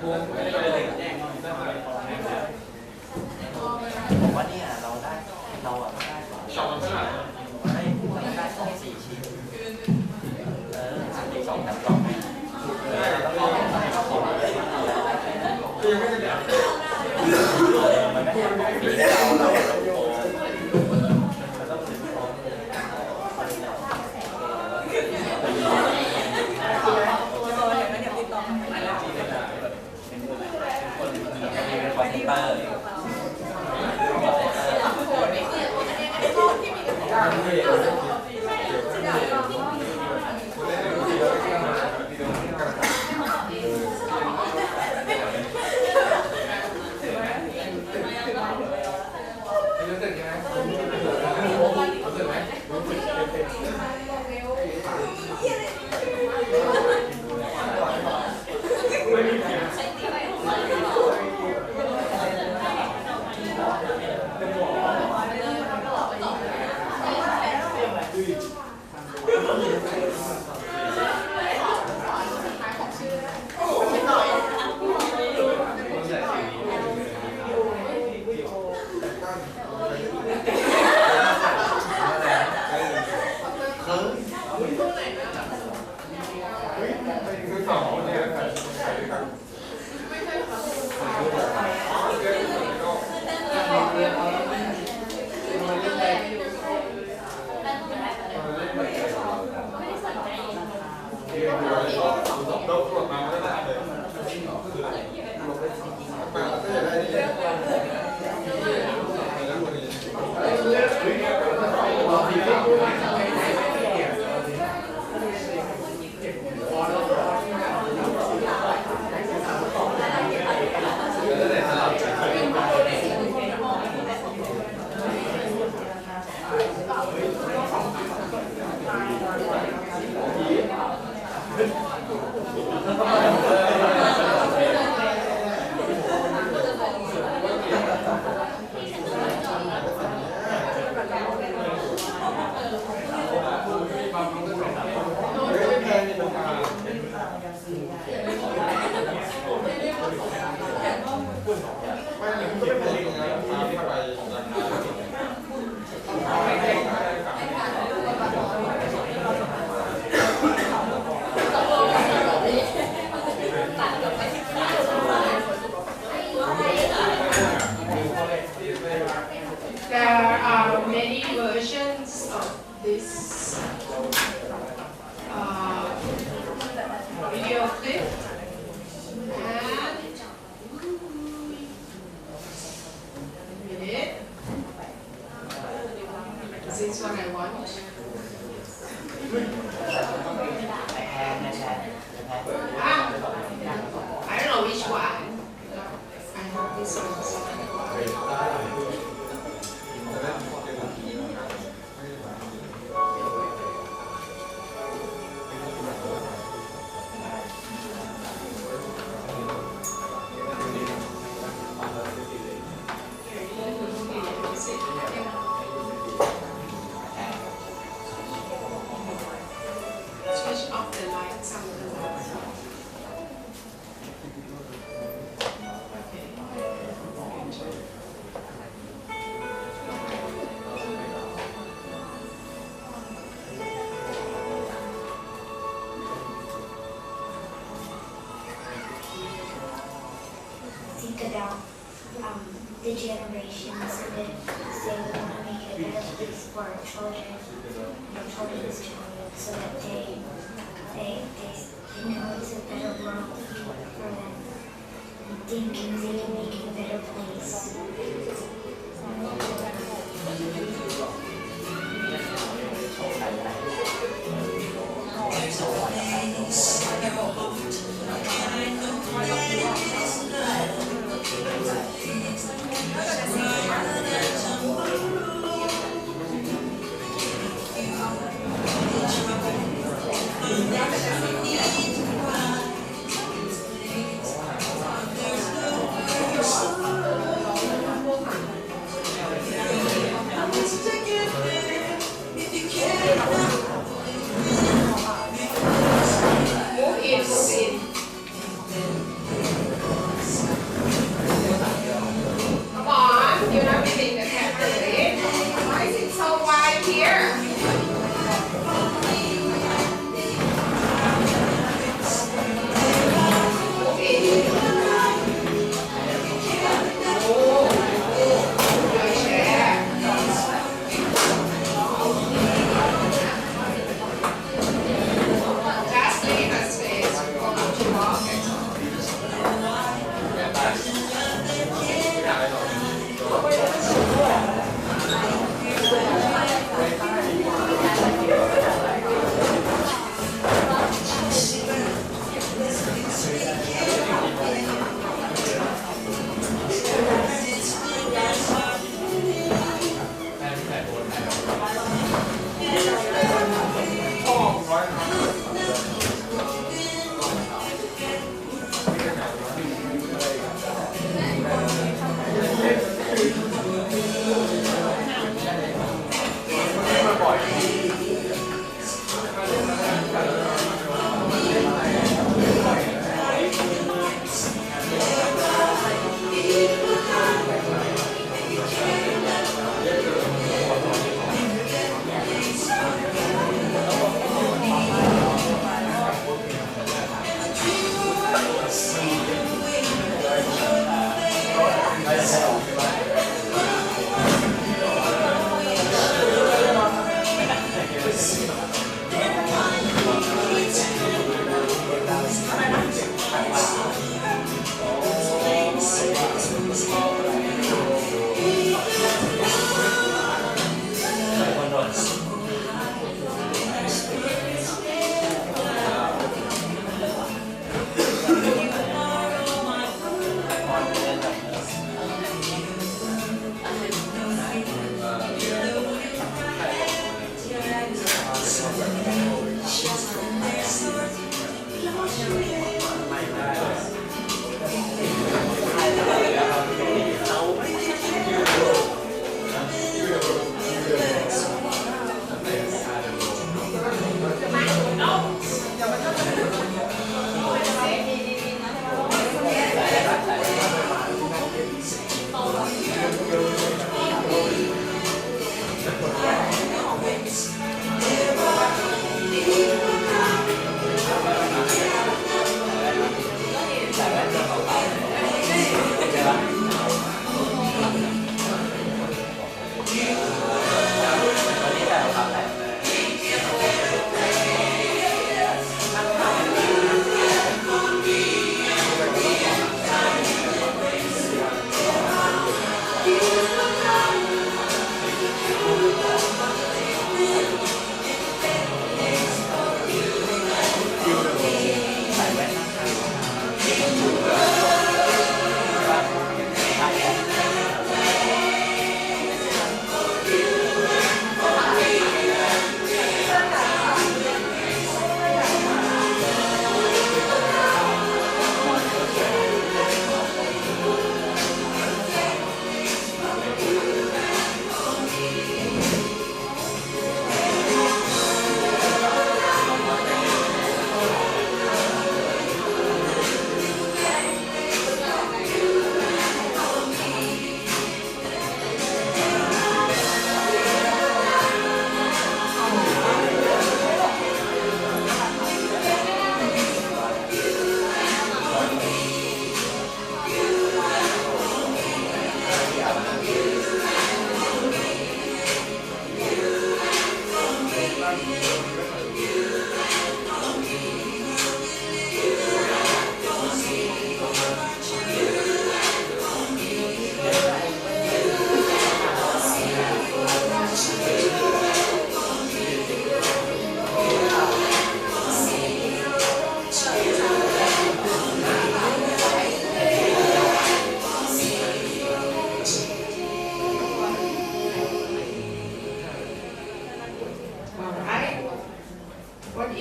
ผมว่าเนี่ยเราได้เราอ่ะได้2 ชิ้นได้4 ชิ้น2 แถม 2แล้วก็มันไม่ใช่ของปีเก่าเราthe generations that say we want to make it a better place for our children, our children's children, so that they know it's a better world for them. Thinking they can make it a better place.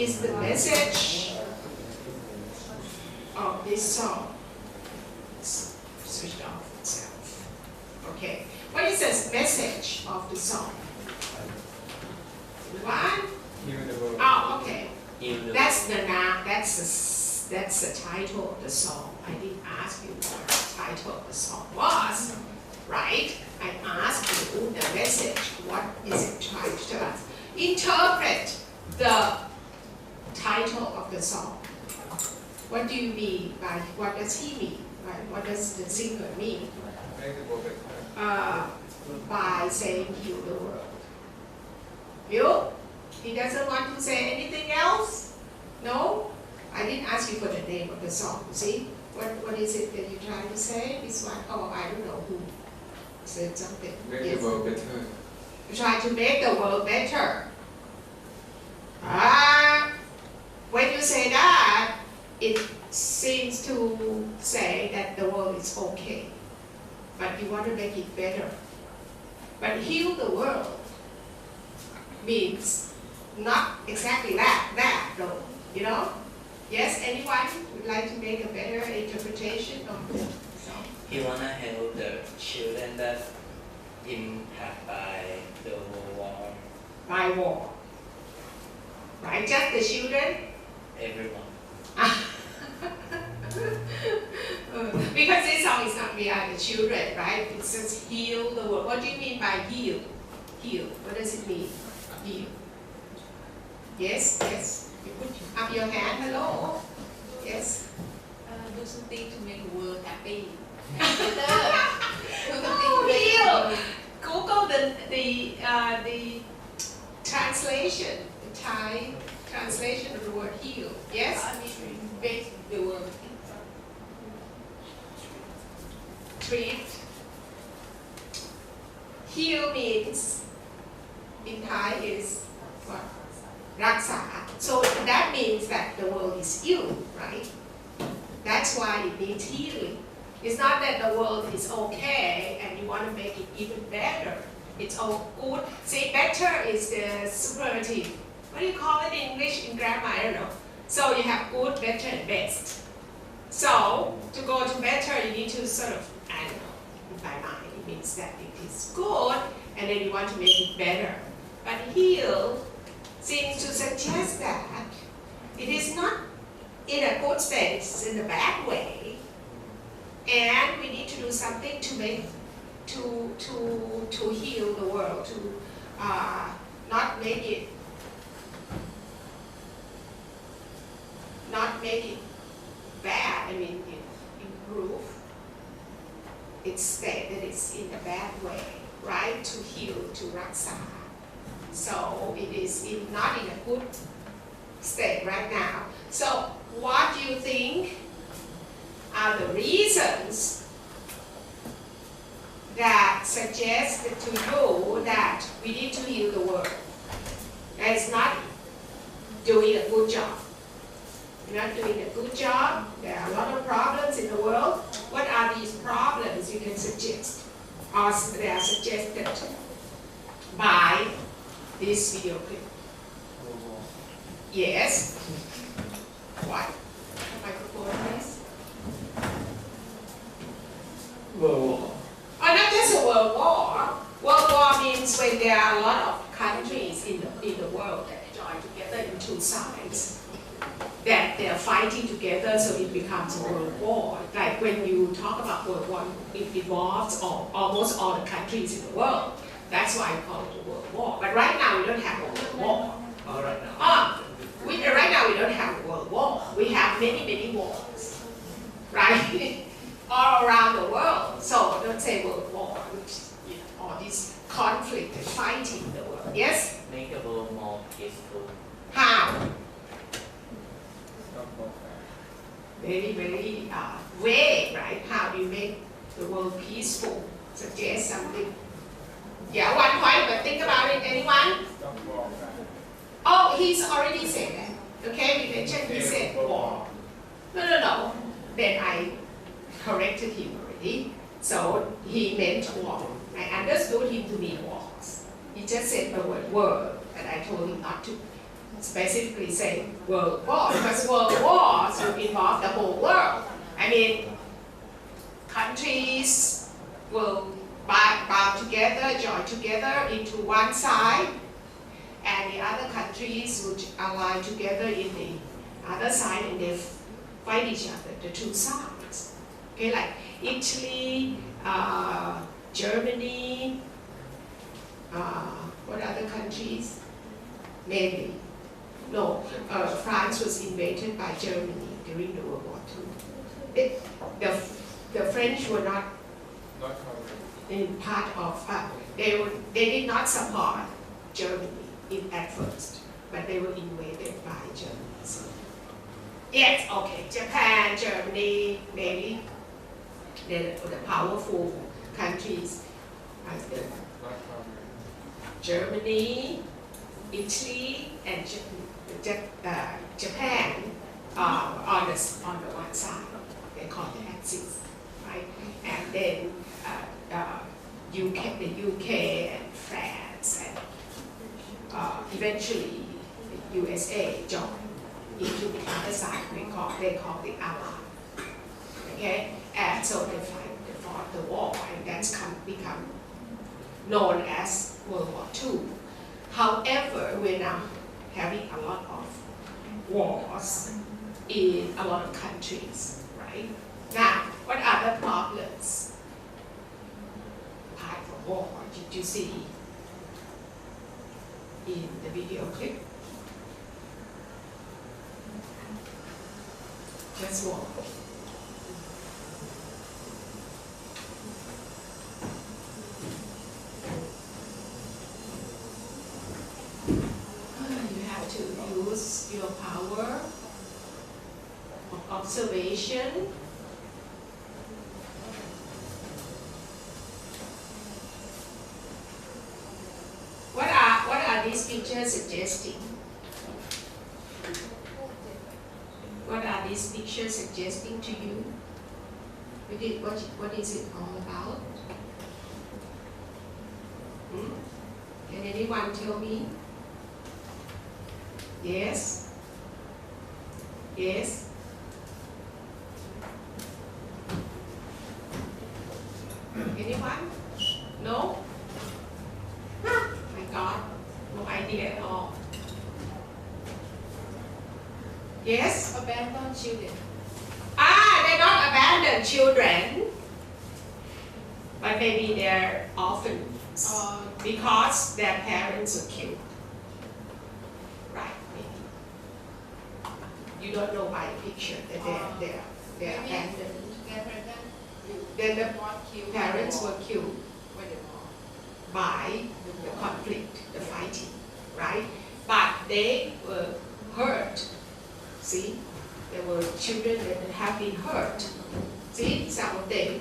is the message of this song? It's switched off itself. Okay. What is the message of the song? What? Oh, okay. That's the title of the song. I didn't ask you what the title of the song was, right? I asked you the message. What is it trying to tell us? Interpret the title of the song. What do you mean by, what does he mean? Right? What does the singer mean? By saying heal the world. You? He doesn't want to say anything else? No? I didn't ask you for the name of the song. See? What is it that you're trying to say? This one? Oh, I don't know who said something. Make Yes. the world better. Try to make the world better. When you say that, it seems to say that the world is okay, but you want to make it better. But heal the world means not exactly that though, you know? Yes, anyone would like to make a better interpretation of the song? He wanna help the children that impacted by the war. By war. Right? Just the children? Everyone. Because this song is not behind the children, right? It says heal the world. What do you mean by heal? Heal. What does it mean? Heal. Yes, yes. You put up your hand. Hello. Yes. Do something to make the world happy. Better. Google the translation, the Thai translation of the word heal. Yes? Make the word treat. Heal means in Thai is what? Raksa. So that means that the world is ill, right? That's why it needs healing. It's not that the world is okay and you want to make it even better. It's all good. See, better is the superlative. What do you call it in English, in grammar? I don't know. So you have good, better, and best. So to go to better, you need to sort of, I don't know, in my mind, it means that it is good, and then you want to make it better. But heal seems to suggest that it is not in a good state, it's in a bad way, and we need to do something to make to heal the world, to not make it bad. I mean, improve its state that it's in a bad way, right? To heal, to raksa. So it is not in a good state right now. So what do you think are the reasons that suggest to you that we need to heal the world? That is not doing a good job. You're not doing a good job. There are a lot of problems in the world. What are these problems you can suggest? Or they are suggested by this video clip. Yes? What? Microphone, please. World War. Oh, not just a world war. World war means when there are a lot of countries in the world that join together in two sides, that they are fighting together, so it becomes a world war. Like when you talk about world war, it involves almost all the countries in the world. That's why we call it a world war. But right now we don't have a world war. Right now. Right now we don't have a world war. We have many wars, right? All around the world. So don't say world war, which all this conflict and fighting in the world. Yes? Make the world more peaceful. How? Very vague, right? How do you make the world peaceful? Suggest something. Yeah, one point, but think about it. Anyone? Oh, he's already said that. Okay, we mentioned he said war. No. Then I corrected him already. So he meant war. I understood him to mean wars. He just said the word world, and I told him not to specifically say world war, because world wars would involve the whole world. I mean, countries will bound together, join together into one side, and the other countries would ally together in the other side, and they fight each other, the two sides. Okay, like Italy, Germany, what other countries? Maybe. No, France was invaded by Germany during the World War II. The French were not in part of, they did not support Germany at first, but they were invaded by Germany. So, yes, okay, Japan, Germany, maybe the powerful countries, Germany, Italy, and Japan on the one side. They call it the Axis, right? And then the UK and France, and eventually the USA joined into the other side. They call the Allies. Okay, and so they fought the war, and that's become known as World War II. However, we're now having a lot of wars in a lot of countries, right? Now, what other problems apart from war did you see in the video clip? Just war. observation. What are these pictures suggesting? What are these pictures suggesting to you? What is it all about? Can anyone tell me? Yes? Yes? Anyone? No? My God, no idea at all. Yes? Abandoned children. They're not abandoned children, but maybe they're orphans because their parents were killed. Right, maybe. You don't know by the picture that they're abandoned. Then the parents were killed by the conflict, the fighting, right? But they were hurt. See, there were children that have been hurt. See, some of them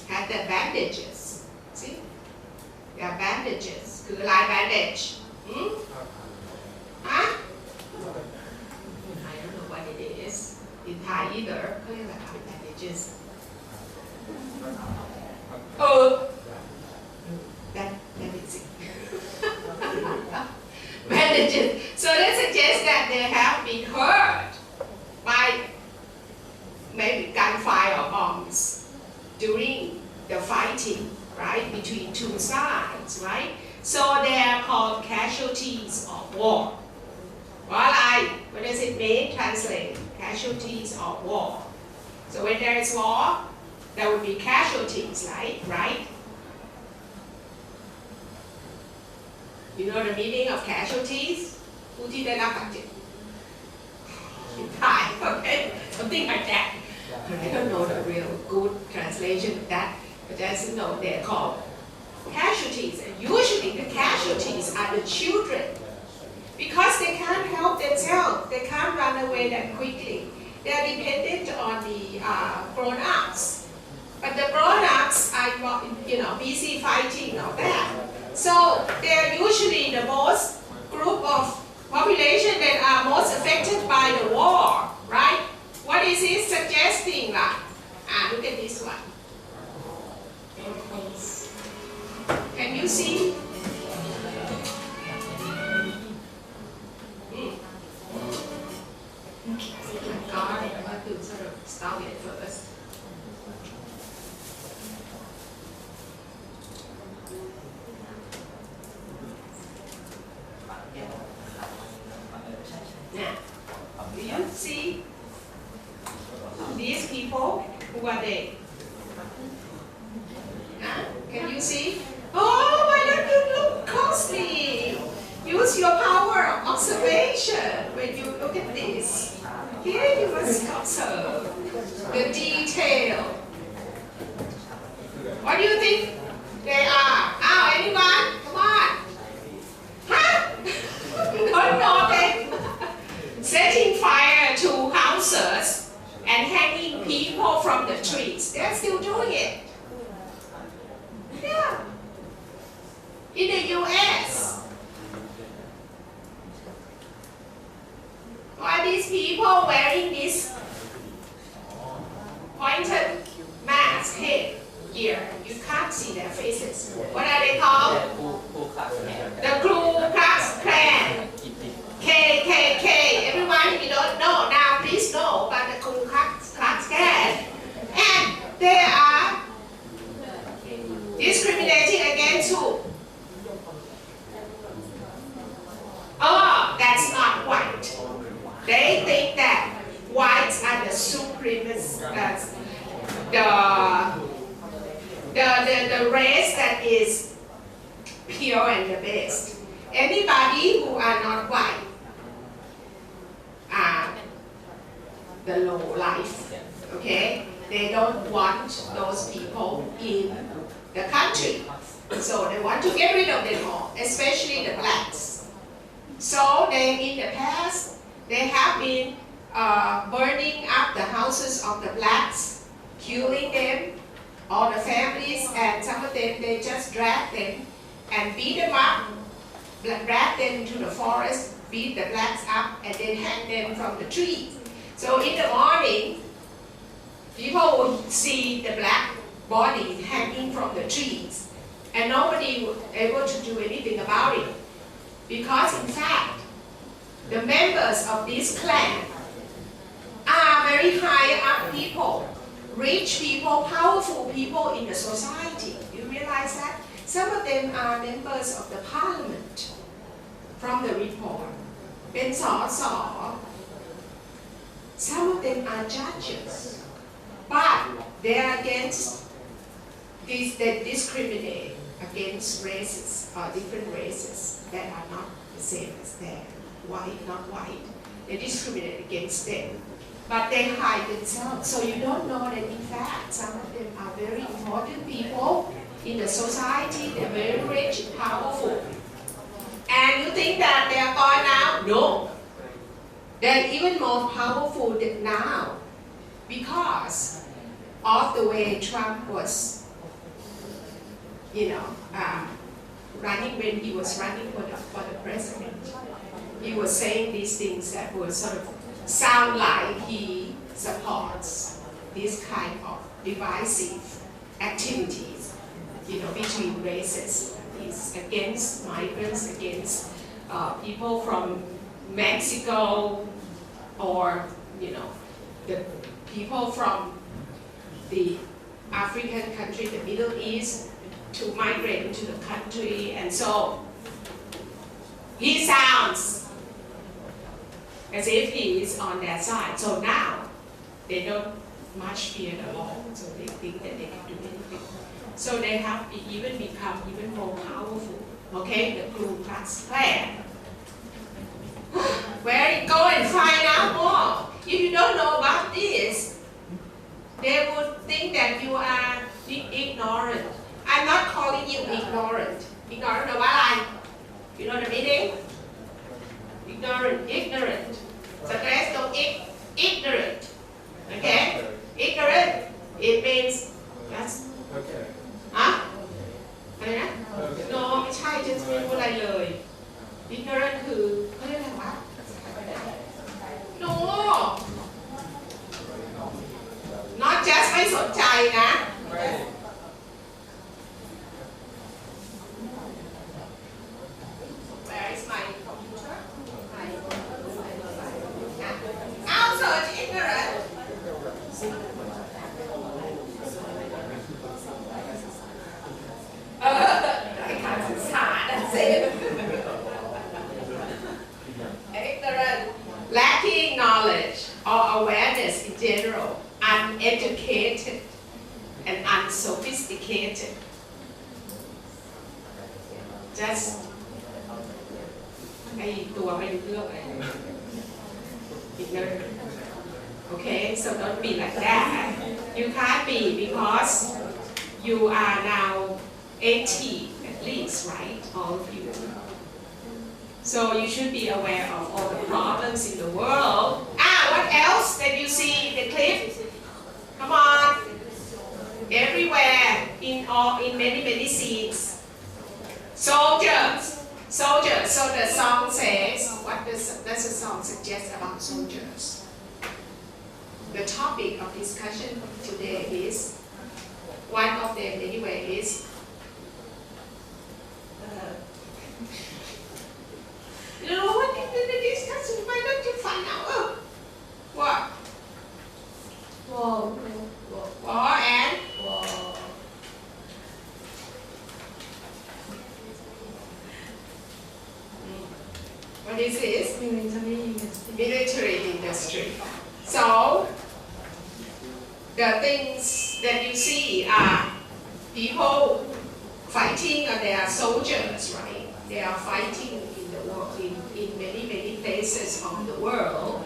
had their bandages. See, their bandages. คืออะไร bandage? Huh? I don't know what it is in Thai either. เขาเรียกอะไร bandages? That is it. Bandages. So that suggests that they have been hurt by maybe gunfire or bombs during the fighting, right, between two sides, right? So they are called casualties of war. What does it mean? Translate casualties of war. So when there is war, there will be casualties, right? You know the meaning of casualties? ผู้ที่ได้รับบาดเจ็บ in Thai, okay? Something like that. I don't know the real good translation of that, but as you know, they're called casualties. And usually the casualties are the children because they can't help themselves. They can't run away that quickly. They are dependent on the grown-ups. But the grown-ups are, busy fighting or that. So they are usually the most group of population that are most affected by the war, right? What is it suggesting? Look at this one. Can you see? God, I have to sort of stop it first. Now, do you see these people? Who are they? Can you see? Oh, why don't you look closely? Use your power of observation when you look at this. Here you must observe the detail. What do you think they are? Anyone? Come on. Huh? Don't know them. Setting fire to houses and hanging people from the trees. They're still doing it. Yeah. In the US. Why are these people wearing this pointed mask head here? You can't see their faces. What are they called? The Ku Klux Klan. KKK. Everyone, if you don't know now, please know about the Ku Klux Klan. And they are discriminating against who? That's not white. They think that whites are the supremacists, the race that is pure and the best. Anybody who are not white are the low life. Okay? They don't want those people in the country. So they want to get rid of them all, especially the blacks. So in the past, they have been burning up the houses of the blacks, killing them, all the families, and some of them they just drag them and beat them up, drag them into the forest, beat the blacks up, and then hang them from the trees. So in the morning, people would see the black bodies hanging from the trees, and nobody was able to do anything about it. Because in fact, the members of this clan are very high up people, rich people, powerful people in the society. You realize that? Some of them are members of the parliament from the report. เป็นสส Some of them are judges, but they are against this, they discriminate against races or different races that are not the same as them. White, not white. They discriminate against them. But they hide themselves. So you don't know that in fact some of them are very important people in the society. They're very rich and powerful. And you think that they are gone now? No. They're even more powerful than now because of the way Trump was, running when he was running for the president. He was saying these things that were sort of sound like he supports this kind of divisive activities, between races. He's against migrants, against people from Mexico, or the people from the African country, the Middle East, to migrate into the country, and so he sounds as if he is on their side. So now they don't much fear the law, so they think that they can do anything. So they have even become even more powerful. Okay, the Ku Klux Klan. Where you go and find out more. If you don't know about this, they would think that you are ignorant. I'm not calling you ignorant. Ignorant แปลว่าอะไร You know the meaning? Ignorant. Stress don't ignorant. Okay? Ignorant. It means that's. Okay. อะไรนะ No ไม่ใช่จะไม่รู้อะไรเลย Ignorant คือเขาเรียกอะไรวะ No not just ไม่สนใจนะ Where is my computer? I'll search ignorant. I can't decide. That's it. Ignorant, lacking knowledge or awareness in general, uneducated and unsophisticated. Just ไอตัวไม่รู้เรื่องอะไร Ignorant. Okay, so don't be like that. You can't be because you are now 80 at least, right? All of you. So you should be aware of all the problems in the world. What else that you see in the clip? Come on. Everywhere in many scenes. Soldiers. So the song says, what does the song suggest about soldiers? The topic of discussion today is, one of them anyway is, what is the discussion? Why don't you find out? What? War and? What is this? Military industry. So, the things that you see are people fighting, or they are soldiers, right? They are fighting in the world, in many places of the world.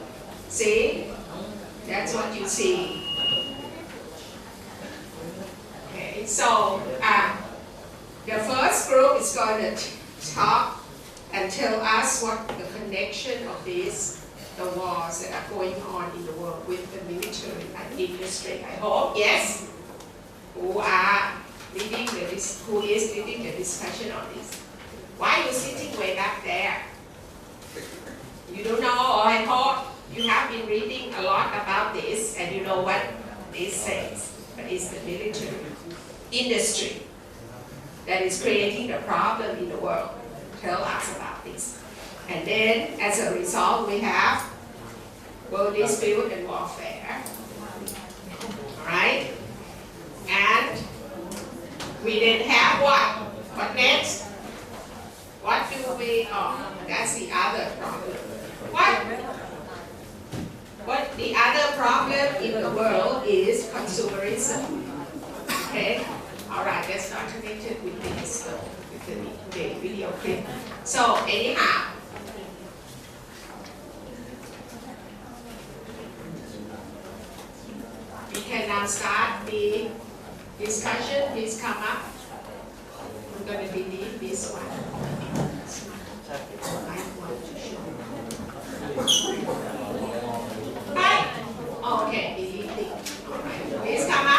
See? That's what you see. Okay, so the first group is going to talk and tell us what the connection of this the wars that are going on in the world with the military and industry. I hope, yes, who is leading the discussion on this. Why are you sitting way back there? You don't know, or I hope you have been reading a lot about this and you know what this says. But it's the military industry that is creating the problem in the world. Tell us about this. And then, as a result, we have world dispute and warfare. Alright? And we then have what? What next? What do we, that's the other problem. What the other problem in the world is consumerism. Okay? Alright, that's not connected with this, with the video clip. So, anyhow, we can now start the discussion. Please come up. I'm going to delete this one. I want to show you. Right? Okay, delete it. Alright, please come up.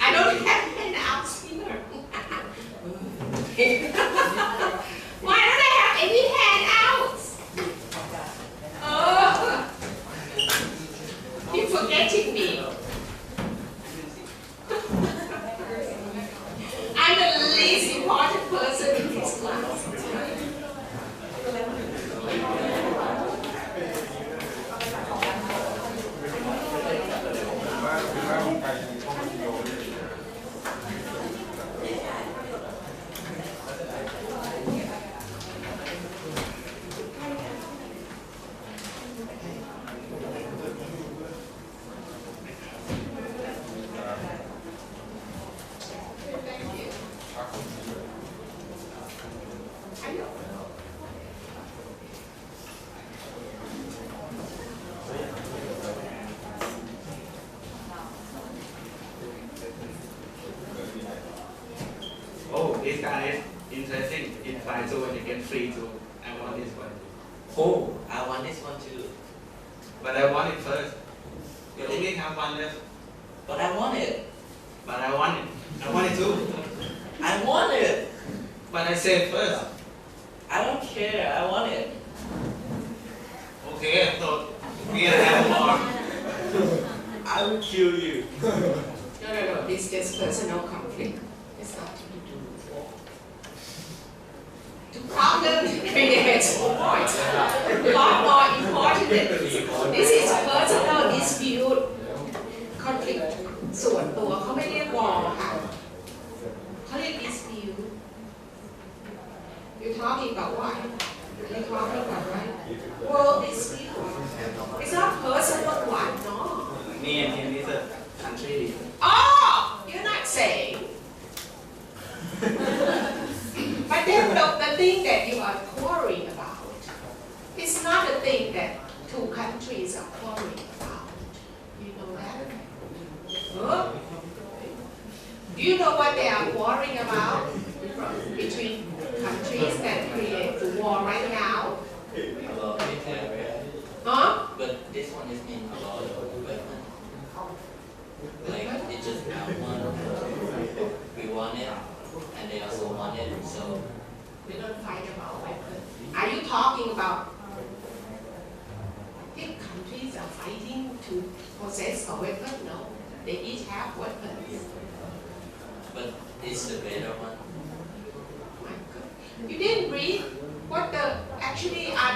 I don't have handouts here. Why don't I have any handouts? Oh, you're forgetting me. I'm the least important person free too. I want this one. Oh, I want this one too. But I want it first. You only have one left. But I want it. But I want it. I want it too. I want it. But I said first. I don't care. I want it. Okay, so we have more. I will kill you. No. This is just personal conflict. It's not to do with war. The problem creates points. Far more important than this is personal dispute conflict ส่วนตัวเขาไม่เรียก war ค่ะเขาเรียก dispute You're talking about what? You're talking about right? World dispute. It's not personal one, no. Me and him is a country. Oh, you're not saying. But then the thing that you are quarreling about is not the thing that two countries are quarreling about. You know that? Huh? Do you know what they are quarreling about between countries that create the war right now? About it, Huh? but this one is mean about weapon. Like it just got one. We want it, and they also want it. So We don't fight about weapons. Are you talking about if countries are fighting to possess a weapon? No, they each have weapons. but it's the better one. My God. You didn't read what the actually are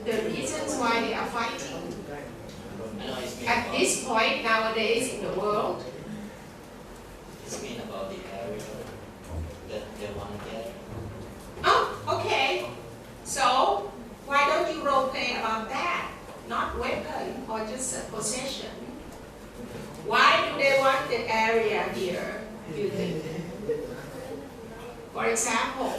the reasons why they are fighting. I know it's mean At about, this point nowadays in the world, it's mean about the area that they want to get. oh, okay. So why don't you role play about that? Not weapon or just a possession. Why do they want the area here? You think? For example,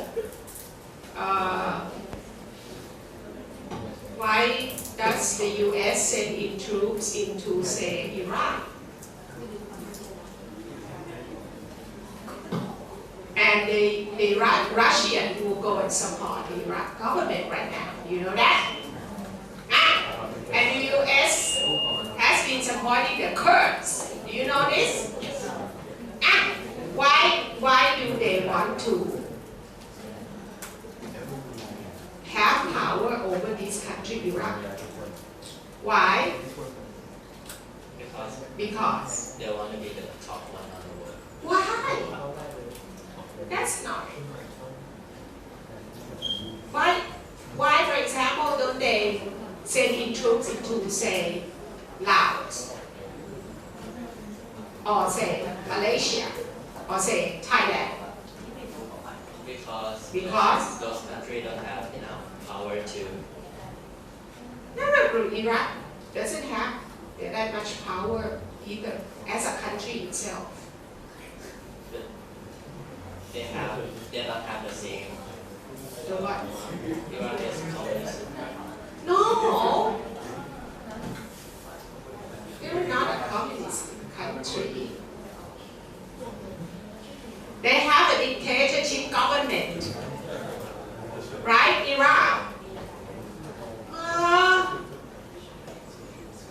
why does the U.S. send in troops into, say, Iraq? And the Russian will go and support the Iraq government right now. You know that? And the U.S. has been supporting the Kurds. Do you know this? Why do they want to have power over this country, Iraq? Why? Because They want to be the top one on the world. why? That's not. Why, for example, don't they send in troops into, say, Laos, or say Malaysia, or say Thailand? Because those countries don't have enough power to. No, Iraq doesn't have that much power either as a country itself. They don't have the same. The what? Iraq is communist. No, they're not a communist country. They have a dictatorship government, right? Iraq.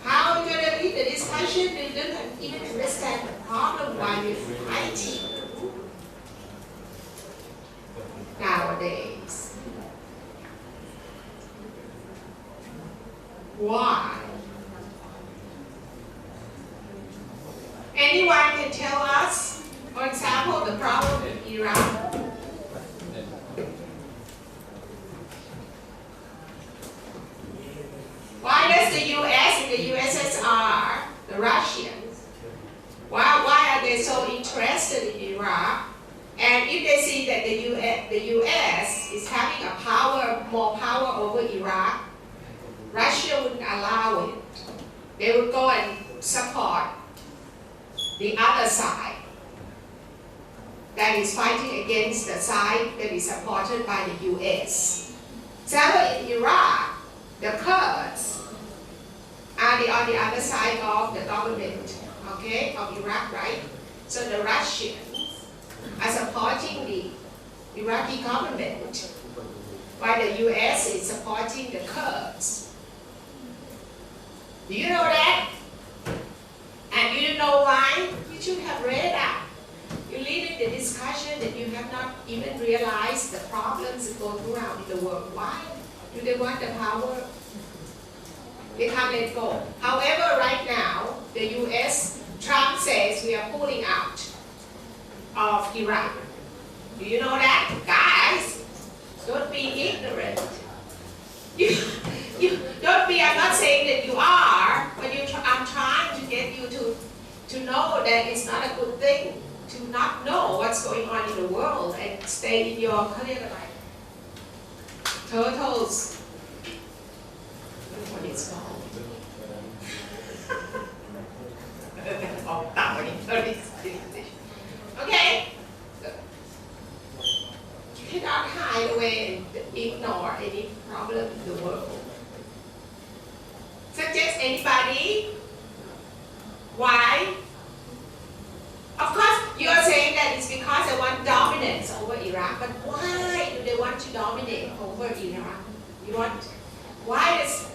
How are you going to lead the discussion? They don't even understand the problem why we're fighting nowadays. Why? Anyone can tell us, for example, the problem in Iraq? Why does the U.S. and the USSR, the Russians, why are they so interested in Iraq? And if they see that the U.S. is having more power over Iraq, Russia wouldn't allow it. They would go and support the other side that is fighting against the side that is supported by the U.S. So in Iraq, the Kurds are on the other side of the government, okay, of Iraq, right? So the Russians are supporting the Iraqi government. why the US is supporting the Kurds. Do you know that? And you don't know why? You should have read that. You lead in the discussion that you have not even realized the problems that go around in the world. Why? Do they want the power? They can't let go. However, right now, the US, Trump says we are pulling out of Iraq. Do you know that? Guys, don't be ignorant. You don't be, I'm not saying that you are, but I'm trying to get you to know that it's not a good thing to not know what's going on in the world and stay in your career life. Turtles. What it's called. Okay? You cannot hide away and ignore any problem in the world. Suggest anybody? Why? Of course, you are saying that it's because they want dominance over Iraq, but why do they want to dominate over Iraq? Why does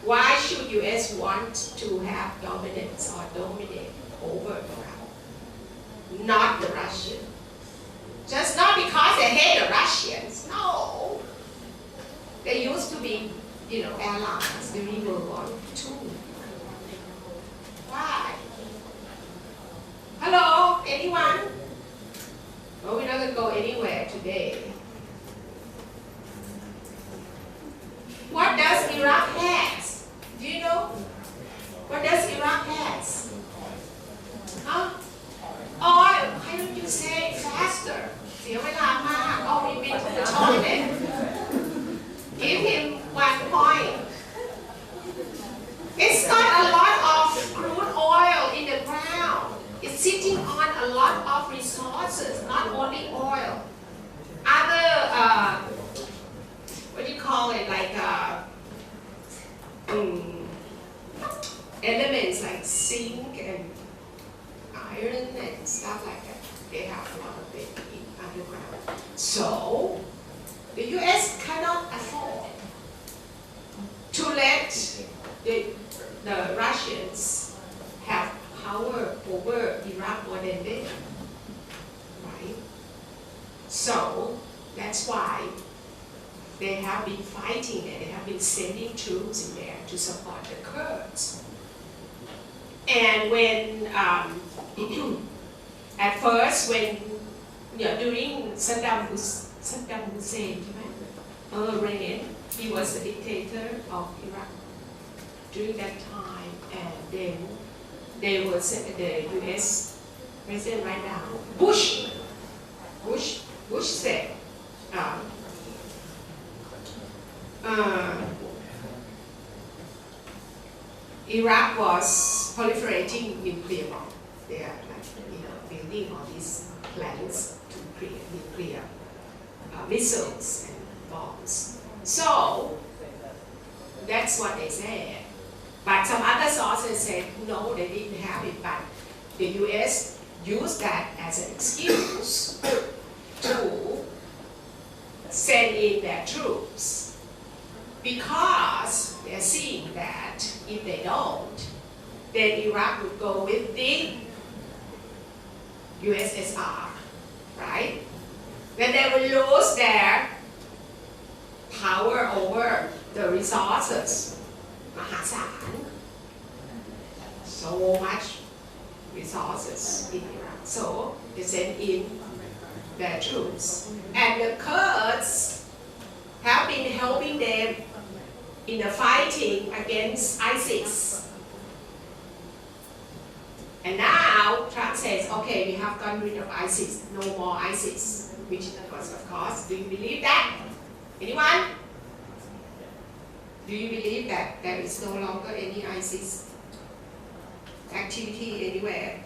why should US want to have dominance or dominate over Iraq? Not the Russians. Just not because they hate the Russians. No. They used to be, allies during World War II. Why? Hello, anyone? Oh, we're not going to go anywhere today. What does Iraq has? Do you know? What does Iraq has? Huh? Oil. Why don't you say it faster? เสียเวลามาก Oh, we've been to the toilet. Give him 1 point. It's got a lot of crude oil in the ground. It's sitting on a lot of resources, not only oil. Other, what do you call it, like elements like zinc and iron and stuff like that. They have a lot of it in underground. So, the US cannot afford to let the Russians have power over Iraq more than they do. Right? So, that's why they have been fighting and they have been sending troops in there to support the Kurds. And when, at first, when, during Saddam Hussein, reign, he was the dictator of Iraq during that time, and then they were the US president right now, Bush said, Iraq was proliferating nuclear bomb. They are building all these plans to create nuclear missiles and bombs. So that's what they said. But some other sources said no, they didn't have it. But the US used that as an excuse to send in their troops. Because they're seeing that if they don't, then Iraq would go with the USSR, right? Then they will lose their power over the resources. มหาศาล so much resources in Iraq. So they send in their troops. And the Kurds have been helping them in the fighting against ISIS. And now Trump says, okay, we have gotten rid of ISIS, no more ISIS, which was, of course, do you believe that? Anyone? Do you believe that there is no longer any ISIS activity anywhere?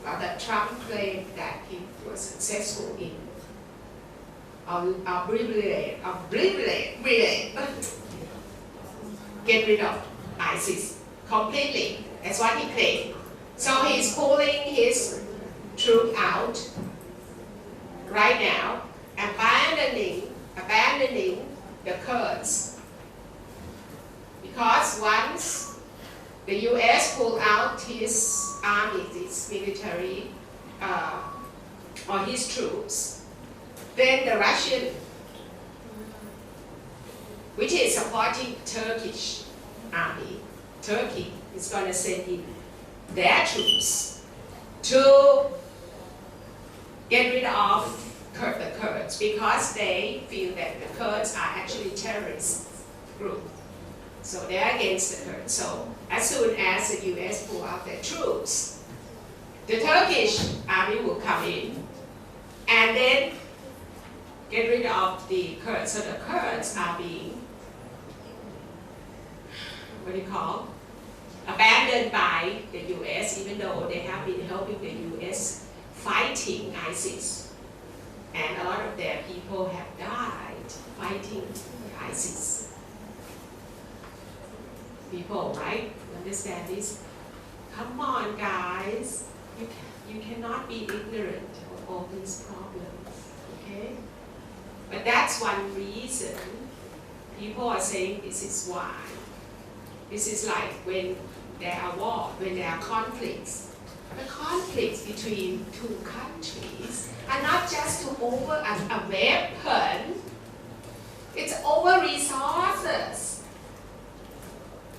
But that Trump claimed that he was successful in get rid of ISIS completely. That's what he claimed. So he's pulling his troop out right now, abandoning the Kurds. Because once the US pulled out his army, his military, or his troops, then the Russian, which is supporting Turkish army, Turkey is going to send in their troops to get rid of the Kurds because they feel that the Kurds are actually terrorist group. So they're against the Kurds. So as soon as the US pull out their troops, the Turkish army will come in and then get rid of the Kurds. So the Kurds are being, what do you call, abandoned by the US, even though they have been helping the US fighting ISIS. And a lot of their people have died fighting ISIS. People, right? Understand this? Come on, guys. You cannot be ignorant of all these problems, okay? But that's one reason people are saying this is why. This is like when there are wars, when there are conflicts. The conflicts between two countries are not just over a weapon, it's over resources,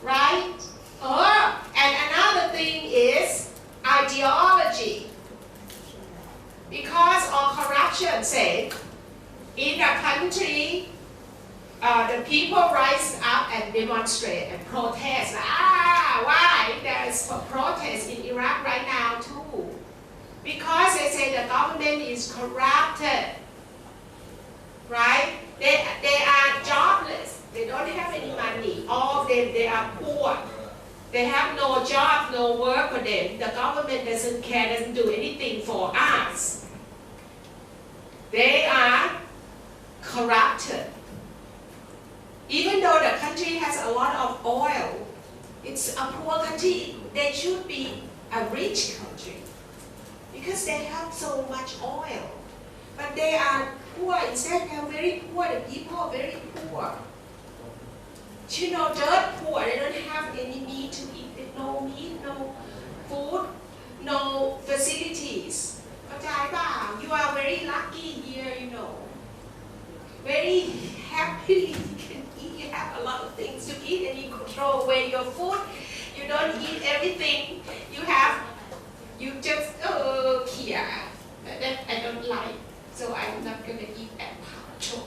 right? And another thing is ideology. Because of corruption, say, in a country, the people rise up and demonstrate and protest. Why? There is a protest in Iraq right now too. Because they say the government is corrupted. Right? They are jobless. They don't have any money. All of them, they are poor. They have no job, no work for them. The government doesn't care, doesn't do anything for us. They are corrupted. Even though the country has a lot of oil, it's a poor country. They should be a rich country because they have so much oil. But they are poor. Instead, they are very poor. The people are very poor. You know, dirt poor. They don't have any meat to eat. No meat, no food, no facilities. You are very lucky here, you know. Very happily you can eat. You have a lot of things to eat and you control away your food. You don't eat everything. You just, here. That I don't like. So I'm not going to eat that part.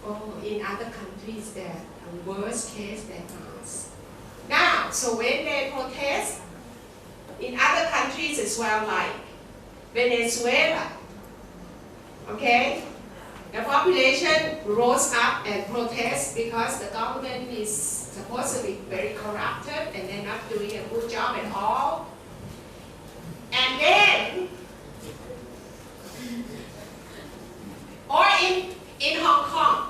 Oh, in other countries there are worse case than ours. Now, so when they protest, in other countries as well, like Venezuela, okay, the population rose up and protest because the government is supposedly very corrupted and they're not doing a good job at all. And then, or in Hong Kong.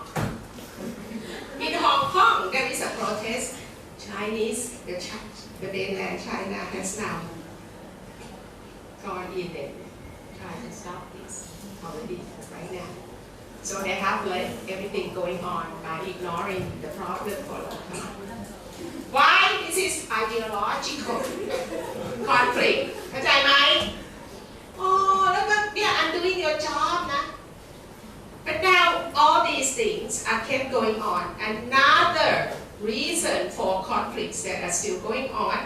In Hong Kong, there is a protest. The mainland China has now gone in and tried to stop this already right now. So they have let everything going on by ignoring the problem for a long time. Why? This is ideological conflict. เข้าใจไหม แล้วก็เนี่ย I'm doing your job นะ But now all these things are kept going on. Another reason for conflicts that are still going on,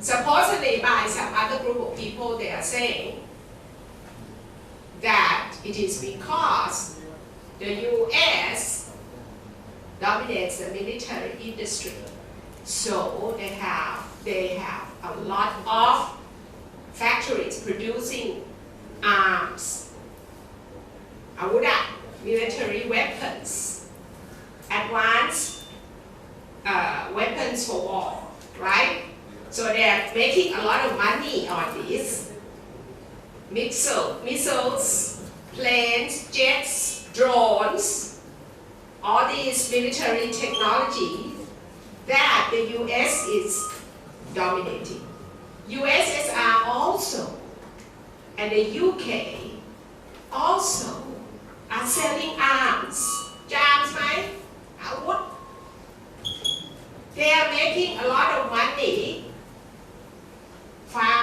supposedly by some other group of people, they are saying that it is because the US dominates the military industry. So they have a lot of factories producing arms, military weapons, advanced weapons for war, right? So they are making a lot of money on this. Missiles, planes, jets, drones, all these military technology that the US is dominating. USSR also, and the UK also are selling arms จามไหมอาวุธ they are making a lot of moneyฟัง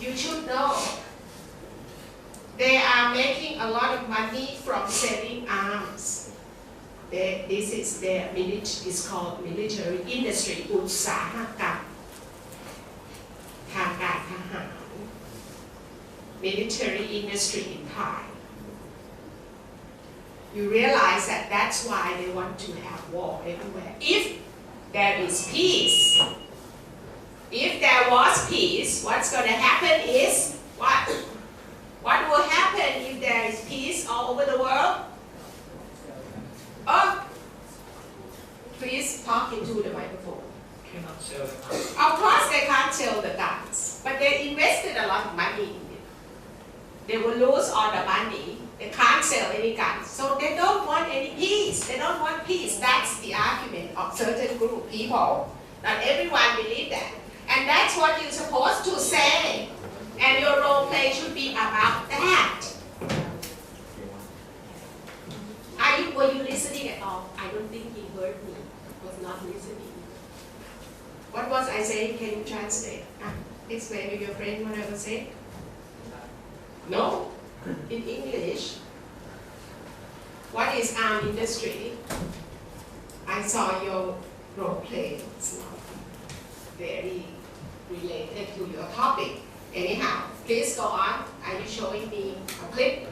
you should know they are making a lot of money from selling arms this is their is called military industry อุตสาหกรรมทางการทหาร military industry in Thai you realize that that's why they want to have war everywhere if there is peace if there was peace what's going to happen is what will happen if there is peace all over the world oh please talk into the microphone cannot sell the of course they can't sell the guns but they invested a lot of money in it they will lose all the money they can't sell any guns so they don't want any peace they don't want peace that's the argument of certain group of people not everyone believe that and that's what you're supposed to say and your role play should be about that were you listening at all I don't think he heard me was not listening what was I saying can you translate explain with your friend what I was saying no in English what is arm industry I saw your role play it's not very related to your topic anyhow please go on are you showing me a clip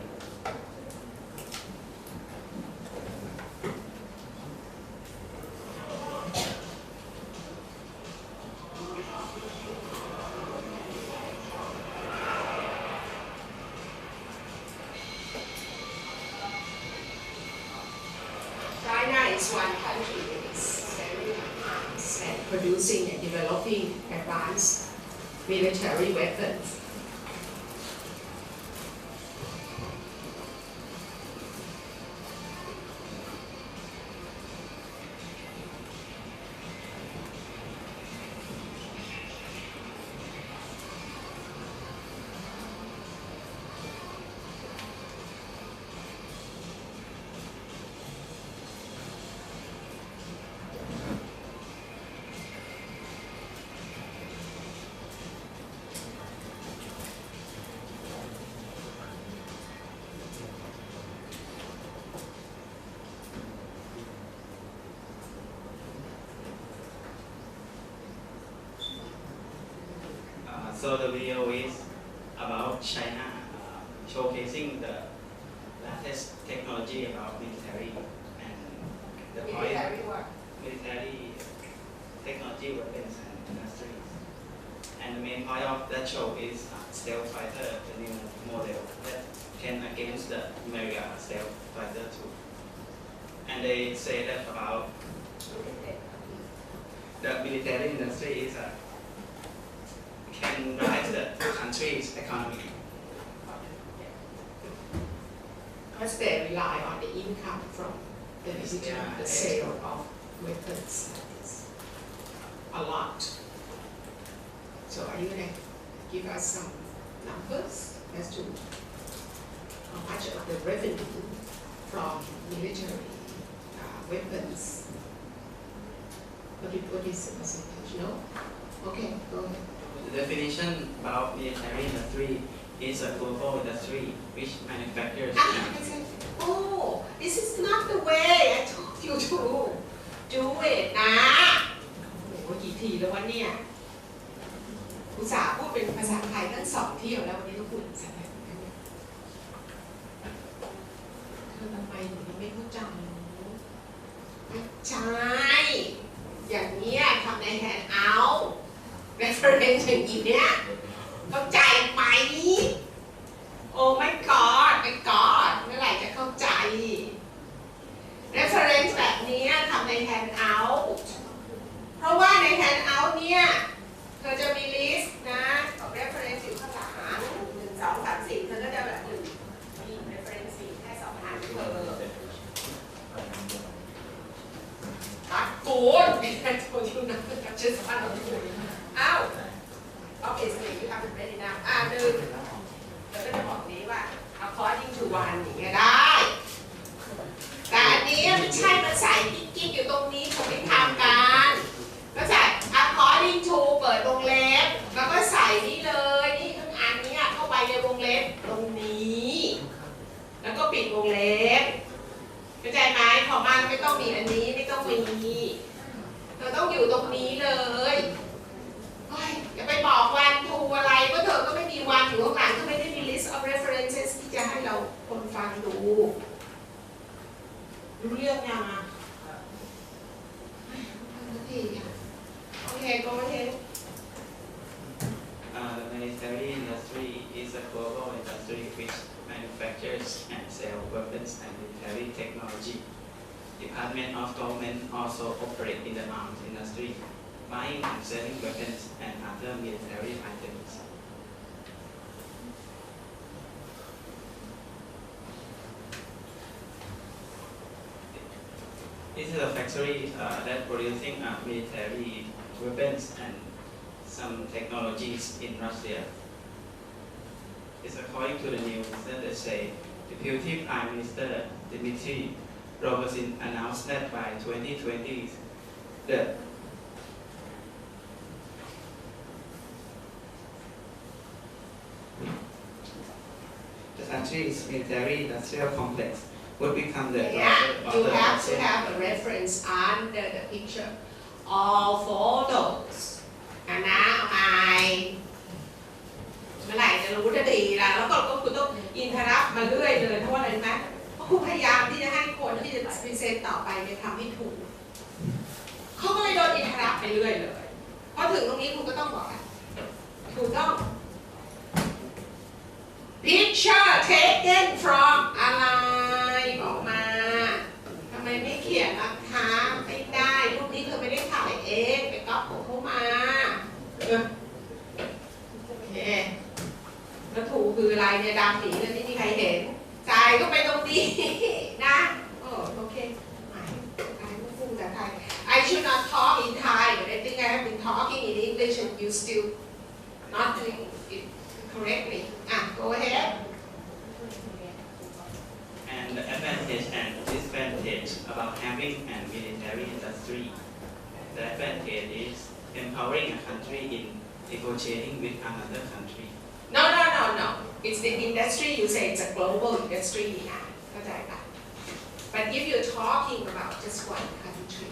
China is one country that is selling arms and producing and developing advanced military weapons. So the video is about China showcasing the latest technology about military and the point military technology weapons and industries. And the main point of that show is stealth fighter, the new model that can against the America stealth fighter too. And they say that about the military industry is can rise the country's economy. Because they rely on the income from the the sale of weapons a lot. So are you going to give us some numbers as to how much of the revenue from military weapons? What is the percentage? No? Okay, go ahead. The definition about military industry is a global industry which manufactures. Oh, this is not the way I told you to do it นะโอ้กี่ทีแล้ววะเนี่ยอุตส่าห์พูดเป็นภาษาไทยตั้ง2 เที่ยวแล้ววันนี้ต้องพูดภาษาไทยเหมือนกันเนี่ยเธอทำไมหนูยังไม่เข้าใจไม่ใช่อย่างนี้ทำในแฮนด์เอาท์reference อย่างนี้เนี่ยเข้าใจไหมโอ้ my god เมื่อไหร่จะเข้าใจ reference แบบนี้ทำใน handout เพราะว่าใน handout เนี่ยเธอจะมี list นะของ reference อยู่ข้างหลัง1 2 3 4เธอก็จะแบบมี reference แค่2 อันเธอตัดกูดI told you not to touch this one of you out obviously you haven't read it now 1 เราก็จะบอกนี้ว่า according to one ใช่มันใส่กิ๊กๆอยู่ตรงนี้ผมไม่ทำกันก็ใส่ according to เปิดวงเล็บแล้วก็ใส่นี่เลยนี่ทั้งอันเนี้ยเข้าไปในวงเล็บตรงนี้แล้วก็ปิดวงเล็บเข้าใจไหมของมันไม่ต้องมีอันนี้ไม่ต้องมีเราต้องอยู่ตรงนี้เลยอย่าไปบอกวันทูอะไรก็เธอก็ไม่มีวันอยู่ข้างหลังก็ไม่ได้มี list of references ที่จะให้เราคนฟังดูรู้เรื่องยังอ่ะโอเค go ahead The military industry is a global industry which manufactures and sells weapons and military technology. Department of Government also operate in the arms industry, buying and selling weapons and other military items. This is a factory that producing military weapons and some technologies in Russia. It's according to the news that they say Deputy Prime Minister Dmitry Rogosin announced that by 2020 the country's military industrial complex would become the you have to have a reference under the picture all photos นะไอเมื่อไหร่จะรู้จะดีล่ะแล้วก็คุณต้องอินทรัพมาเรื่อยเลยเพราะว่าอะไรไหมเพราะคุณพยายามที่จะให้คนที่จะพรีเซนต์ต่อไปเนี่ยทำให้ถูกเขาก็เลยโดนอินทรัพไปเรื่อยเลยพอถึงตรงนี้คุณก็ต้องบอกถูกต้อง picture taken from อะไรบอกมาทำไมไม่เขียนนะคะไม่ได้รูปนี้เธอไม่ได้ถ่ายเองไปก๊อปของเขามาโอเคแล้วถูกคืออะไรเนี่ยดำหนีเลยไม่มีใครเห็นจ่ายก็ไปตรงนี้นะโอเคไม่พูดภาษาไทย I should not talk in Thai but I think I have been talking in English and you still not doing it correctly go ahead and the advantage and disadvantage about having a military industry. The advantage is empowering a country in negotiating with another country. No. It's the industry. You say it's a global industry. เข้าใจปะ But if you're talking about just one country,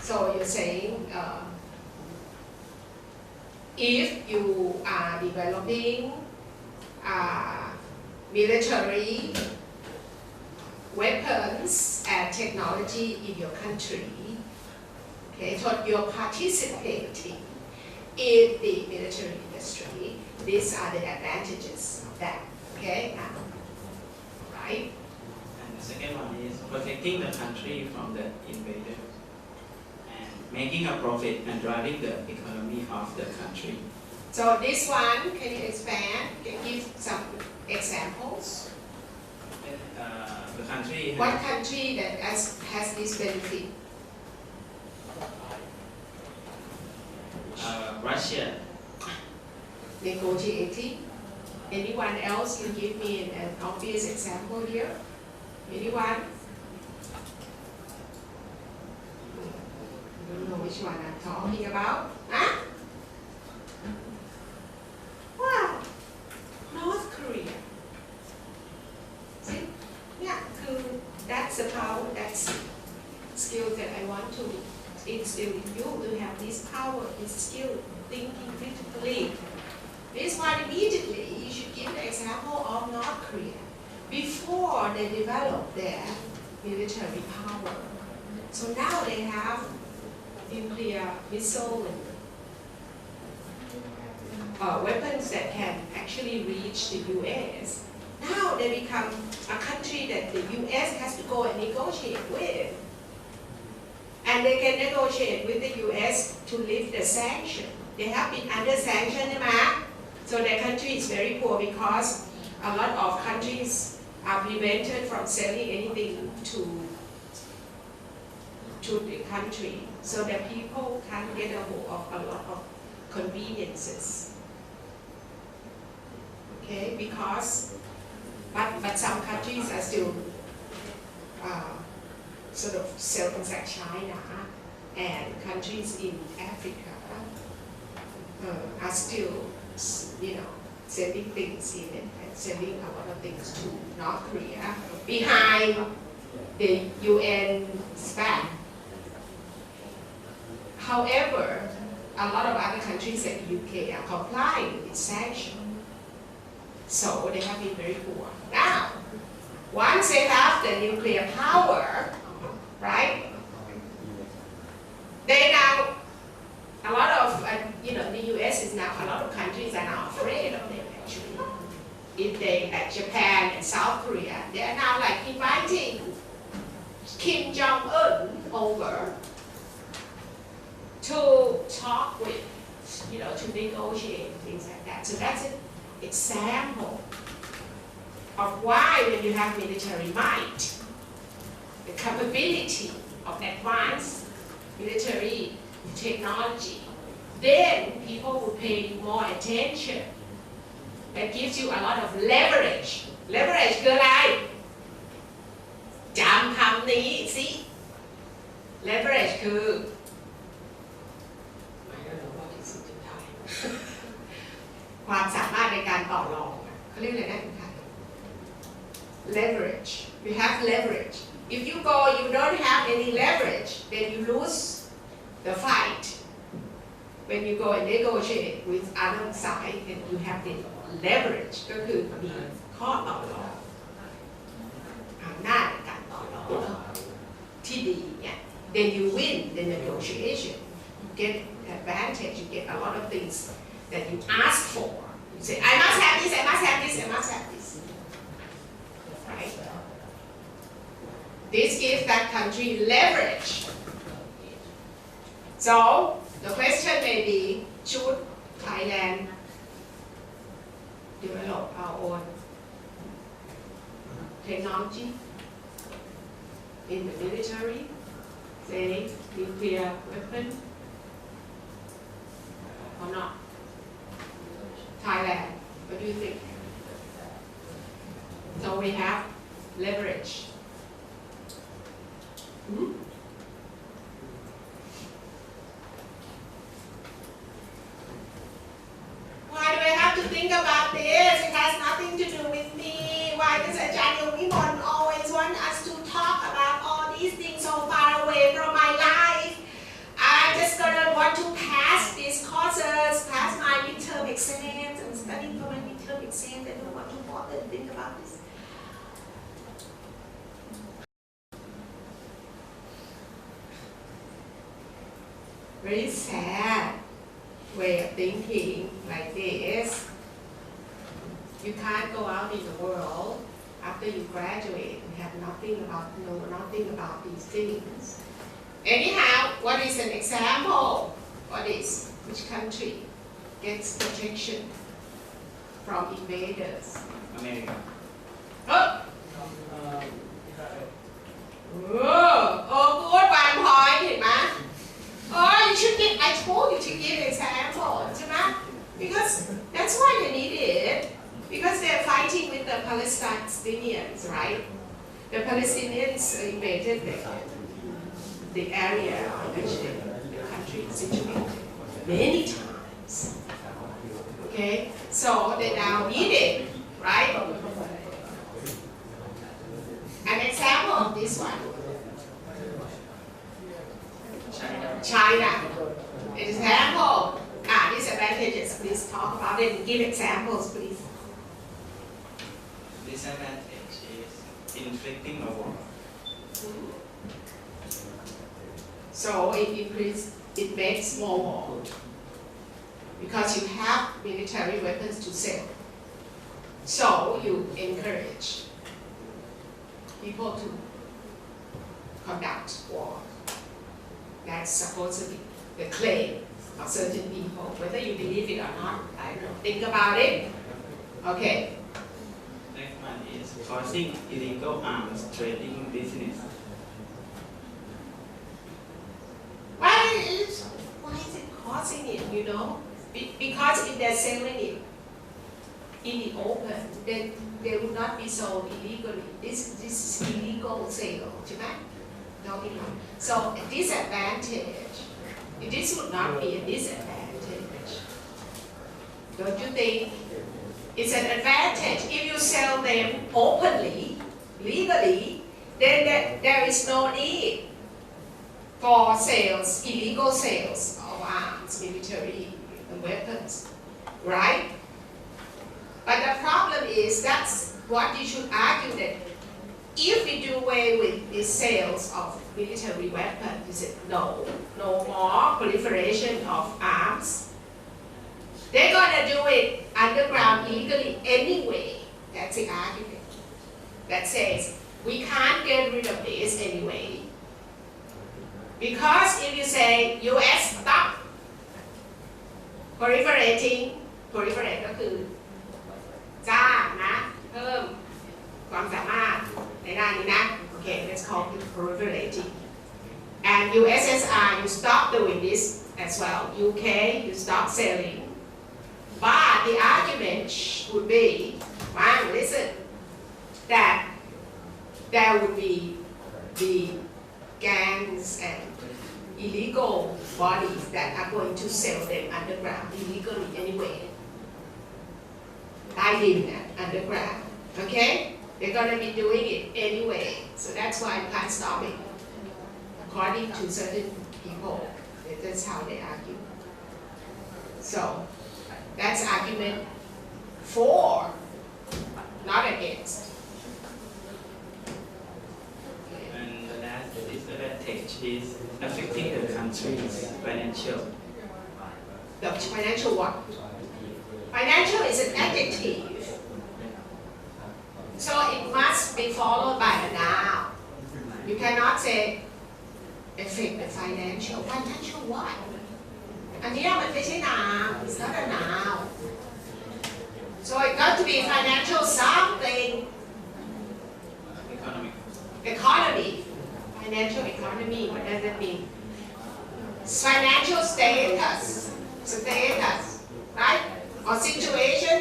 so you're saying if you are developing military weapons and technology in your country, okay, so you're participating in the military industry. These are the advantages of that, okay? Right? And the second one is protecting the country from the invader and making a profit and driving the economy of the country. So this one, can you expand? Can you give some examples? The country What country that has this benefit? Russia. Negotiating. Anyone else can give me an obvious example here? Anyone? I don't know which one I'm talking about. Huh? Wow. North Korea. See? Yeah, that's the power, that's skill that I want to instill in you to have this power, this skill, thinking critically. This one immediately, you should give the example of North Korea before they develop their military power. So now they have nuclear missile and weapons that can actually reach the US. Now they become a country that the US has to go and negotiate with. And they can negotiate with the US to lift the sanction. They have been under sanction, so their country is very poor because a lot of countries are prevented from selling anything to the country. So that people can't get a hold of a lot of conveniences. Okay, because but some countries are still sort of cells like China and countries in Africa are still, sending things in and sending a lot of things to North Korea behind the UN's back. However, a lot of other countries like UK are complying with sanctions. So they have been very poor. Now, once they have the nuclear power, right? They now, a lot of, the US is now, a lot of countries are now afraid of them actually. If they, like Japan and South Korea, they are now like inviting Kim Jong-un over to talk with, to negotiate things like that. So that's an example of why when you have military might, the capability of advanced military technology, then people will pay more attention. That gives you a lot of leverage. Leverage คืออะไร จำคำนี้สิ leverage คือ I don't know what is it in Thai ความสามารถในการต่อรองเขาเรียกอะไรนะin Thai leverage. You have leverage. If you go, you don't have any leverage, then you lose the fight. When you go and negotiate with other side, then you have the leverage ก็คือมีข้อต่อรองอำนาจในการต่อรองที่ดีเนี่ย then you win the negotiation. You get advantage. You get a lot of things that you ask for. You say, I must have this. I must have this. I must have this. Right? This gives that country leverage. So the question may be, should Thailand develop our own technology in the military, say nuclear weapon, or not? Thailand, what do you think? So we have leverage. Why do I have to think about this? It has nothing to do with me. Why does Ajahn Yogimon always want us to talk about all these things so far away from my life? I'm just gonna want to pass these courses, pass my midterm exams. I'm studying for my midterm exams. I don't want to bother to think about this. Very sad way of thinking like this. You can't go out in the world after you graduate and have know nothing about these things. Anyhow, what is an example? Which country gets protection from invaders? America. Oh, good one point, เห็นไหม Oh, you should give, I told you to give example, ใช่ไหม Because that's why they need it. Because they're fighting with the Palestinians, right? The Palestinians invaded the area on which the country is situated many times. Okay, so they now need it, right? An example of this one. China. Example. Disadvantages. Please talk about it and give examples, please. Disadvantage is inflicting a war. So it makes more war because you have military weapons to sell. So you encourage people to conduct war. That's supposed to be the claim of certain people, whether you believe it or not. I don't know. Think about it. Okay. Next one is causing illegal arms trading business. Why is it causing it, Because if they're selling it in the open, they would not be sold illegally. This is illegal sale, ใช่ไหม So a disadvantage. This would not be a disadvantage. Don't you think? It's an advantage if you sell them openly, legally. Then there is no need for sales, illegal sales of arms, military weapons, right? But the problem is that's what you should argue, that if we do away with the sales of military weapons, you said no more proliferation of arms. They're gonna do it underground illegally anyway. That's the argument that says we can't get rid of this anyway. Because if you say US stop proliferating, proliferate ก็คือจ้างนะเพิ่มความสามารถในด้านนี้นะ Okay, let's call it proliferating. And USSR, you stop doing this as well. UK, you stop selling. But the argument would be, well, listen, that there would be the gangs and illegal bodies that are going to sell them underground illegally anyway. Hiding underground, okay? They're gonna be doing it anyway, so that's why you can't stop it. According to certain people, that's how they argue. So that's argument for, not against. And the last disadvantage is affecting the country's financial. The financial what? Financial is an adjective. So it must be followed by a noun. You cannot say affect the financial. Financial what? อันนี้มันไม่ใช่ noun. It's not a noun. So it got to be financial something. Economic. Economy. Financial economy. What does that mean? Financial status. Status. Right? Or situation.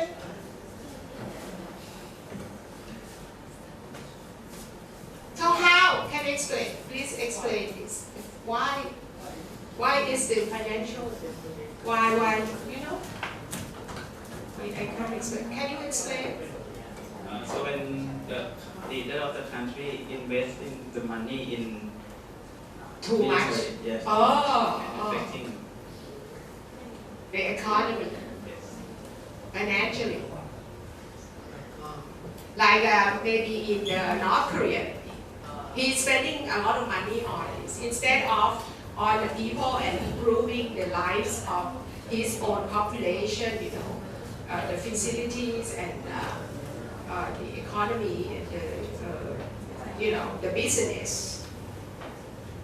So how can you explain? Please explain this. Why is the financial? Why? You know? I can't explain. Can you explain? So when the leader of the country invests in the money in Too much. military, yes, Oh. affecting The economy. yes. Financially. Like maybe in North Korea, he's spending a lot of money on this instead of on the people and improving the lives of his own population, you know, the facilities and the economy and you know, the business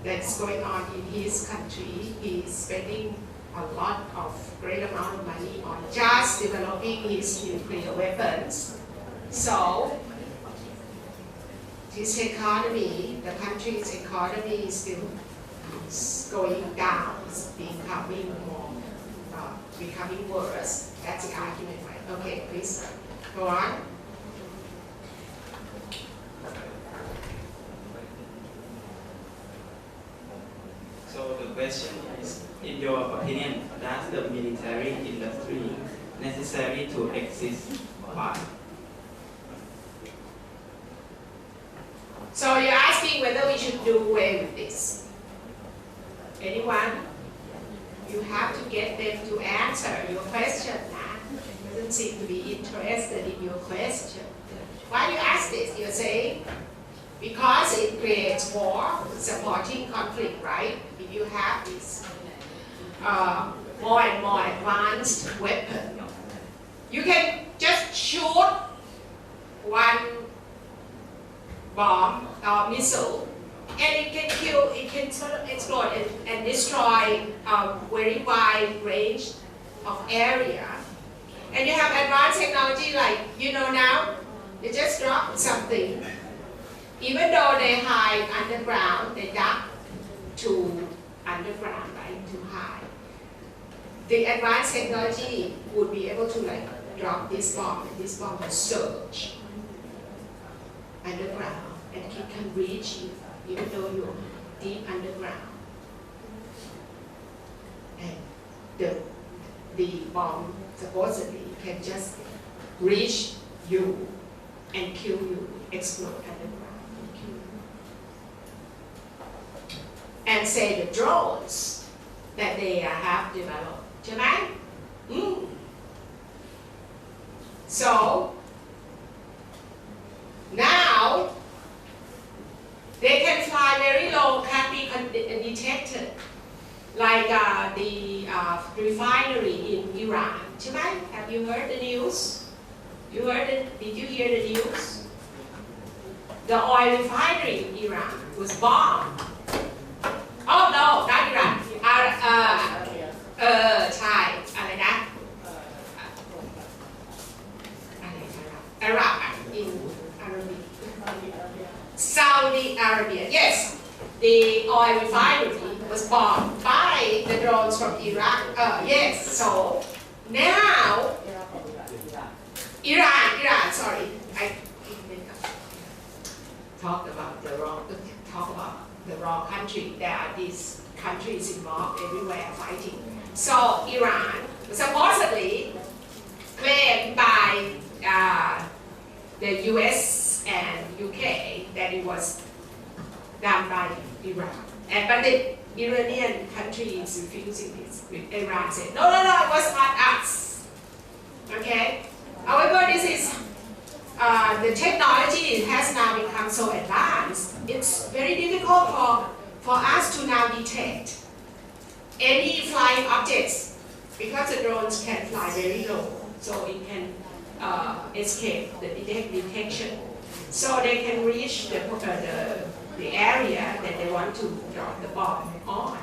that's going on in his country. He's spending a lot of great amount of money on just developing his nuclear weapons. So his economy, the country's economy is still going down, becoming more, becoming worse. That's the argument, right? Okay, please go on. So the question is, in your opinion, does the military industry necessary to exist? Why? So you're asking whether we should do away with this. Anyone? You have to get them to answer your question. Doesn't seem to be interested in your question. Why do you ask this? You're saying because it creates war, supporting conflict, right? If you have this more and more advanced weapon, you can just shoot one bomb or missile, and it can kill, it can sort of explode and destroy a very wide range of area. And you have advanced technology like, you know now, they just drop something. Even though they hide underground, they dug to underground, right, to hide. The advanced technology would be able to like drop this bomb, and this bomb will surge underground, and it can reach you even though you're deep underground. And the bomb supposedly can just reach you and kill you, explode underground and kill you. And say the drones that they have developed, ใช่ไหม? So now they can fly very low, can be detected, like the refinery in Iran, ใช่ไหม? Have you heard the news? Did you hear the news? The oil refinery in Iran was bombed. Oh no, not Iran. ใช่อะไรนะ Arab in Arabic. Saudi Arabia. Yes, the oil refinery was bombed by the drones from Iraq. Yes, so now Iran. Sorry, I talked about the wrong country. There are these countries involved everywhere fighting. So Iran supposedly claimed by the US and UK that it was done by Iran. But the Iranian country is refusing this. Iran said, no, it was not us. Okay? However, this is the technology has now become so advanced. It's very difficult for us to now detect any flying objects because the drones can fly very low, so it can escape the detection. So they can reach the area that they want to drop the bomb on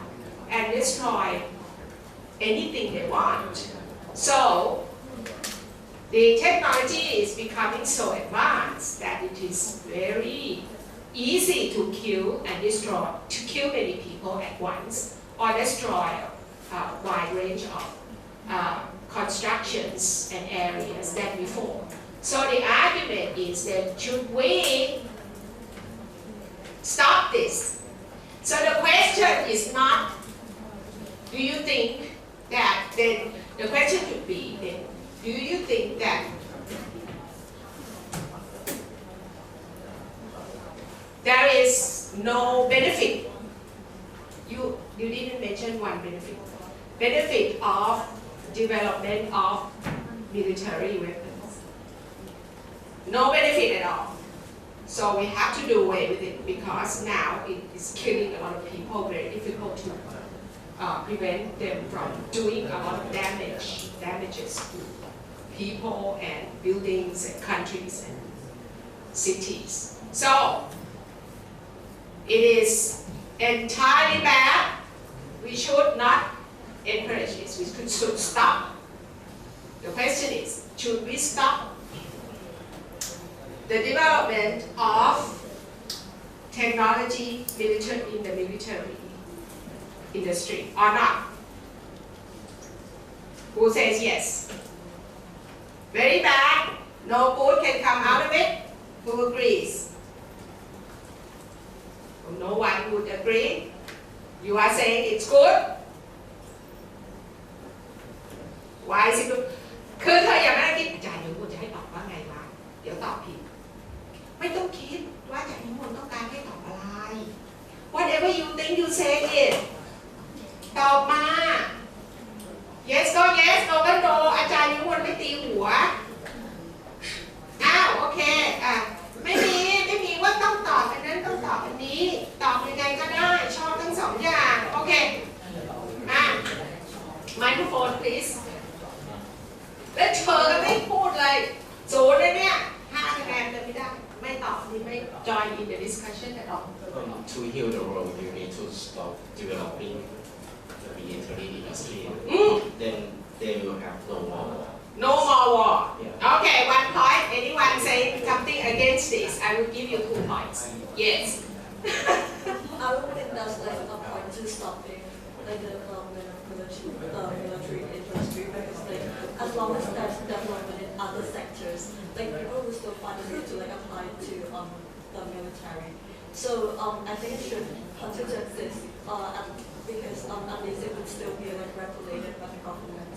and destroy anything they want. So the technology is becoming so advanced that it is very easy to kill many people at once or destroy a wide range of constructions and areas than before. So the argument is that should we stop this? So the question is not, do you think that, then the question should be, then, do you think that there is no benefit? You didn't mention one benefit. Benefit of development of military weapons. No benefit at all. So we have to do away with it because now it is killing a lot of people, very difficult to prevent them from doing a lot of damages to people and buildings and countries and cities. So it is entirely bad. We should not encourage this. We should stop. The question is, should we stop the development of technology in the military industry or not? Who says yes? Very bad. No good can come out of it. Who agrees? No one would agree. You are saying it's good. Why is it good? คือเธออย่ามาคิดอาจารย์นิมนต์จะให้ตอบว่าไงวะเดี๋ยวตอบผิดไม่ต้องคิดว่าอาจารย์นิมนต์ต้องการให้ตอบอะไร Whatever you think you say it ตอบมา Yes ก็ yes no ก็ no อาจารย์นิมนต์ไม่ตีหัวอ้าวโอเคไม่มีว่าต้องตอบอันนั้นต้องตอบอันนี้ตอบยังไงก็ได้ชอบทั้งสองอย่างโอเคmicrophone please แล้วเธอก็ไม่พูดเลยศูนย์เลยเนี่ย5 คะแนนเลยไม่ตอบนี่ไม่ join in the discussion at all. To heal the world, you need to stop developing the military industry. Then they will have no more war. No more war. Yeah. Okay, 1 point. Anyone saying something against this? I will give you 2 points. Yes. I don't think that's like a point to stopping like the development of military industry because like as long as there's development in because like people will still find a way to like apply to the military. So I think it should continue to exist because at least it would still be like regulated by the government.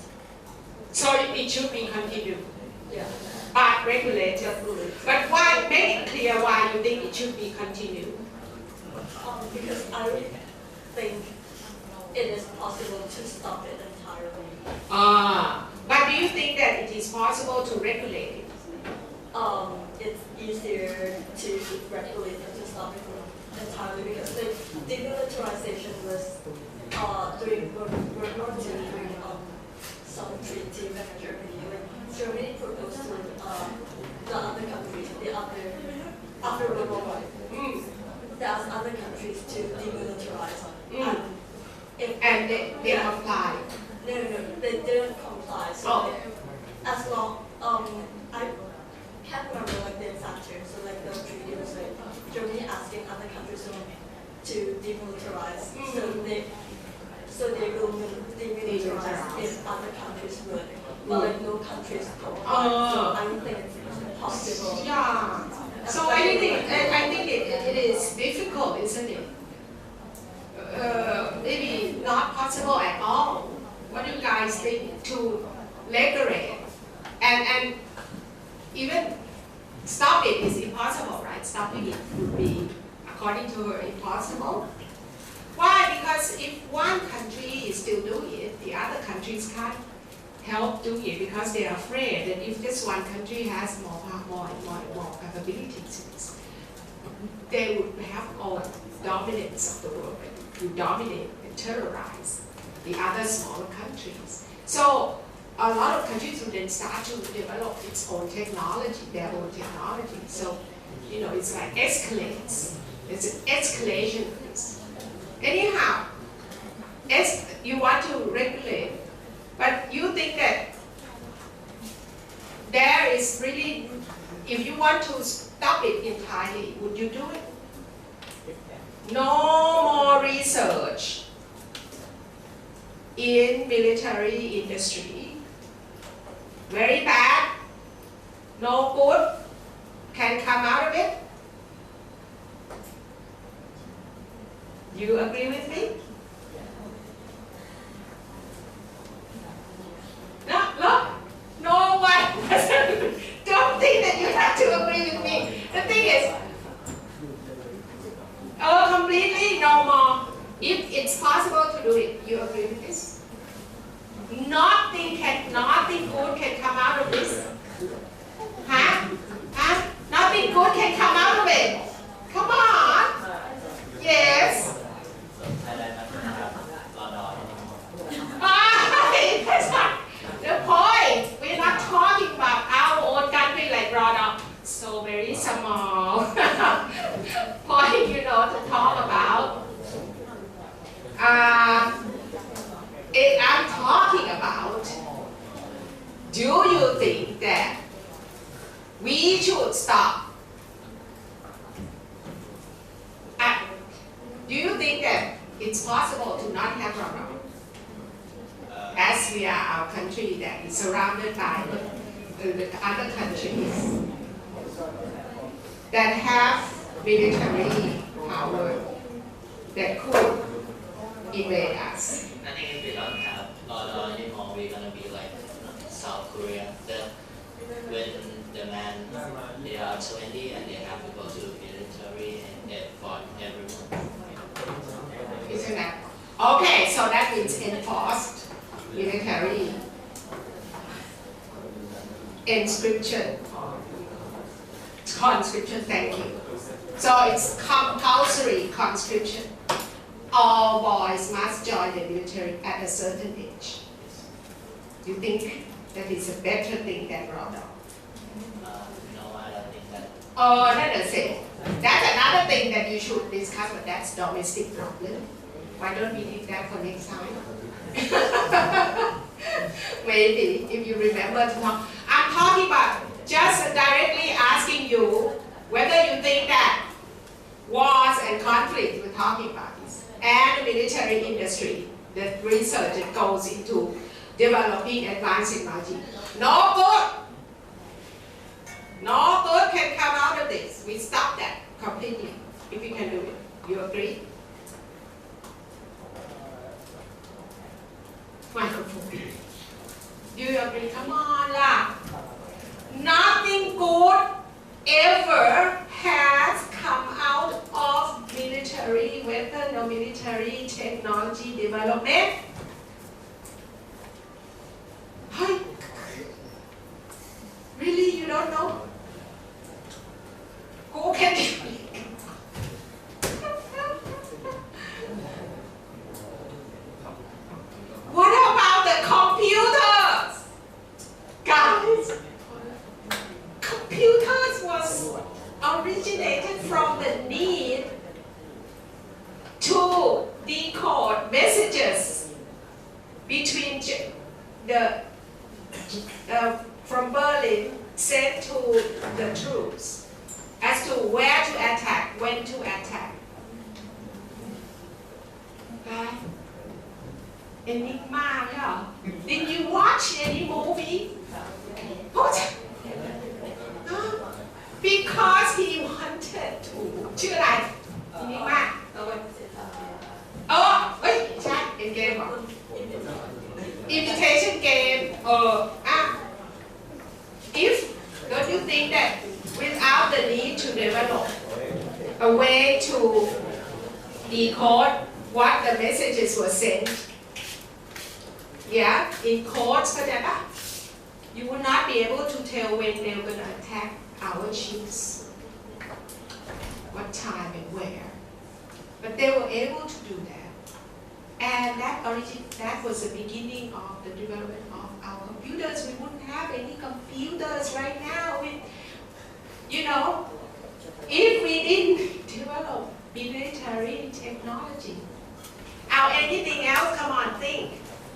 So it should be continued, Yeah. but regulated. Regulated. But why, make it clear why you think it should be continued. Because I think it is possible to stop it entirely. But do you think that it is possible to regulate it? It's easier to regulate than to stop it entirely because the demilitarization was during World War II during some treaty with Germany. Like Germany proposed to the other countries, after World War I, they asked other countries to demilitarize. And they apply. No, they didn't comply. So as long, I can't remember like the exact terms. So like the treaty was like Germany asking other countries to demilitarize. So they will demilitarize if other countries would. But like no countries comply. So I don't think it's possible. Yeah. So I think it is difficult, isn't it? Maybe not possible at all. What do you guys think to regulate and even stop it is impossible, right? Stopping it would be, according to her, impossible. Why? Because if one country is still doing it, the other countries can't help doing it because they are afraid that if this one country has more capabilities, they would have all dominance of the world, to dominate and terrorize the other smaller countries. So a lot of countries would then start to develop its own technology, their own technology. So, it's like escalates. It's an escalation of this. Anyhow, you want to regulate, but you think that there is really, if you want to stop it entirely, would you do it? No more research in military industry. Very bad. No good can come out of it. You agree with me? No, look, no one doesn't. Don't think that you have to agree with me. The thing is, completely no more. If it's possible to do it, you agree with this? Nothing good can come out of this. Huh? Nothing good can come out of it. Come on. Yes. So Thailand doesn't have radar anymore. That's not the point. We're not talking about our own country like radar. So very small point, to talk about. I'm talking about, do you think that we should stop? Do you think that it's possible to not have radar? As we are our country that is surrounded by the other countries that have military power that could invade us. I think if we don't have radar anymore, we're gonna be like South Korea. When the man, they are 20 and they have to go to military and they fought everyone. Isn't that? Okay, so that means enforced military conscription, thank you. So it's compulsory conscription. All boys must join the military at a certain age. Do you think that is a better thing than radar? No, I don't think that. Oh, that's it. That's another thing that you should discuss, but that's domestic problem. Why don't we leave that for next time? Maybe, if you remember to talk. I'm talking about just directly asking you whether you think that wars and conflict, we're talking about this, and the military industry, the research that goes into developing advanced technology, no good. No good can come out of this. We stop that completely if we can do it. You agree? Microphone. Do you agree? Come on lah. Nothing good ever has come out of military weapon or military technology development. Hey, really, you don't know? Who can tell me? What about the computers? Guys, computers was originated from the need to decode messages between from Berlin sent to the troops as to where to attack, when to attack. Right? Enigma, yeah. Did you watch any movie? What? Because he wanted to. ชื่ออะไร Enigma เอ้ยใช่เป็นเกมเหรอ Imitation game. If don't you think that without the need to develop a way to decode what the messages were sent, yeah, in code, you would not be able to tell when they were going to attack our ships, what time and where. But they were able to do that. And that was the beginning of the development of our computers. We wouldn't have any computers right now with, if we didn't develop military technology. Anything else? Come on, think.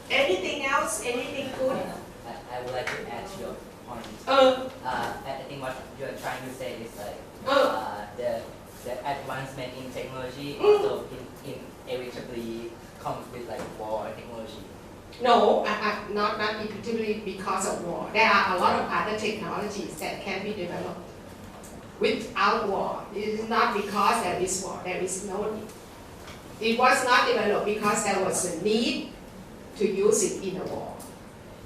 Anything else? Anything good? I would like to add to your point. I think what you're trying to say is like the advancement in technology also inevitably comes with like war technology. No, not particularly because of war. There are a lot of other technologies that can be developed without war. It is not because there is war. There is no need. It was not developed because there was a need to use it in a war.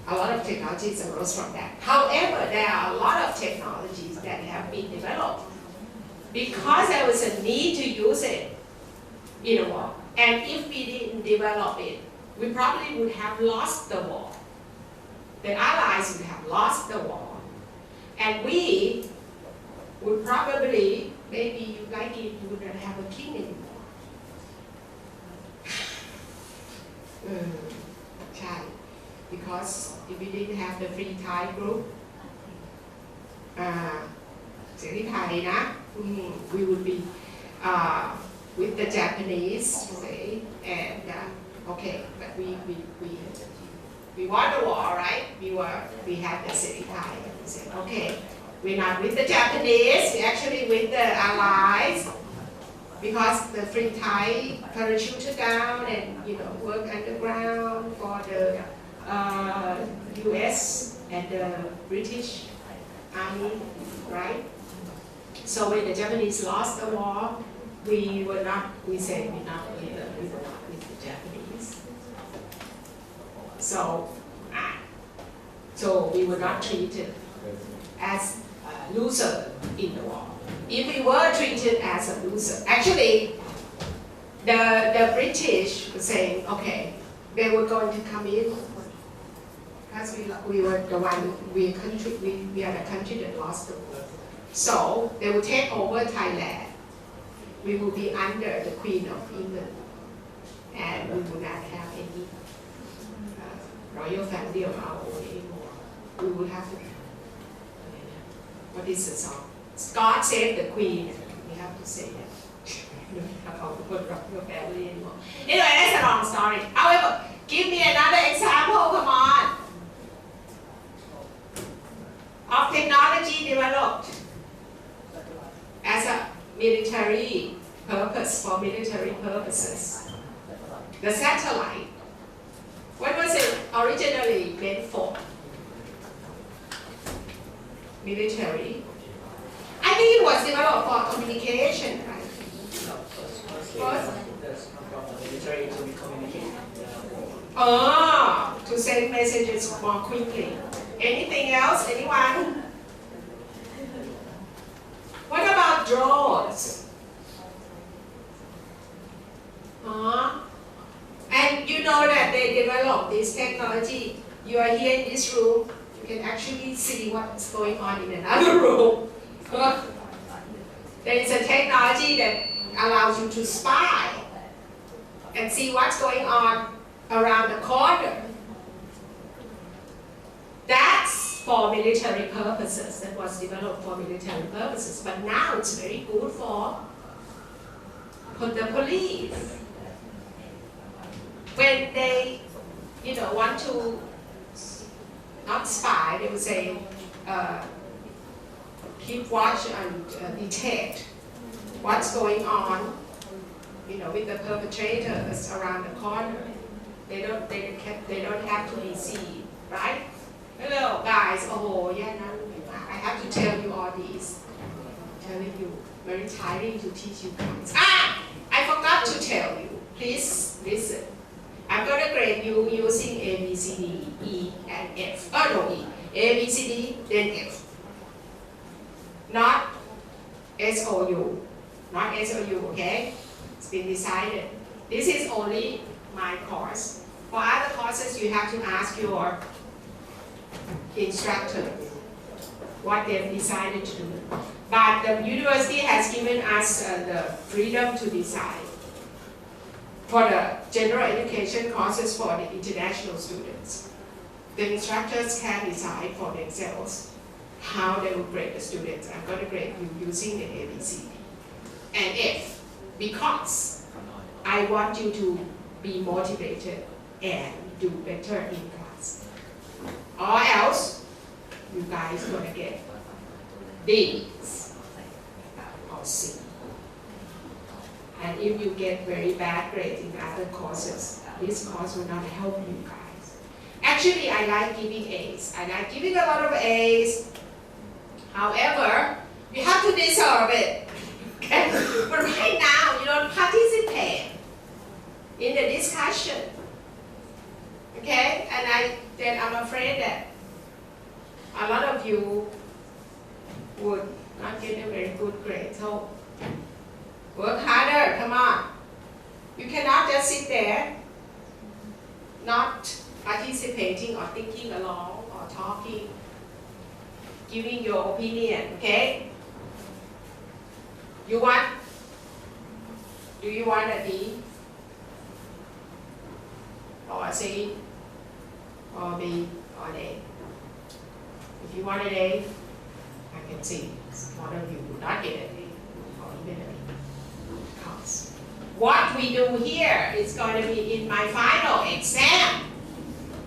A lot of technologies arose from that. However, there are a lot of technologies that have been developed because there was a need to use it in a war. And if we didn't develop it, we probably would have lost the war. The Allies would have lost the war. And we would probably, maybe you like it, you wouldn't have a king anymore. ใช่ because if we didn't have the free Thai group เสรีไทยนะ we would be with the Japanese say and okay but we won the war right we had the เสรีไทย we said okay we're not with the Japanese we're actually with the Allies because the free Thai parachuted down and work underground for the U.S. and the British Army, right? So when the Japanese lost the war, we said we're not with the Japanese. So we were not treated as a loser in the war. If we were treated as a loser, actually, the British were saying, okay, they were going to come in because we were the one, we are the country that lost the war. So they will take over Thailand. We will be under the Queen of England, and we will not have any royal family of our own anymore. We will have to. What is the song? God save the Queen. We have to say that. We don't have our royal family anymore. Anyway, that's a long story. However, give me another example. Come on. Of technology developed as a military purpose, for military purposes. The satellite. What was it originally meant for? Military think it was developed for communication, right? First? From the military to be communicated. To send messages more quickly. Anything else? Anyone? What about drones? And you know that they developed this technology. You are here in this room, you can actually see what's going on in another room. There is a technology that allows you to spy and see what's going on around the corner. That's for military purposes. That was developed for military purposes. But now it's very good for the police. When they, want to not spy, they would say, keep watch and detect what's going on, with the perpetrators around the corner. They don't have to be seen, right? Hello, guys. Oh, yeah, I have to tell you all these. Telling you, very tiring to teach you guys. I forgot to tell you. Please listen. I'm going to grade you using A, B, C, D, E, and F. No, E. A, B, C, D, then F. Not S-O-U. Not S-O-U, okay? It's been decided. This is only my course. For other courses, you have to ask your instructor what they've decided to do. But the university has given us the freedom to decide. For the general education courses for the international students, the instructors can decide for themselves how they will grade the students. I'm going to grade you using the A, B, C, D, and F, because I want you to be motivated and do better in class. Or else, you guys are going to get D's or C. And if you get very bad grades in other courses, this course will not help you guys. Actually, I like giving A's. I like giving a lot of A's. However, you have to deserve it. Okay? But right now, you don't participate in the discussion. Okay? And then I'm afraid that a lot of you would not get a very good grade. So work harder, come on. You cannot just sit there, not participating or thinking along or talking, giving your opinion, okay? Do you want a D? Or a C? Or B? Or an A? If you want an A, I can see one of you will not get an A, or even a B. Because what we do here is going to be in my final exam.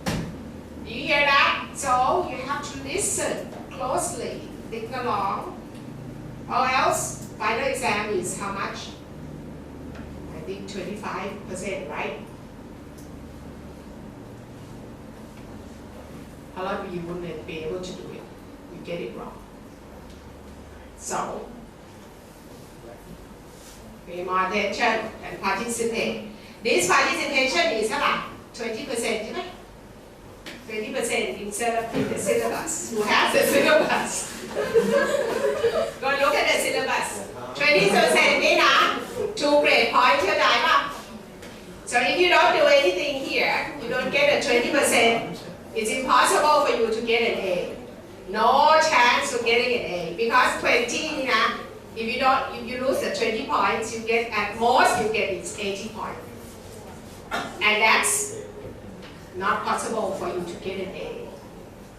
Do you hear that? So you have to listen closely, think along, or else final exam is how much? I think 25%, right? A lot of you wouldn't be able to do it. You get it wrong. So, pay more attention and participate. This participation is how much? 20%, right? 20% instead of in the syllabus. Who has the syllabus? Go look at the syllabus. 20% นี่นะ 2 grade point เท่าไหร่ป่ะ So if you don't do anything here, you don't get a 20%. It's impossible for you to get an A. No chance of getting an A because 20 นี่นะ if you lose the 20 points, you get at most you get is 80 points. And that's not possible for you to get an A.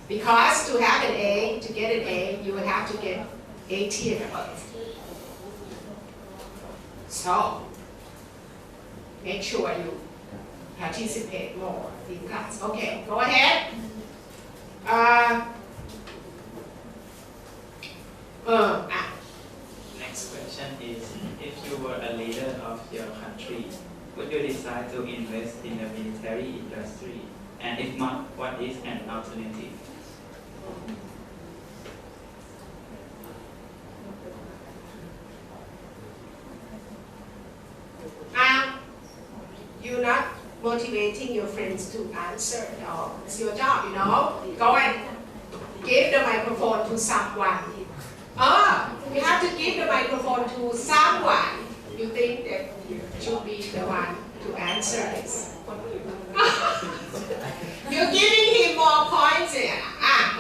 Because to have an A, to get an A, you will have to get 80 and above. So, make sure you participate more in class. Okay, go ahead. Next question is, if you were a leader of your country, would you decide to invest in the military industry? And if not, what is an alternative? not motivating your friends to answer. No, it's your job, you know. Go and give the microphone to someone. You have to give the microphone to someone you think that should be the one to answer this. You're giving him more points here.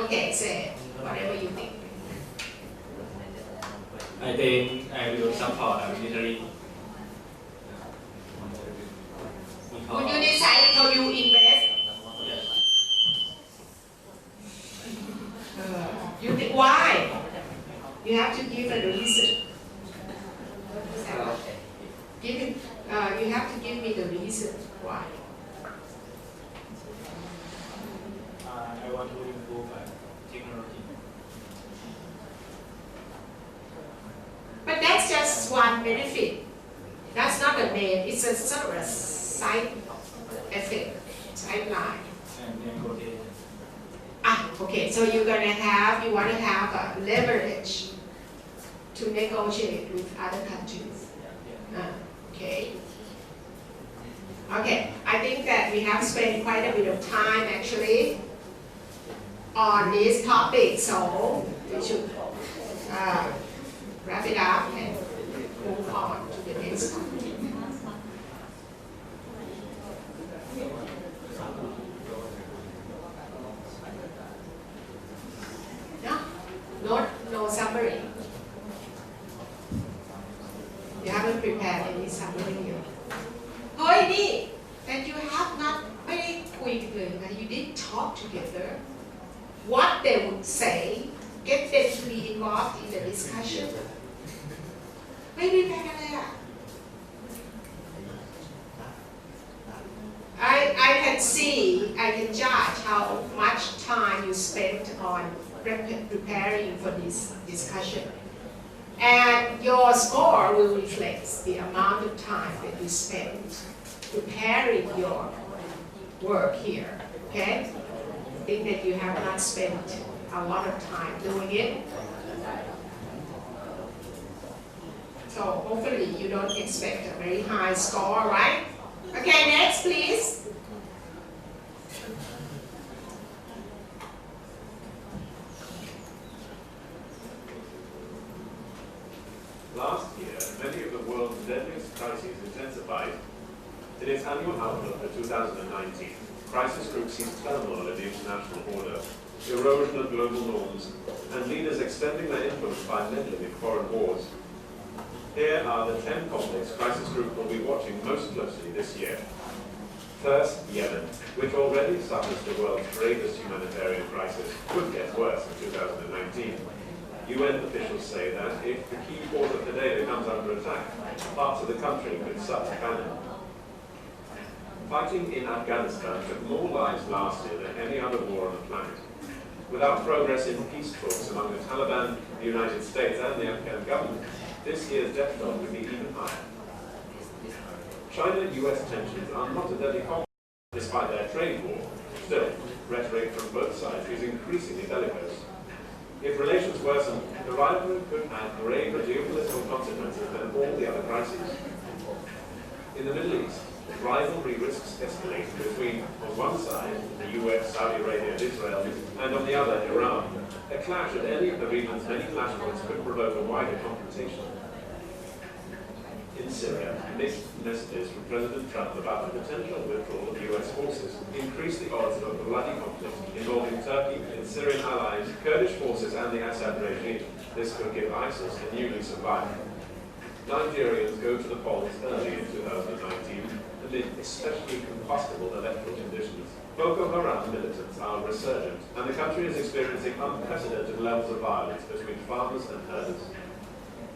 Okay, say whatever you think. I think I will support our military. Would you decide how you invest? Yes. You think why? You have to give a reason. Give him, you have to give me the reason why. I want to improve technology. But that's just one benefit. That's not the main. It's a sort of a side effect, sideline. And negotiation. Okay. So you want to have a leverage to negotiate with other countries. Okay. Okay. I think that we have spent quite a bit of time actually on this topic, so we should wrap it up and move on to the next topic. No summary. You haven't prepared any summary here. Hey, that you have not ไม่ได้คุยเลยนะ you didn't talk together. What they would say, get them to be involved in the discussion. ไม่ได้แปลกันเลยอ่ะ I can see, I can judge how much time you spent on preparing for this discussion. And your score will reflect the amount of time that you spent preparing your work here. Okay? I think that you have not spent a lot of time doing it. So hopefully you don't expect a very high score, right? Okay, next please. Last year, many of the world's deadliest crises intensified. In its annual outlook for 2019, crisis groups see turmoil in the international order, erosion of global norms, and leaders extending their influence by meddling in foreign wars. Here are the 10 conflicts crisis group will be watching most closely this year. First, Yemen, which already suffers the world's greatest humanitarian crisis, could get worse in 2019. UN officials say that if the key port of Hodeida comes under attack, parts of the country could suffer famine. Fighting in Afghanistan took more lives last year than any other war on the planet. Without progress in peace talks among the Taliban, the United States and the Afghan government, this year's death toll could be even higher. China-US tensions are not a deadly conflict, despite their trade war. Still, rhetoric from both sides is increasingly bellicose. If relations worsen, the rivalry could have graver geopolitical consequences than all the other crises. In the Middle East, rivalry risks escalating between, on one side, the US, Saudi Arabia and Israel, and on the other, Iran. A clash at any of the region's many flashpoints could provoke a wider confrontation. In Syria, mixed messages from President Trump about the potential withdrawal of US forces increase the odds of a bloody conflict involving Turkey, its Syrian allies, Kurdish forces and the Assad regime. This could give ISIS a new lease of life. Nigerians go to the polls early in 2019 amid especially combustible electoral conditions. Boko Haram militants are resurgent, and the country is experiencing unprecedented levels of violence between farmers and herders.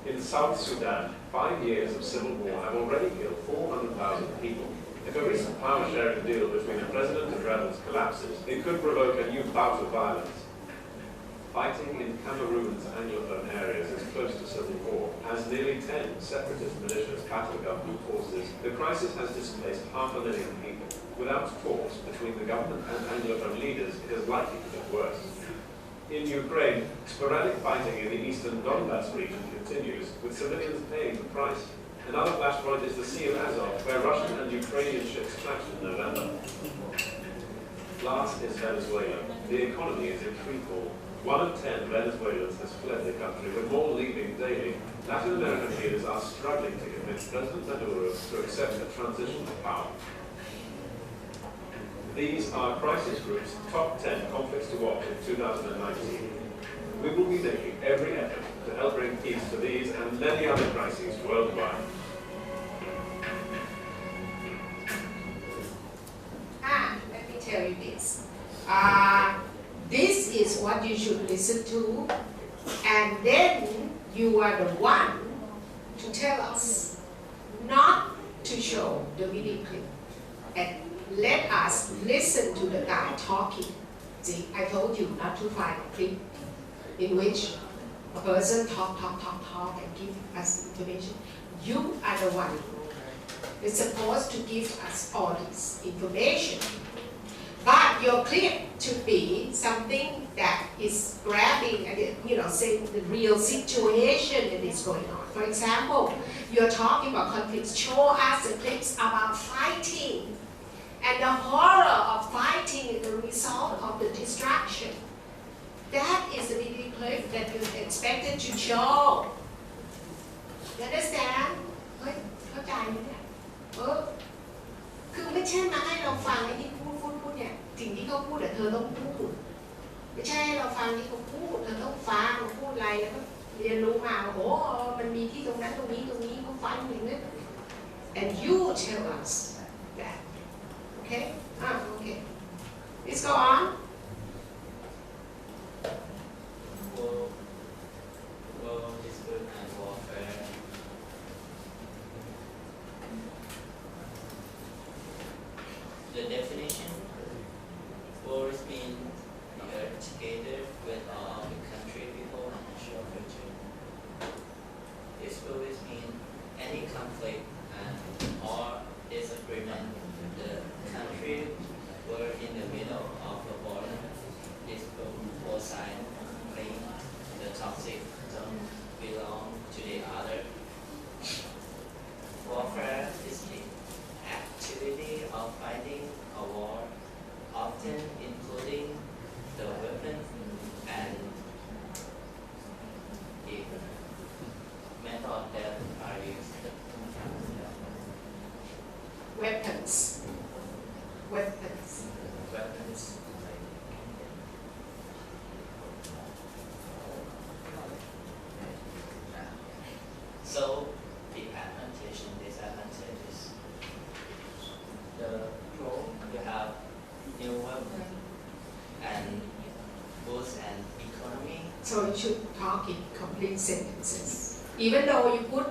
In South Sudan, 5 years of civil war have already killed 400,000 people. If a recent power-sharing deal between the president and rebels collapses, it could provoke a new bout of violence. Fighting in Cameroon's Anglophone areas is close to civil war. As nearly 10 separatist militias battle government forces, the crisis has displaced 500,000 people. Without talks between the government and Anglophone leaders, it is likely to get worse. In Ukraine, sporadic fighting in the eastern Donbass region continues, with civilians paying the price. Another flashpoint is the Sea of Azov, where Russian and Ukrainian ships clashed in November. Last is Venezuela. The economy is in freefall. 1 in 10 Venezuelans has fled the country, with more leaving daily. Latin American leaders are struggling to convince President Maduro to accept a transition of power. These are Crisis Group's top 10 conflicts to watch in 2019. We will be making every effort to help bring peace to these and many other crises worldwide. Let me tell you this. This is what you should listen to, and then you are the one to tell us, not to show the video clip. And let us listen to the guy talking. See, I told you not to find a clip in which a person talk and give us information. You are the one that's supposed to give us all this information. But your clip should be something that is grabbing, saying the real situation that is going on. For example, you're talking about conflicts. Show us the clips about fighting and the horror of fighting and the result of the destruction. That is the video clip that you expected to show. You understand? เฮ้ยเข้าใจไหมเนี่ยคือไม่ใช่มาให้เราฟังไอ้ที่พูดเนี่ยสิ่งที่เขาพูดแต่เธอต้องพูดไม่ใช่ให้เราฟังที่เขาพูดเธอต้องฟังพูดอะไรแล้วก็เรียนรู้มาโอ้มันมีที่ตรงนั้นตรงนี้เขาฟังอย่างนี้ and you tell us that okay okay let's go on War dispute and warfare. The definition: war is being together with all the country, people, and national future. Dispute is mean any conflict and or disagreement. The country were in the middle of a border dispute. Both sides claim the toxic don't belong to the other. Warfare is the activity of fighting a war, often including the weapon and the method that are used. weapons So the advantage and disadvantage is the pro, you have new weapon and boost and economy. So you should talk in complete sentences. Even though you put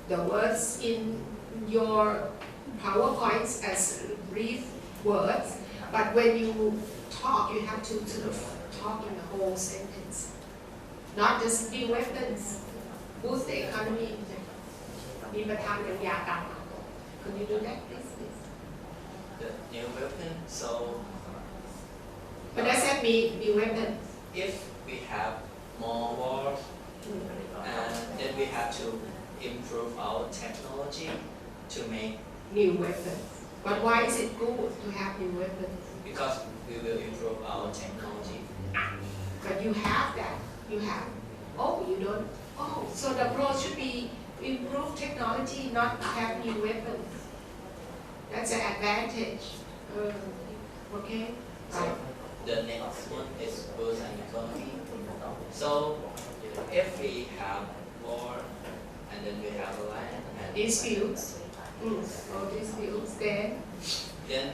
the words in your PowerPoints as brief words, but when you talk, you have to sort of talk in the whole sentence. Not just new weapons, boost the economy. มีประธานกันยาตามมา Could you do that, please? The new weapon, so What does that mean, new weapon? if we have more wars, then we have to improve our technology to make, New weapons. But why is it good to have new weapons? because we will improve our technology. But you have that. You have. Oh, you don't. Oh, so the approach should be improve technology, not have new weapons. That's an advantage. Okay. So the next one is boost and economy. So if we have war and then we have a land and Disputes. All disputes. then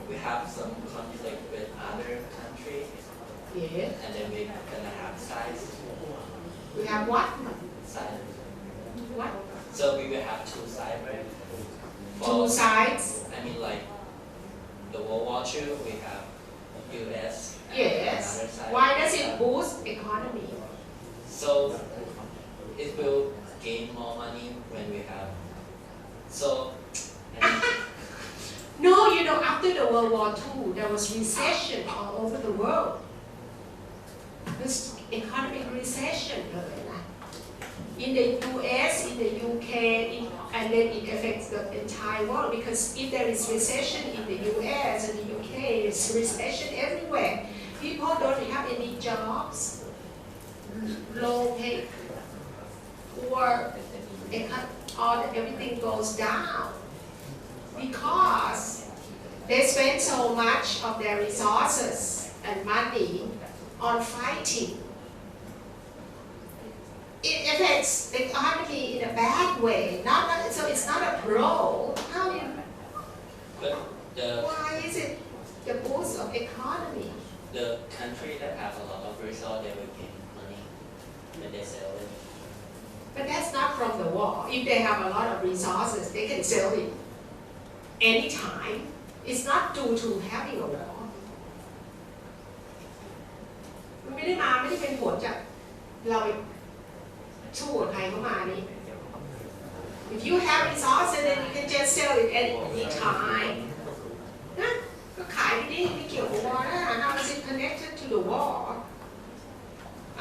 we have some conflict with other countries Yeah. and then we're gonna have sides. We have what? Sides. What? So we will have two sides, right? Two sides. I mean, like the World War II, we have U.S. and Yes. another side. Why does it boost economy? So it will gain more money when we have. So and No, after the World War II, there was recession all over the world. This economic recession เลยนะ In the US, in the UK, in and then it affects the entire world because if there is recession in the US and the UK, there's recession everywhere. People don't have any jobs, low pay, or everything goes down because they spend so much of their resources and money on fighting. It affects the economy in a bad way. So it's not a pro. How you? Why is it the boost of economy? The country that have a lot of resources, they will gain money when they sell it. But that's not from the war. If they have a lot of resources, they can sell it anytime. It's not due to having a war. มันไม่ได้เป็นผลจากเราไปสู้กับใครเข้ามานี่ If you have resources, then you can just sell it any time. นะก็ขายไปดิไม่เกี่ยวกับ war นะ How is it connected to the war?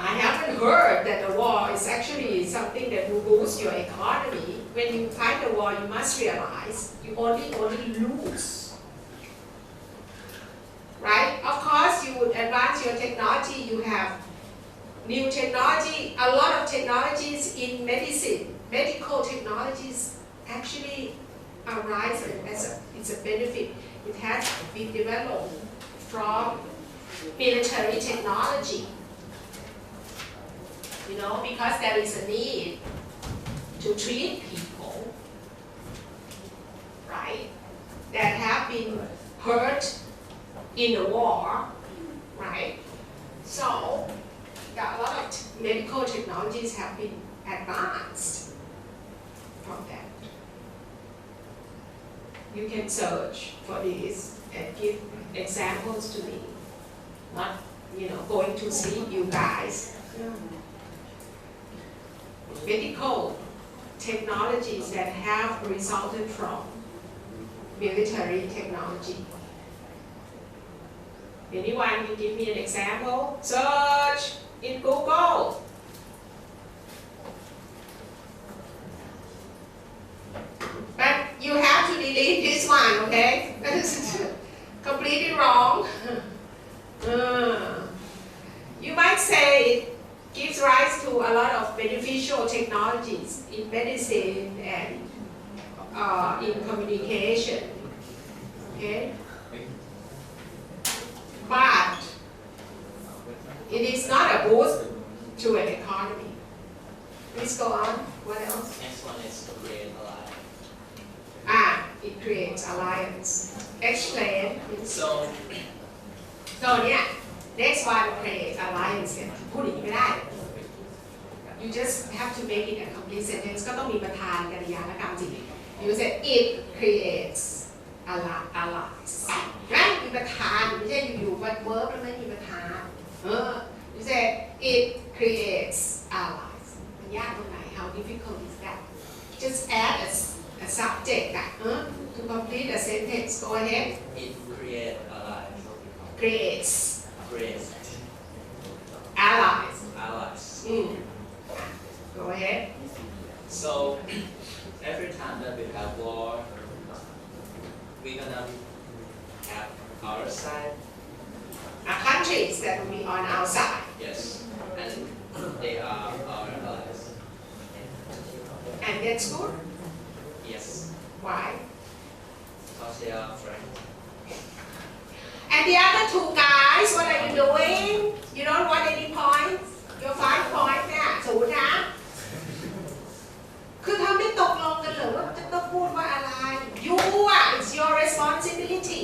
I haven't heard that the war is actually something that will boost your economy. When you fight the war, you must realize you only lose. Right? Of course, you would advance your technology. You have new technology. A lot of technologies in medicine, medical technologies actually arise as it's a benefit. It has been developed from military technology. You know, because there is a need to treat people, right, that have been hurt in the war, right? So, a lot of medical technologies have been advanced from that. You can search for this and give examples to me. Not, going to sleep, you guys. Medical technologies that have resulted from military technology. Anyone can give me an example? Search in Google. But you have to delete this one, okay? That is completely wrong. You might say it gives rise to a lot of beneficial technologies in medicine and in communication. Okay? But it is not a boost to an economy. Please go on. What else? Next one is to create alliance. It creates alliance. Explain. So yeah, next one create alliance เนี่ยพูดอย่างนี้ไม่ได้ You just have to make it a complete sentence ก็ต้องมีประธานกริยาและกรรมจริง You say it creates allies นะมีประธานไม่ใช่อยู่ๆ verb แล้วไม่มีประธาน You say it creates allies มันยากตรงไหน How difficult is that? Just add a subject to complete a sentence. Go ahead. it create alliance. Creates Create allies. allies. Go ahead. So every time that we have war, we're gonna have our side. Countries that will be on our side. Yes, and they are our allies. And that's good. Yes, Why? because they are friends. And the other two guys, what are you doing? You don't want any points? Your 5 points เนี่ยศูนย์นะ คือทำไม่ตกลงกันเหรือว่าจะต้องพูดว่าอะไร You it's your responsibility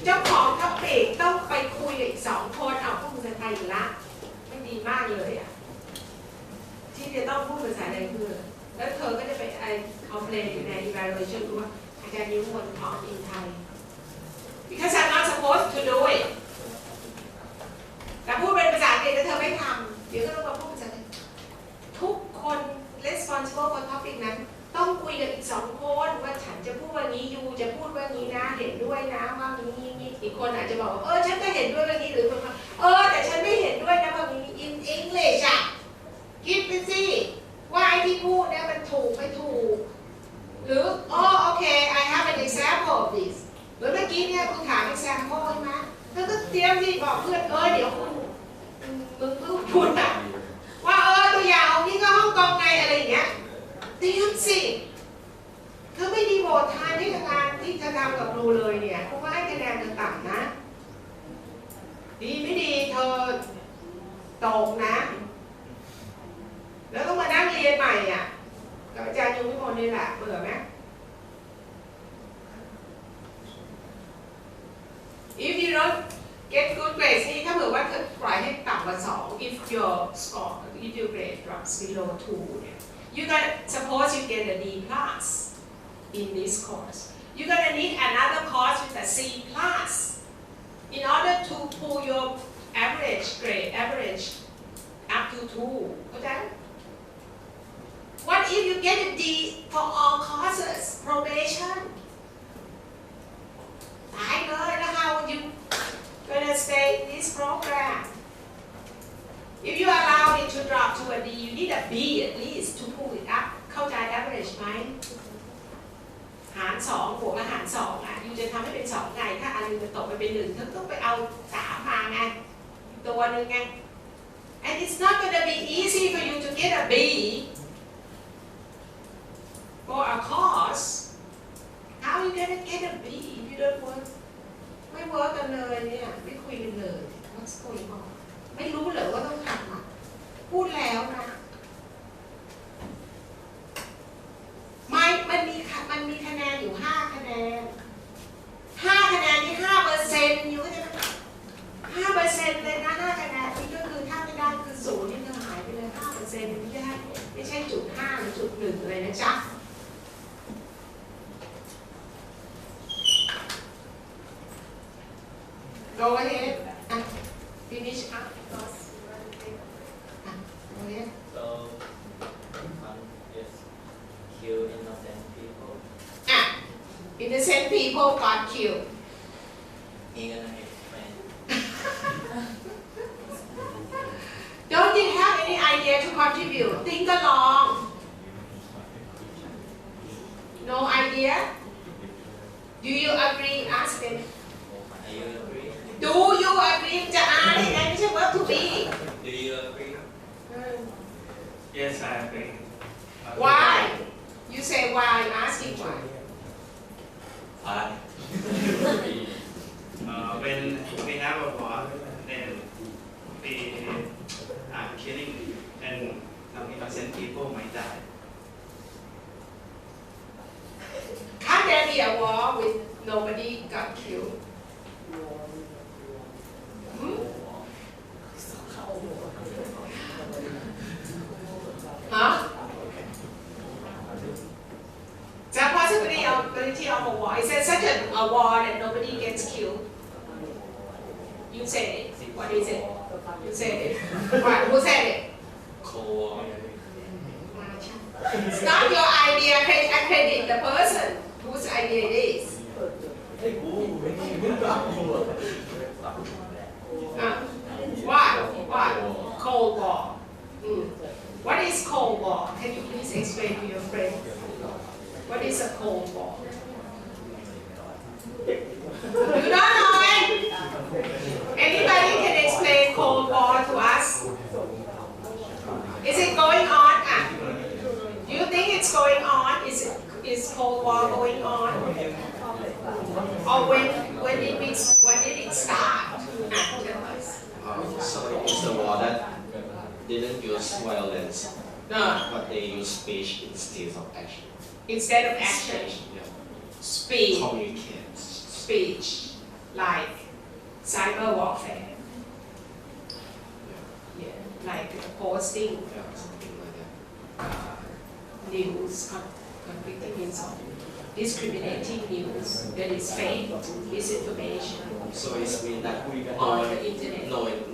เจ้าของท็อปิกต้องไปคุยกับอีก2 คนเอาพูดภาษาไทยอีกละไม่ดีมากเลยอ่ะที่จะต้องพูดภาษาไทยเพื่อแล้วเธอก็จะไปคอมเพลนอยู่ใน evaluation ว่าอาจารย์นิ้วมนต์ของอินไทย because I'm not supposed to do it แต่พูดเป็นภาษาอังกฤษแล้วเธอไม่ทำเดี๋ยวก็ต้องมาพูดภาษาไทยทุกคน responsible for topic นั้นต้องคุยกับอีก2 คนว่าฉันจะพูดว่านี้ยูจะพูดว่านี้นะเห็นด้วยนะว่านี้อีกคนอาจจะบอกว่าฉันก็เห็นด้วยว่านี้หรือคนแต่ฉันไม่เห็นด้วยนะว่านี้ in English อ่ะคิดไปสิว่าไอ้ที่ oh okay I have an example of this เมื่อกี้เนี่ยคุณถาม example ใช่ไหมแล้วก็เตรียมที่บอกเพื่อนเดี๋ยวคุณมึงพูดอะว่าตัวอย่างของนี่ก็ฮ่องกงไงอะไรอย่างเงี้ยเตรียมสิเธอไม่ดีโหวตทานที่งานที่จะทำกับครูเลยเนี่ยเพราะว่าให้คะแนนเธอต่ำนะดีไม่ดีเธอตกนะแล้วต้องมานั่งเรียนใหม่อ่ะกับอาจารย์ยุวิมลนี่แหละเบื่อไหม If you don't get good grades นี่ถ้าเผื่อว่าเธอปล่อยให้ต่ำกว่า2 if your score if your grade drops below 2 เนี่ย you gonna suppose you get a D plus in this course you're gonna need another course with a C plus in order to pull your average grade average up to 2เข้าใจWhat if you get a D for all courses probation ตายเลยแล้ว how would you gonna stay in this program if you allow it to drop to a D you need a B at least to pull it up เข้าใจ average ไหมหาร2บวกกับหาร2อ่ะยูจะทำให้เป็น2ไงถ้าอันนึงจะตกไปเป็น1เธอต้องไปเอา3มาไงตัวนึงไง and it's not gonna be easy for you to get a B for a course how are you gonna get a B if you don't work ไม่ work กันเลยเนี่ยไม่คุยกันเลย what's going on ไม่รู้เหรอว่าต้องทำอ่ะพูดแล้วนะมันมีคะแนนอยู่5คะแนน5คะแนนนี่5%อยู่ก็จะ5%เลยนะ5คะแนนนี่ก็คือถ้าไม่ได้คือ0นี่จะหายไปเลย5%ไม่ใช่จุด5หรือจุด1เลยนะจ๊ะGo ahead and finish up. Go ahead. So, is kill innocent people. Innocent people got killed. He gonna explain. Don't you have any idea to contribute? Think along. No idea? Do you agree? Ask them. Are you agree? Do you agree? จะอ่านได้ไงไม่ใช่ verb to be. Do you agree? Yes, I agree. Why? You say why? Asking why. Why? When we have a war, then we are killing and some innocent people might die. Can't there be a war with nobody got killed? Huh? The possibility of a war. Is there such a war that nobody gets killed? You said it. What is it? You said it. What? Who said it? Cold War. It's not your idea. I credit the person whose idea it is. What? Cold War. What is Cold War? Can you please explain to your friend? What is a Cold War? You don't know it? Anybody can explain Cold War to us? Is it going on? Do you think it's going on? Is Cold War going on? Or when did it start? Tell us. So it's the war that didn't use violence, No. but they use speech instead of action. Instead of action, Yeah. speech, Communicate. speech, like cyber warfare. Yeah, like posting Yeah, something like that. news, conflicting news, discriminating news that is fake, misinformation So it's mean that on the internet.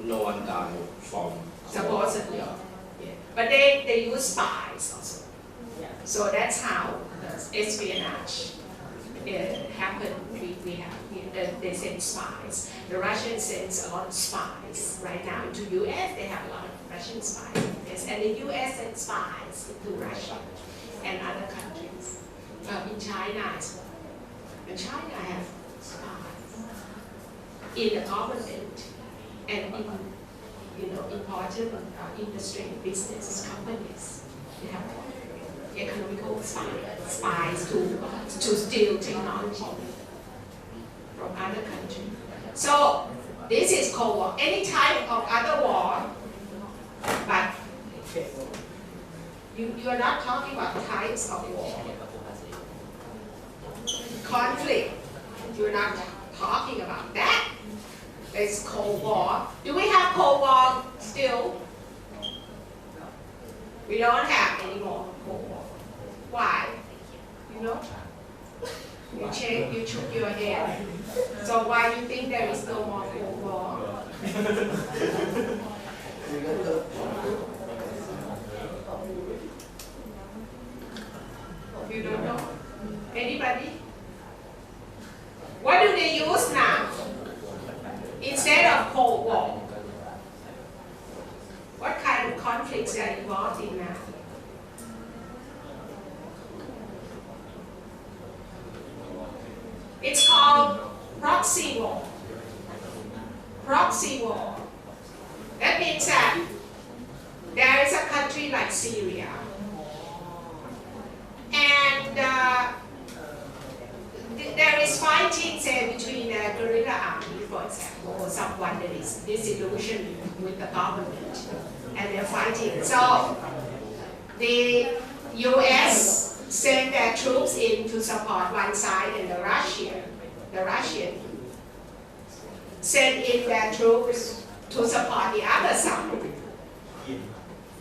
no one died from Supposedly. Yeah. Yeah. But they use spies also. So that's how the espionage happened. We have they send spies. The Russians sends a lot of spies right now into US. They have a lot of Russian spies. Yes, and the US sends spies into Russia and other countries. in China as well. And China have spies in the government and in important industry and business companies. They have economical spies to steal technology from other countries. So this is Cold War. Any type of other war, but you are not talking about types of war. Conflict, you're not talking about that. It's Cold War. Do we have Cold War still? We don't have any more Cold War. Why? You know? You shook your head. So why do you think there is no more Cold War? You don't know? Anybody? What do they use now instead of Cold War? What kind of conflicts are involved in now? It's called proxy war. Proxy war. That means that there is a country like Syria, and there is fighting, say, between a guerrilla army, for example, or someone that is disillusioned with the government, and they're fighting. So the U.S. send their troops in to support one side, and the Russian send in their troops to support the other side.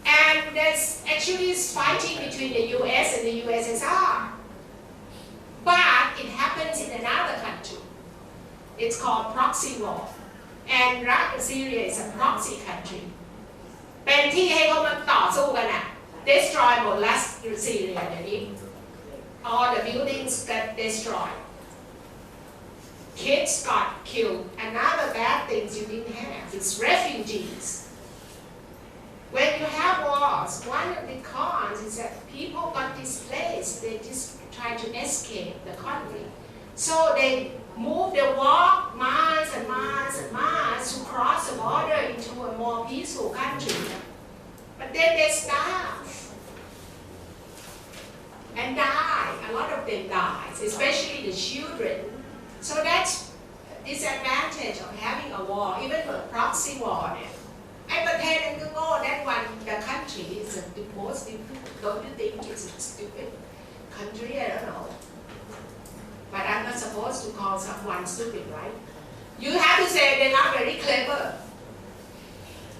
And there's actually fighting between the U.S. and the USSR. But it happens in another country. It's called proxy war. And Syria is a proxy country. เป็นที่ให้เขามาต่อสู้กันน่ะ destroy หมดละ Syria เดี๋ยวนี้ all the buildings got destroyed. Kids got killed. Another bad things you didn't have is refugees. When you have wars, one of the cons is that people got displaced. They just try to escape the conflict. So they move the war miles and miles and miles to cross the border into a more peaceful country. But then they starve and die. A lot of them die, especially the children. So that's disadvantage of having a war, even a proxy war. I pretend and go, that one, the country is the most stupid. Don't you think it's a stupid country? I don't know. But I'm not supposed to call someone stupid, right? You have to say they're not very clever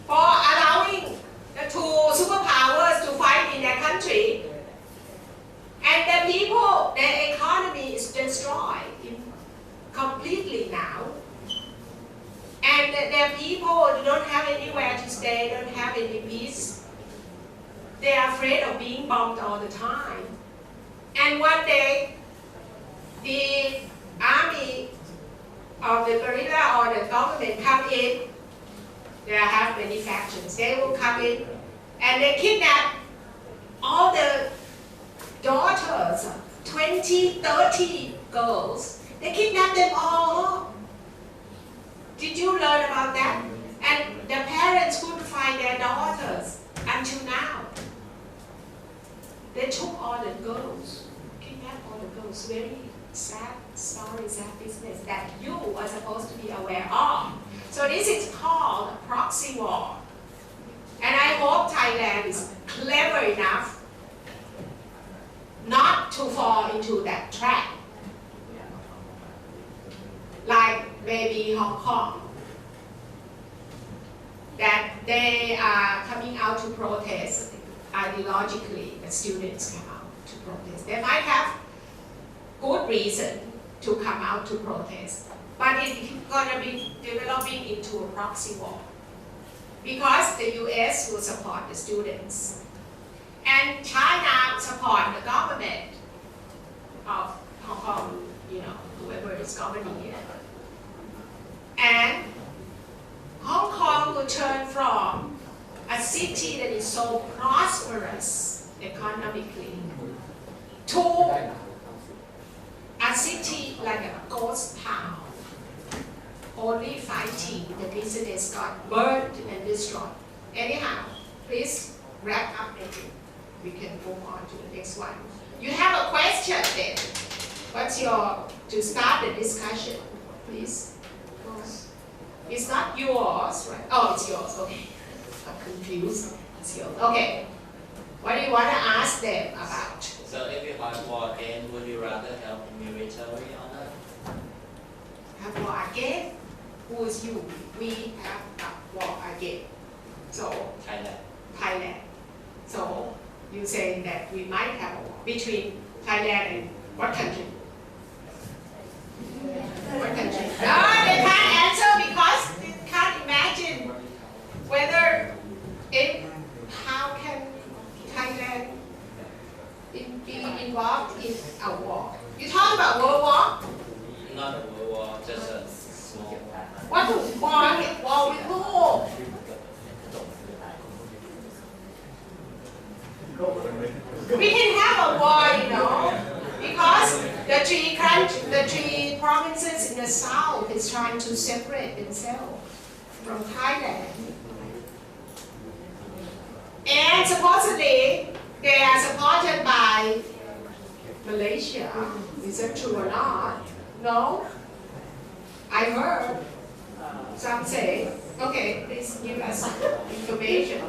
for allowing the two superpowers to fight in their country. And the people, their economy is destroyed completely now. And their people don't have anywhere to stay, don't have any peace. They are afraid of being bombed all the time. And one day, the army of the guerrilla or the government come in. There have many factions. They will come in and they kidnap all the daughters, 20, 30 girls. They kidnap them all. Did you learn about that? And the parents couldn't find their daughters until now. They took all the girls, kidnapped all the girls. Very sad story, sad business that you are supposed to be aware of. So this is called a proxy war. And I hope Thailand is clever enough not to fall into that trap. Like maybe Hong Kong, that they are coming out to protest ideologically. The students come out to protest. They might have good reason to come out to protest, but it's going to be developing into a proxy war because the US will support the students and China support the government of Hong Kong, whoever is governing it. And Hong Kong will turn from a city that is so prosperous economically to ghost town, only fighting, the business got burned and destroyed. Anyhow, please wrap up and we can move on to the next one. You have a question then. What's to start the discussion, please? It's not yours, right? Oh, it's yours, okay. I'm confused. It's yours. Okay. What do you want to ask them about? So if you have war again, would you rather help in military or not? Have war again? Who is you? We have a war again. So, Thailand. So, you say that we might have a war between Thailand and what country? What country? No, they can't answer because they can't imagine whether how can Thailand be involved in a war. You talk about World War? Not a world war, just a small. What war with who? We can have a war, because the three provinces in the south is trying to separate themselves from Thailand. And supposedly they are supported by Malaysia. Is that true or not? No? I heard some say. Okay, please give us information.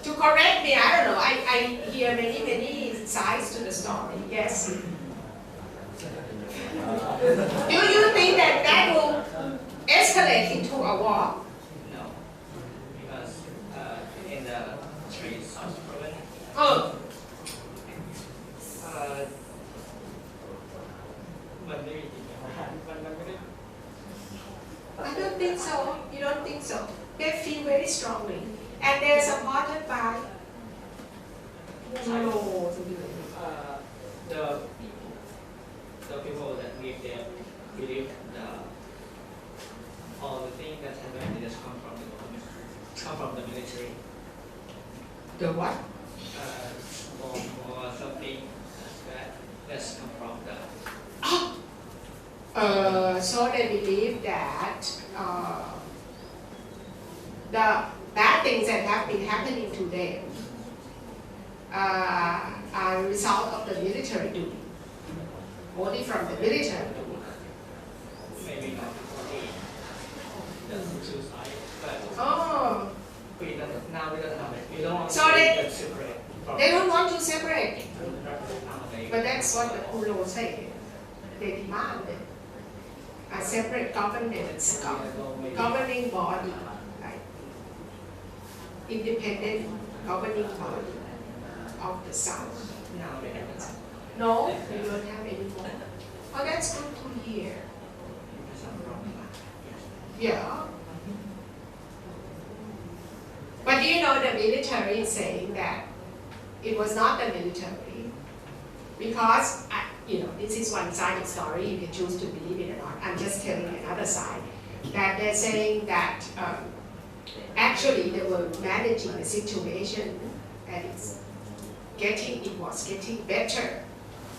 To correct me, I don't know. I hear many sides to the story. Yes. Do you think that will escalate into a war? No, because in the three South province, I don't think so. You don't think so? They feel very strongly, and they're supported by. The people that live there believe all the things that happen they just come from the government, come from the military. The what? Or something that's come from the. So they believe that the bad things that have been happening to them are a result of the military duty. Only from the military duty. Maybe not only the two sides, but Oh, we don't have it. We don't want So to they- separate. they don't want to separate. Nowadays. But that's what the Kulo say. They demanded a separate governance, governing body, right? Independent governing body of the South. Now they have it. No, they don't have anymore. Oh, that's good to hear. Yeah. But do you know the military is saying that it was not the military because, this is one-sided story, you can choose to believe it or not. I'm just telling another side. That they're saying that actually they were managing the situation and it was getting better,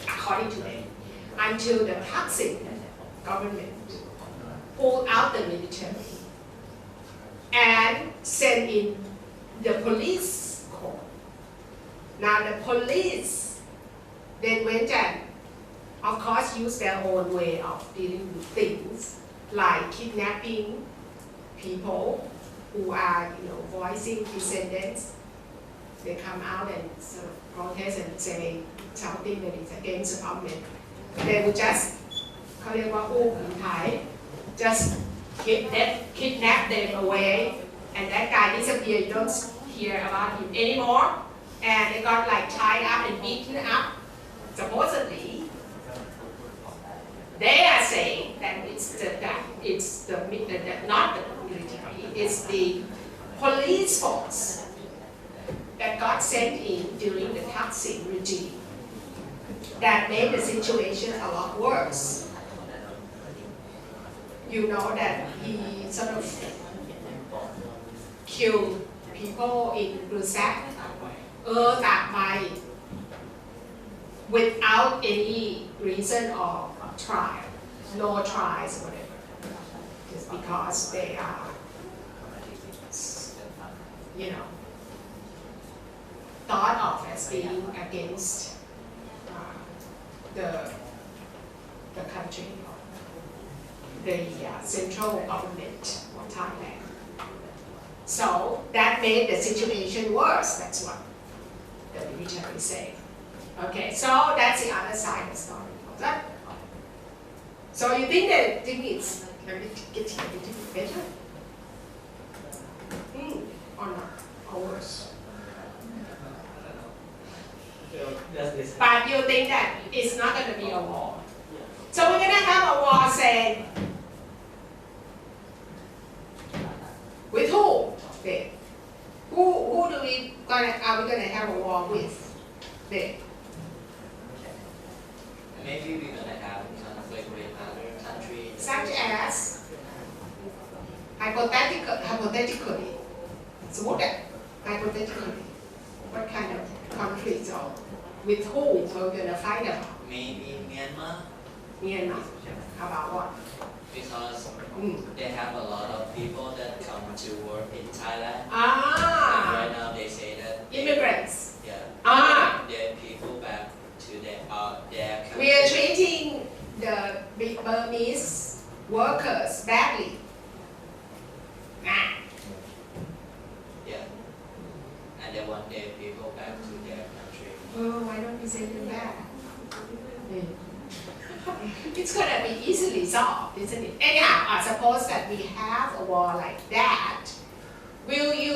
according to them, until the Thaksin government pulled out the military and sent in the police corps. Now the police then went and, of course, used their own way of dealing with things, like kidnapping people who are, voicing dissenters. They come out and sort of protest and say something that is against the government. They would just, just kidnap them away, and that guy disappeared. You don't hear about him anymore. And they got tied up and beaten up. Supposedly, they are saying that it's not the military, it's the police force that got sent in during the Thaksin regime that made the situation a lot worse. You know that he sort of killed people in Rusak, ตัดไป without any reason of trial, no trials, whatever, just because they are, you know, thought of as being against the country, the central government of Thailand. So that made the situation worse. That's what the military say. Okay, so that's the other side of the story. Right? So you think that thing is getting a little bit better? Or not? Or worse? But you think that it's not going to be a war. So we're going to have a war, say, with who? Then? Who are we going to have a war with? Then? Maybe we're gonna have conflict with other countries. Such as, hypothetically, hypothetically, what kind of conflicts or with who we're going to fight about? Maybe Myanmar, Myanmar. How about what? because they have a lot of people that come to work in Thailand. And Ah, right now they say that immigrants. yeah, Ah, their people back to their country. we are treating the Burmese workers badly. Ah, Yeah, and they want their people back to their country. oh, why don't we send them back? It's gonna be easily solved, isn't it? Anyhow, I suppose that we have a war like that. Will you,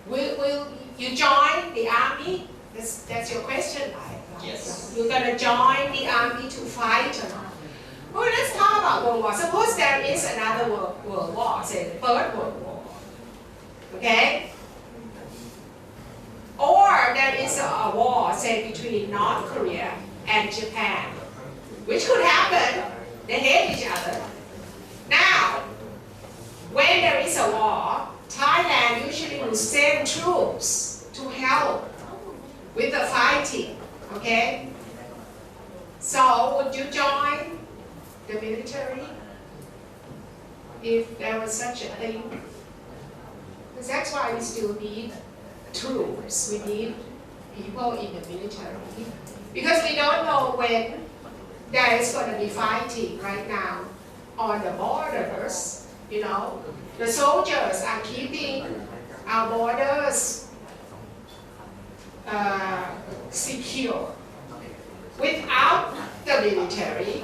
will you join the army? That's your question, right? Yes. You're gonna join the army to fight or not? Well, let's talk about World War. Suppose there is another world war, say the Third World War. Okay? Or there is a war, say, between North Korea and Japan, which could happen. They hate each other. Now, when there is a war, Thailand usually will send troops to help with the fighting. Okay? So, would you join the military if there was such a thing? Because that's why we still need troops. We need people in the military. Because we don't know when there is going to be fighting right now on the borders. You know, the soldiers are keeping our borders secure. Without the military,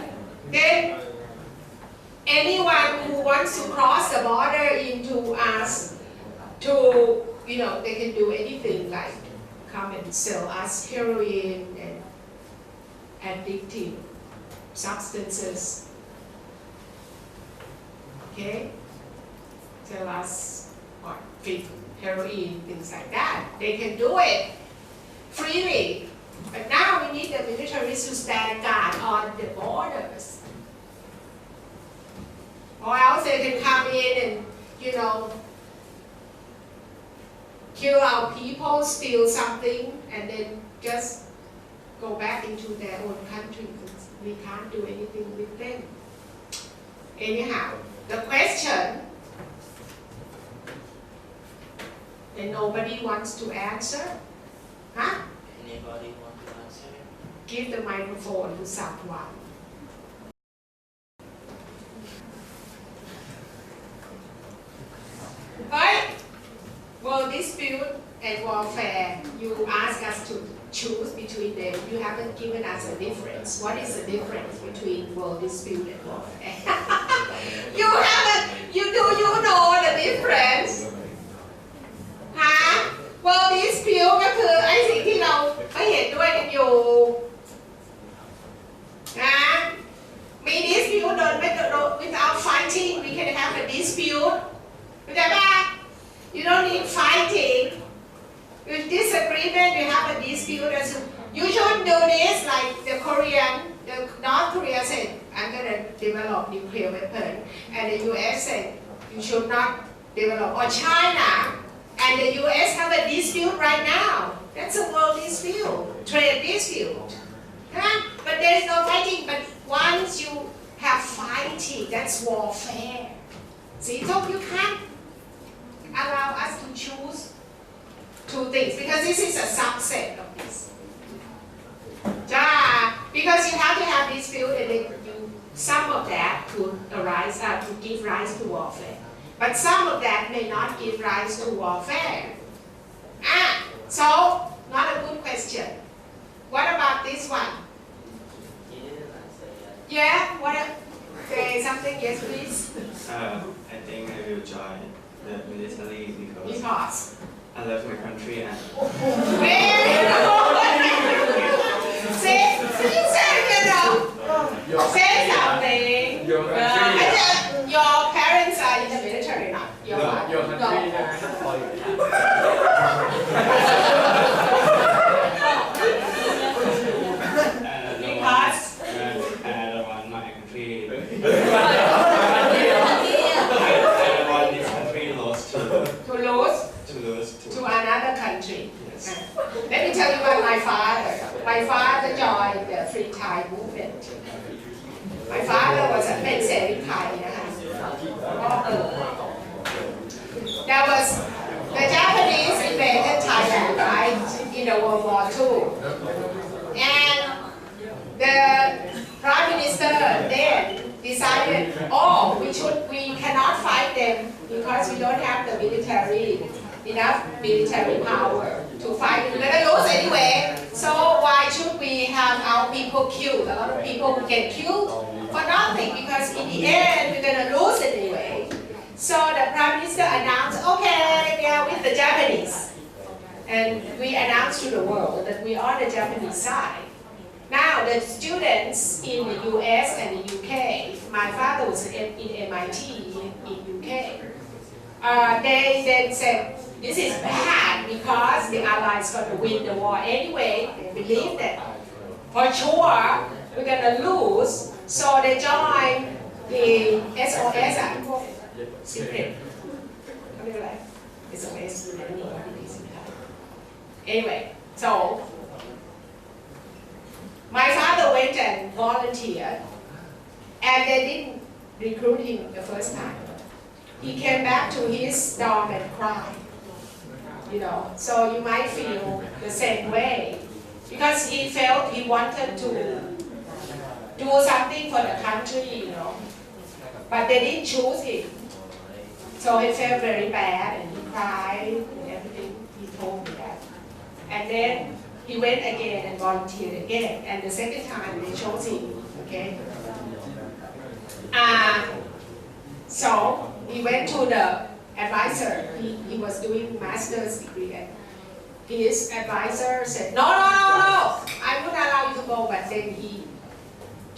then anyone who wants to cross the border into us to, you know, they can do anything like come and sell us heroin and addictive substances. Okay? Sell us what? Heroin, things like that. They can do it freely. But now we need the military to stand guard on the borders. Or else they can come in and, you know, kill our people, steal something, and then just go back into their own country because we can't do anything with them. Anyhow, the question, and nobody wants to answer, huh? Anybody want to answer? Give the microphone to someone. Right? World dispute and warfare, you ask us to choose between them. You haven't given us a difference. What is the difference between world dispute and warfare? You haven't, do you know the difference? ฮะ world dispute ก็คือไอ้สิ่งที่เราไม่เห็นด้วยกันอยู่นะมี dispute โดยไม่ without fighting we can have a dispute เข้าใจป่ะ you don't need fighting with disagreement you have a dispute you should do this like the North Korea said I'm gonna develop nuclear weapon and the US said you should not develop or China and the US have a dispute right now. That's a world dispute, trade dispute. Huh? But there is no fighting. But once you have fighting, that's warfare. See, so you can't allow us to choose two things because this is a subset of this. Because you have to have dispute and then some of that could arise to give rise to warfare. But some of that may not give rise to warfare. So not a good question. What about this one? Yeah, say something, yes please. I think I will join the military because I love my country and very good. Say something. Your country. Your parents are in the military, not your No, your country. Because I don't want my country. I don't want this country lost to lose to another country. Yes. Let me tell you about my father. My father joined the Free Thai movement. My father was a Ben Thai. There was the Japanese invaded Thailand, right, in the World War II. And the Prime Minister then decided, we cannot fight them because we don't have the enough military power to fight. We're going to lose anyway. So why should we have our people killed? A lot of people will get killed for nothing because in the end we're going to lose it anyway. So the Prime Minister announced, okay, we are with the Japanese. And we announced to the world that we are on the Japanese side. Now the students in the US and the UK, my father was in MIT in UK, they then said, this is bad because the Allies are going to win the war anyway. They believe that for sure we're going to lose. So they joined the SOS, secret. SOS. Anyway, so my father went and volunteered, and they didn't recruit him the first time. He came back to his dorm and cried. So you might feel the same way because he felt he wanted to do something for the country, but they didn't choose him. So he felt very bad and he cried and everything. He told me that. And then he went again and volunteered again. And the second time they chose him, okay? So he went to the advisor. He was doing master's degree. And his advisor said, no, I wouldn't allow you to go. But then he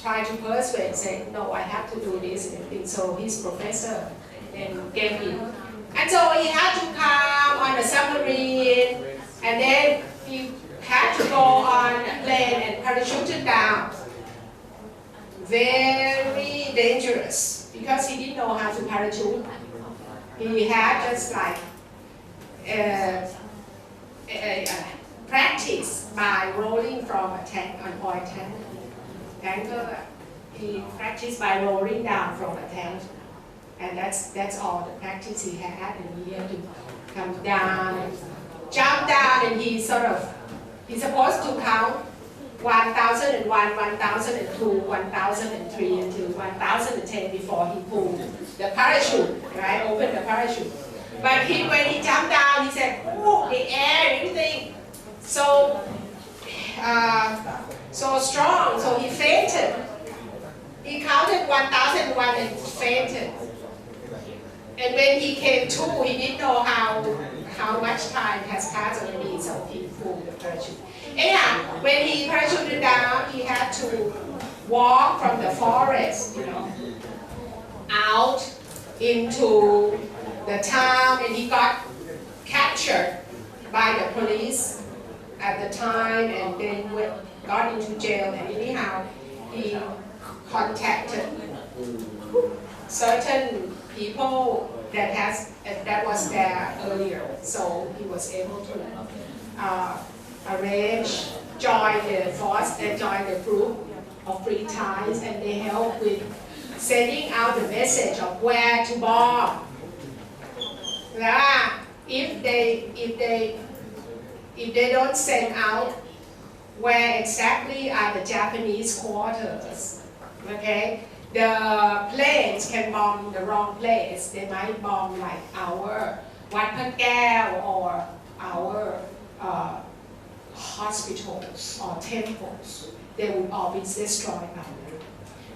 tried to persuade, saying, no, I have to do this and everything. So his professor then gave him. And so he had to come on a submarine, and then he had to go on a plane and parachuted down. Very dangerous, because he didn't know how to parachute. He had just like practice by rolling from a tank, an oil tanker. He practiced by rolling down from a tank. And that's all the practice he had, and he had to come down and jump down, and he's supposed to count 1001, 1002, 1003 until 1010 before he pulled the parachute, right? Open the parachute. But when he jumped down, he said, "Oh, the air, everything, so strong." So he fainted. He counted 1001 and fainted. And when he came to, he didn't know how much time has passed already, so he pulled the parachute. Anyhow, when he parachuted down, he had to walk from the forest, out into the town, and he got captured by the police at the time, and then got into jail. And anyhow, he contacted certain people that was there earlier, so he was able to arrange, join the force and join the group of free Thais, and they help with sending out the message of where to bomb. Yeah, if they don't send out where exactly are the Japanese quarters, okay, the planes can bomb the wrong place. They might bomb like our Wat Phat Kaew or our hospitals or temples. They would all be destroyed by them.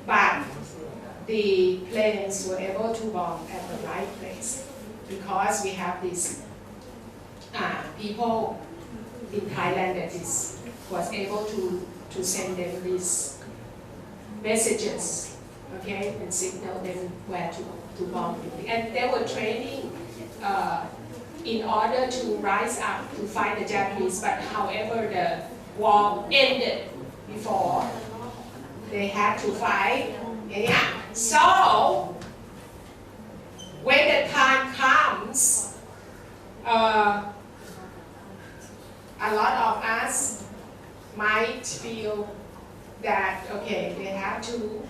But the planes were able to bomb at the right place because we have these people in Thailand that was able to send them these messages, okay, and signal them where to bomb. And they were training in order to rise up to fight the Japanese, but however the war ended before they had to fight. Yeah. So when the time comes, a lot of us might feel that, okay, they have to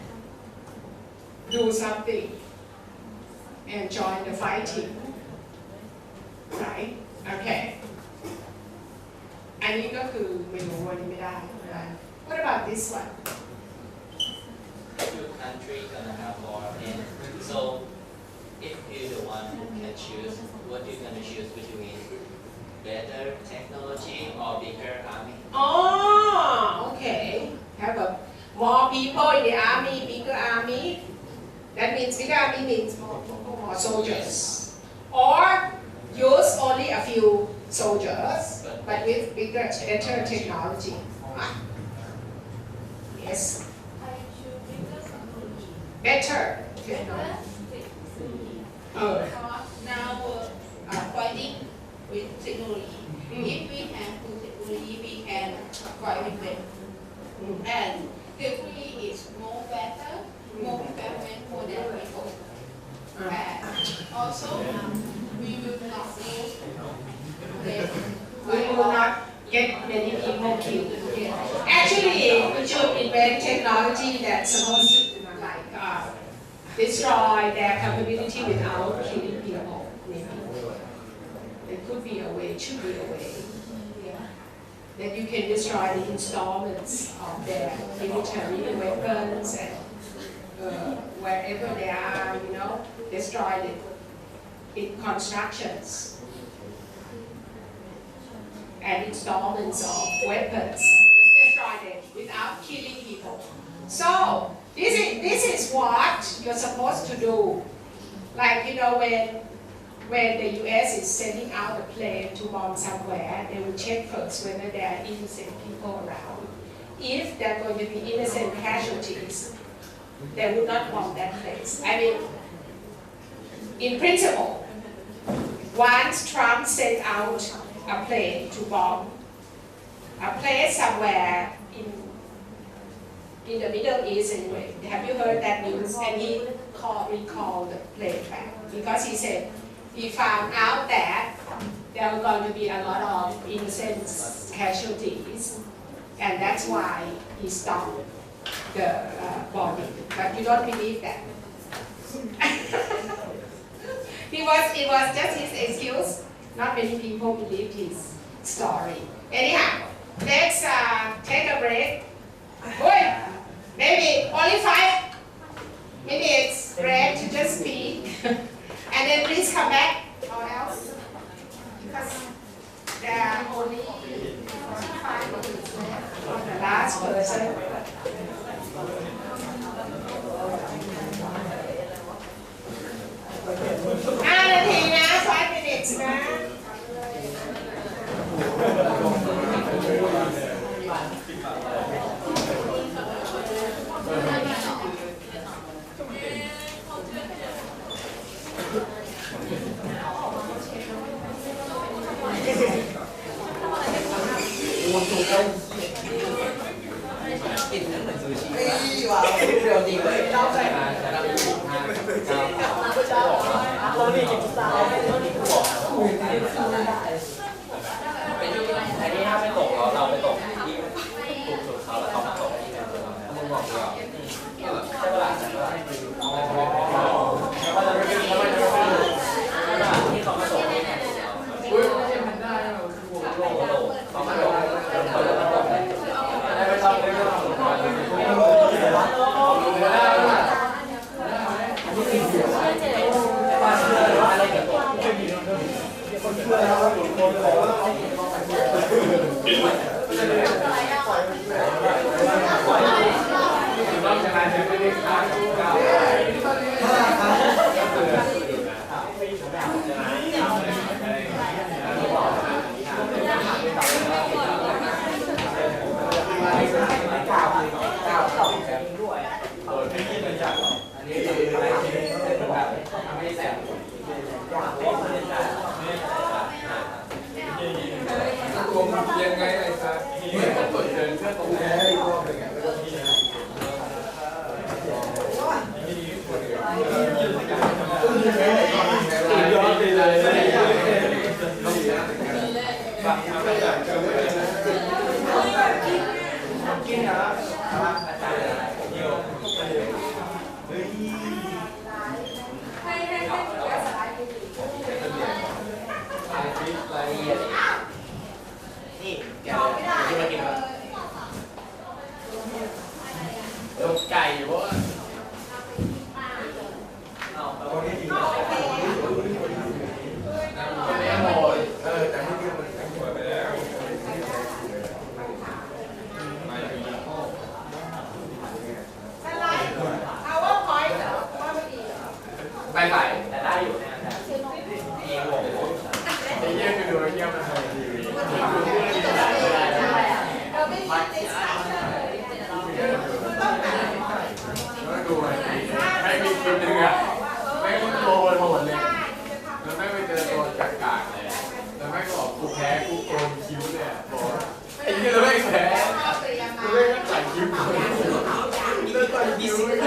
do something and join the fighting, right? Okay. อันนี้ก็คือไม่รู้วันนี้ไม่ได้ What about this one? Your country gonna have war, and so if you're the one who can choose, what you gonna choose between better technology or bigger army? Oh, okay. Have a more people in the army, bigger army. That means bigger army means more soldiers. Or use only a few soldiers, but with better technology. Yes. Better technology. Now fighting with technology. If we have good technology, we can fight with them. And technology is more better, more prepared for than before. And also, we will not lose them. We will not get many people killed. Actually, we should invent technology that's supposed to destroy their capability without killing people. Maybe it could be a way, should be a way. That you can destroy the installments of their military weapons and wherever they are, destroy it in constructions and installments of weapons. Just destroy them without killing people. So this is what you're supposed to do. Like when the U.S. is sending out a plane to bomb somewhere, they will check first whether there are innocent people around. If there are going to be innocent casualties, they would not bomb that place. I mean, in principle, once Trump sent out a plane to bomb a place somewhere in the Middle East anyway. Have you heard that news? And he recalled the plane back because he said he found out that there were going to be a lot of innocent casualties, and that's why he stopped the bombing. But you don't believe that. It was just his excuse. Not many people believed his story. Anyhow, let's take a break. Good. Maybe only 5 minutes break to just speak. And then please come back or else. Because there are only 45 minutes left for the last person. 5 นาทีนะ 5 minutes นะ กินนั่นเหมือนซูชิว้าวเรียวจริงเลยเล่าใจมาแต่เราเป็นเรานี่กินสาว อันนี้ถ้าไม่ตกเรา ยังไงไอ้สัสไม่ต้องกดเดินเพื่อตรงนี้ย้อนไปเลยกินเหรอนี่แกจะมากินอะไรลูกไก่อยู่วะเอาตัวนี้ดีไม่หมดแต่ไม่กินมันหมดไปแล้วมาถึงพ่ออะไรเอาว่าพอยต์เหรอว่าไม่ดีเหรอไปไหลแต่ได้อยู่นะเยี่ยมคือดูเยี่ยมนะดูให้มีคลิปนึงอ่ะไม่ต้องโดนหมดเลยแล้วไม่ไปเจอตัวกากๆเลยแล้วไม่ก็บอกกูแพ้กูโกนคิ้วเลยบอกไอ้ที่เราไม่แพ้กูไม่ใส่คิ้วกูเลิกใส่คิ้วเลยเ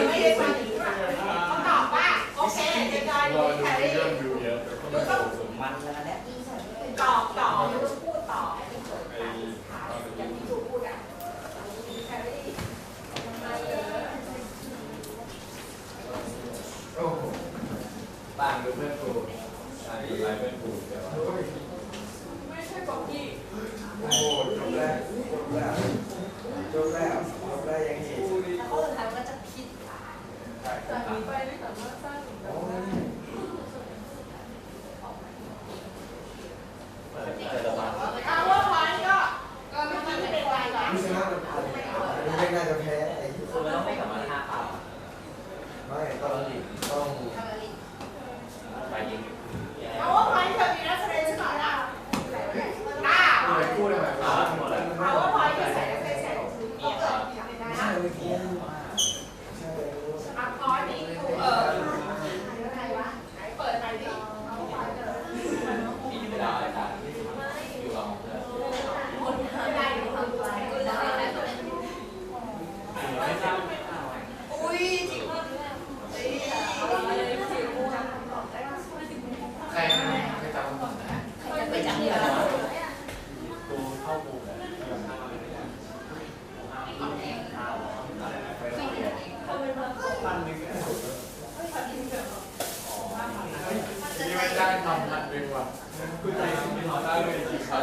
ขาตอบว่าโอเคจะจอย รอดูเรื่องดูเยอะมันแล้วเนี่ย ตอบไม่ต้องพูดต่ออย่างที่ดูพูดอ่ะโอ้โหต่างกับเพื่อนกูต่างกับเพื่อนกูแต่ว่าไม่ใช่บอกพี่โอ้จบแล้วยังอีกเขาสุดท้ายก็จะคิดจากนี้ไปไม่สามารถสร้างเอาว่าพอยต์ก็ไม่คิดไม่เป็นไรหรอก ไม่ชนะมันพันไม่น่าจะแพ้ไอ้ที่ คุณต้องไม่กลับมา5 เปล่า ไม่ต้องไปยิง เอาว่าพอยต์เธอมีนักแสดงชื่อหน่อยนะพูดอะไรมาเอาว่าพอยต์เธอใส่นักแสดงก็เกิดทำได้นะอ่ะพอยต์นี่อะไรวะไหนเปิดไหนดิเอาว่าพอยต์เธอมีเวลาอาจารย์อยู่กับเพื่อนคนได้อยู่ทำไปอุ้ยจริงว่าใครจำก่อนนะไปจังเลย กูเข้ากูเลยพันหนึ่งนี่ไม่ได้ทำพันหนึ่งว่ะกูใจไม่หอได้เลยกี่พัน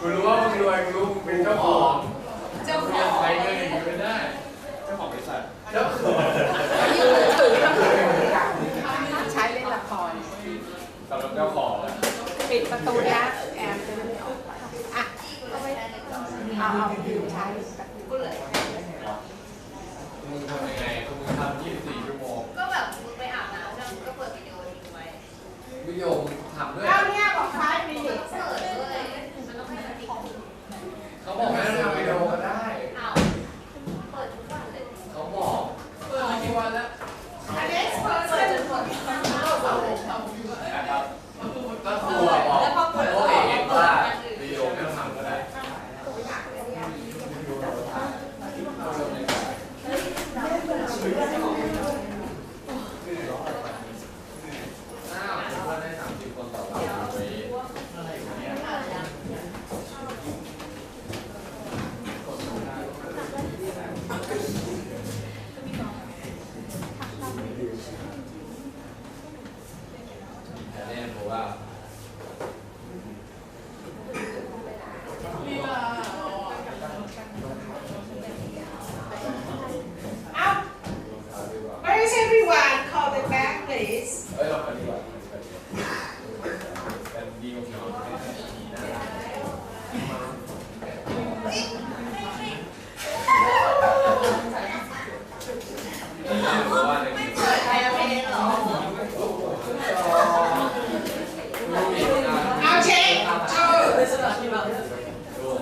กูรู้ว่ามึงรวยกูรู้มึงเป็นเจ้าของใช้เงินอย่างนี้ไม่ได้เจ้าของบริษัทเจ้าของใช้เล่นละคร สำหรับเจ้าของปิดประตูนะแอมจะไม่ออกอ่ะเอาใช้ก็เลย มึงทำยังไงมึงทำ24 ชั่วโมงก็แบบมึงไปอาบน้ำแล้วมึงก็เปิดวิดีโอทิ้งไว้วิดีโอมึงทำด้วยแล้วเนี่ยบอกใช้มี เปิดด้วยมันต้องให้สติ เขาบอกไม่ต้องทำวิดีโอก็ได้เปิดทุกวันเลย เขาบอกเปิดมากี่วันแล้วอันนี้เปิดจนหมดนะครับก็คือบอกโอเคว่าวิดีโอไม่ต้องทำก็ได้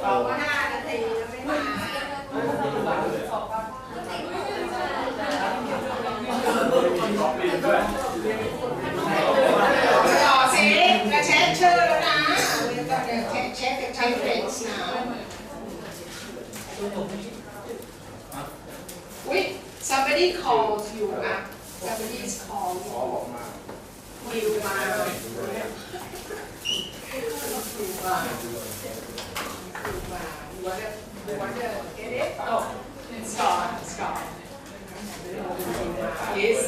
บอกว่า5 นาทีแล้วไม่มา ต่อสิจะเช็คชื่อแล้วนะเดี๋ยวเช็คthe reference now Wait, somebody called you up. Somebody is called you. You want to get it? Oh, it's gone. It's gone. Yes.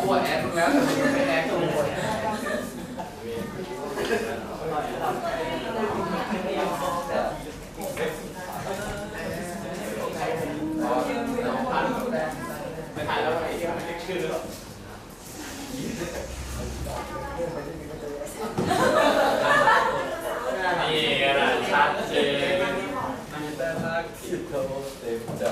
ตัวแอดมึงแล้วแต่มึงไม่แอดตัวไม่ถ่ายแล้วไอ้เหี้ยไม่เช็คชื่อหรอกนี่แหละชัดเจนมีแต่รักที่โทรเต็มใจ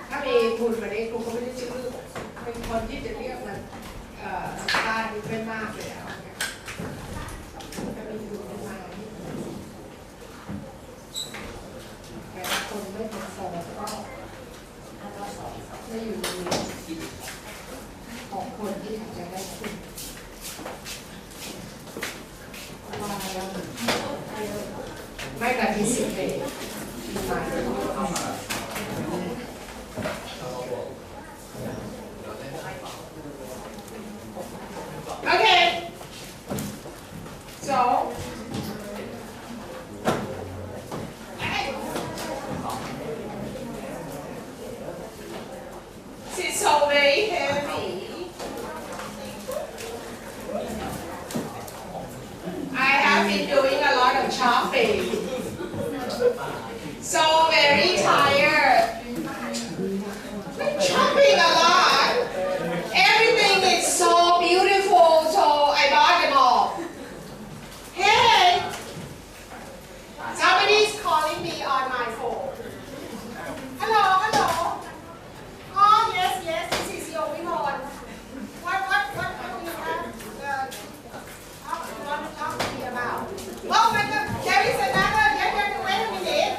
ถ้ามีทุนมาเนี้ครูก็ไม่ได้ชื่อเป็นคนที่จะเรียกมันค่านี้ไม่มากเลยถ้ามีทุนไม่มากแต่คนไม่เป็นสอบก็ไม่อยู่ในของคนที่จะได้ทุนไม่ปฏิเสธมาOkay. So, it's so very heavy. I have been doing a lot of shopping. So very tired. Shopping a lot. Everything is so beautiful, so I bought them all. Hey! Somebody is calling me on my phone. Hello, hello. Oh, yes, yes, this is your Vinon. What do you have? You want to talk to me about? Oh my God, there is another, wait a minute.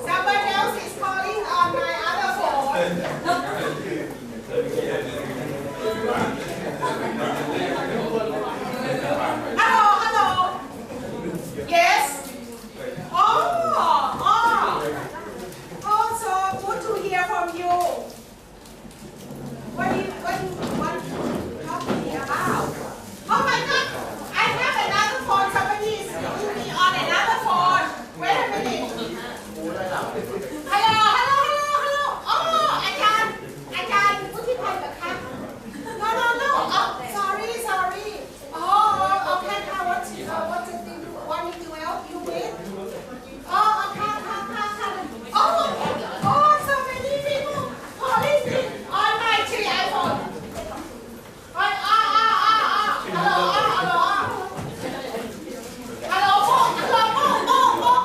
Someone else is calling on my other phone. Hello. Yes. Oh, so good to hear from you. What do you want to talk to me about? Oh my God, I have another phone. Somebody is calling me on another phone. Wait a minute. Hello. Oh, I can put it on the cup. No. Oh, sorry. Oh, okay. What's the thing you want me to help you with? Oh, okay. Oh, so many people calling me on my 3 iPhone. Hello.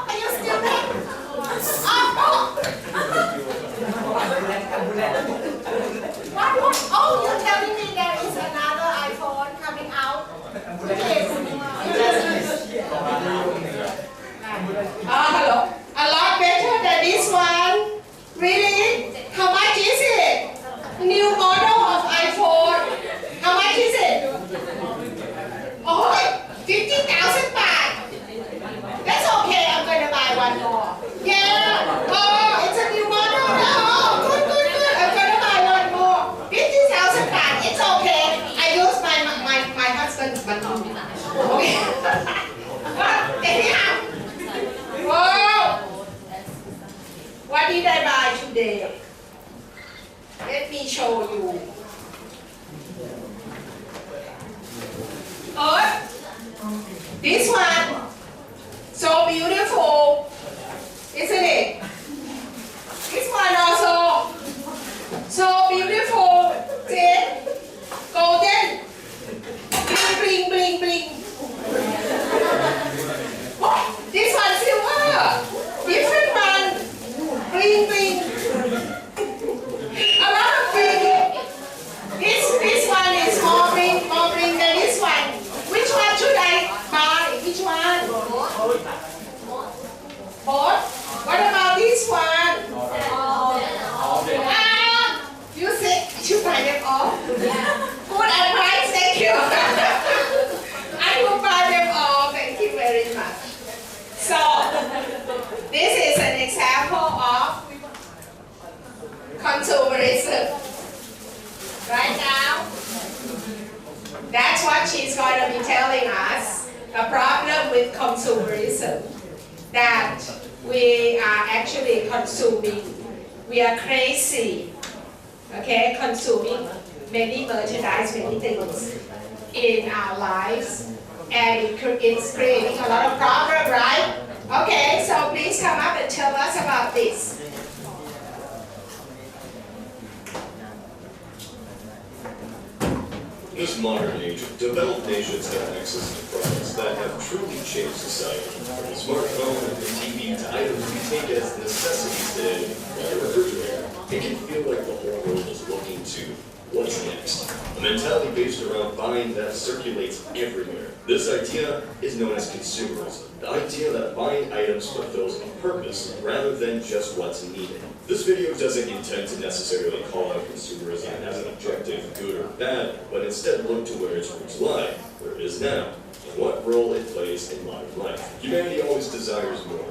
Are you still there? What? Oh, you're telling me there is another iPhone coming out? Yes. Hello. A lot better than this one. Really? How much is it? New model of iPhone. How much is it? Oh, 50,000 baht. That's okay. I'm going to buy one more. Yeah. Oh, it's a new model. Oh, good. I'm going to buy one more. 50,000 baht. It's okay. I use my husband's money. Okay. Anyhow. Wow. What did I buy today? Let me show you. Good advice, thank you. I will buy them all, thank you very much. So, this is an example of consumerism. Right now, that's what she's going to be telling us, a problem with consumerism, that we are actually consuming, we are crazy, okay, consuming many merchandise, many things in our lives, and it's creating a lot of problem, right? Okay, so please come up and tell us about this. In this modern age, developed nations have access to products that have truly changed society. From the smartphone and the TV to items we take as necessities today, like a refrigerator, it can feel like the whole world is looking to what's next. A mentality based around buying that circulates everywhere. This idea is known as consumerism. The idea that buying items fulfills a purpose rather than just what's needed. This video doesn't intend to necessarily call out consumerism as an objective, good or bad, but instead look to where its roots lie, where it is now, and what role it plays in modern life. Humanity always desires more.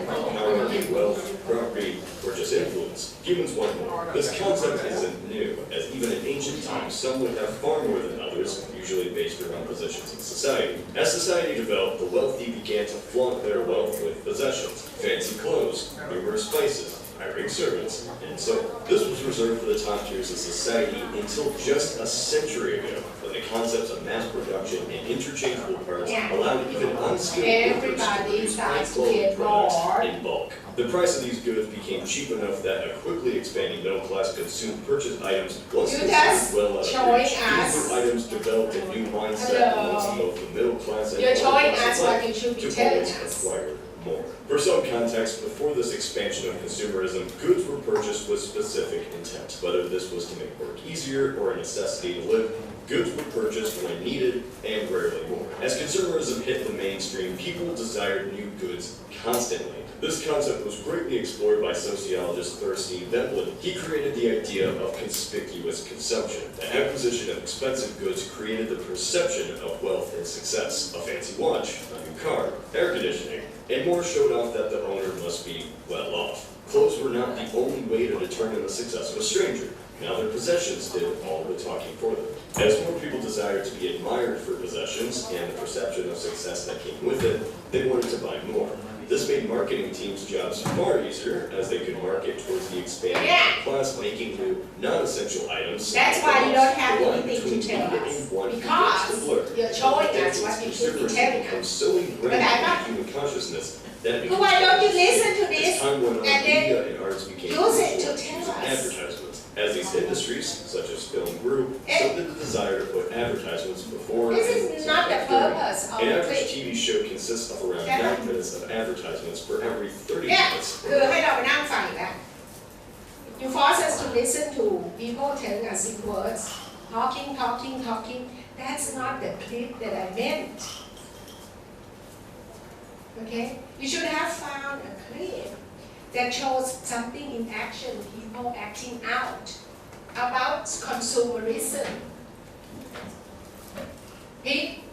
Power, wealth, property, or just influence. Humans want more. This concept isn't new, as even in ancient times, some would have far more than others, usually based around positions in society. As society developed, the wealthy began to flaunt their wealth with possessions, fancy clothes, numerous spices, hiring servants, and so this was reserved for the top tiers of society until just a century ago, when the concepts of mass production and interchangeable parts allowed even unskilled workers to produce high-quality products in bulk. The price of these goods became cheap enough that a quickly expanding middle class could soon purchase items once considered well out of reach. These new items developed a new mindset amongst both the middle class and upper class alike to always acquire more. For some context, before this expansion of consumerism, goods were purchased with specific intent. Whether this was to make work easier or a necessity to live, goods were purchased when needed and rarely more. As consumerism hit the mainstream, people desired new goods constantly. This concept was greatly explored by sociologist Thurstein Veblen. He created the idea of conspicuous consumption. The acquisition of expensive goods created the perception of wealth and success. A fancy watch, a new car, air conditioning, and more showed off that the owner must be well off. Clothes were not the only way to determine the success of a stranger. Now their possessions did all the talking for them. As more people desired to be admired for possessions and the perception of success that came with it, they wanted to buy more. This made marketing teams' jobs far easier, as they could market towards the expanding class, making new, non-essential items. That's why you don't have anything to tell us, because you're showing us what you should be telling us. So ingrained in human consciousness that it so why don't you listen to this time went on, and media and arts became use it to tell us? Advertisements. As these industries, such as film, grew, so did the desire to put advertisements before this is not the purpose of an average TV show consists of around 9 minutes of advertisements for every 30 minutes. คือให้เราไปนั่งฟังนะ You force us to listen to people telling us in words, talking. That's not the clip that I meant. Okay? You should have found a clip that shows something in action, people acting out about consumerism.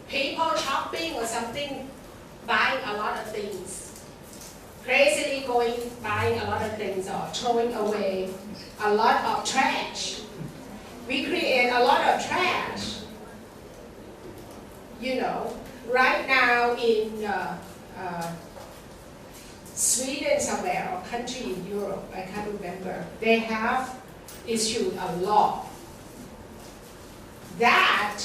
People shopping or something, buying a lot of things. Crazily going, buying a lot of things or throwing away a lot of trash. We create a lot of trash. You know, right now in Sweden somewhere, or country in Europe, I can't remember, they have issued a law that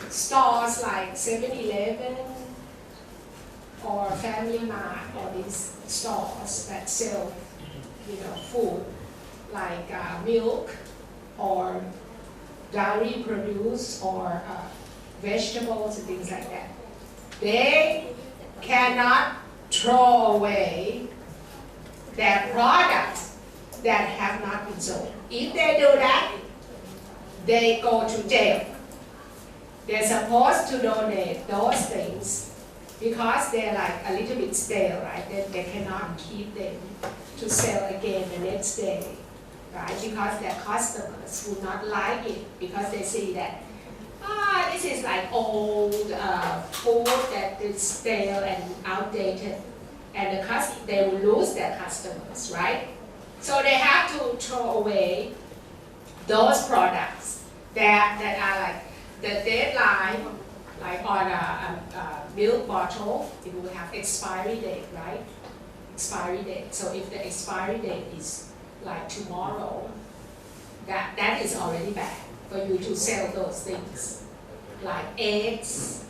stores like 7-Eleven or Family Mart or these stores that sell, food like milk or dairy produce or vegetables and things like that. They cannot throw away their products that have not been sold. If they do that, they go to jail. They're supposed to donate those things because they're like a little bit stale, right? They cannot keep them to sell again the next day. right? Because their customers would not like it because they see that this is like old food that is stale and outdated, and they will lose their customers, right? So they have to throw away those products that are like the deadline, like on a milk bottle, it will have expiry date, right? Expiry date. So if the expiry date is like tomorrow, that is already bad for you to sell those things. Like eggs,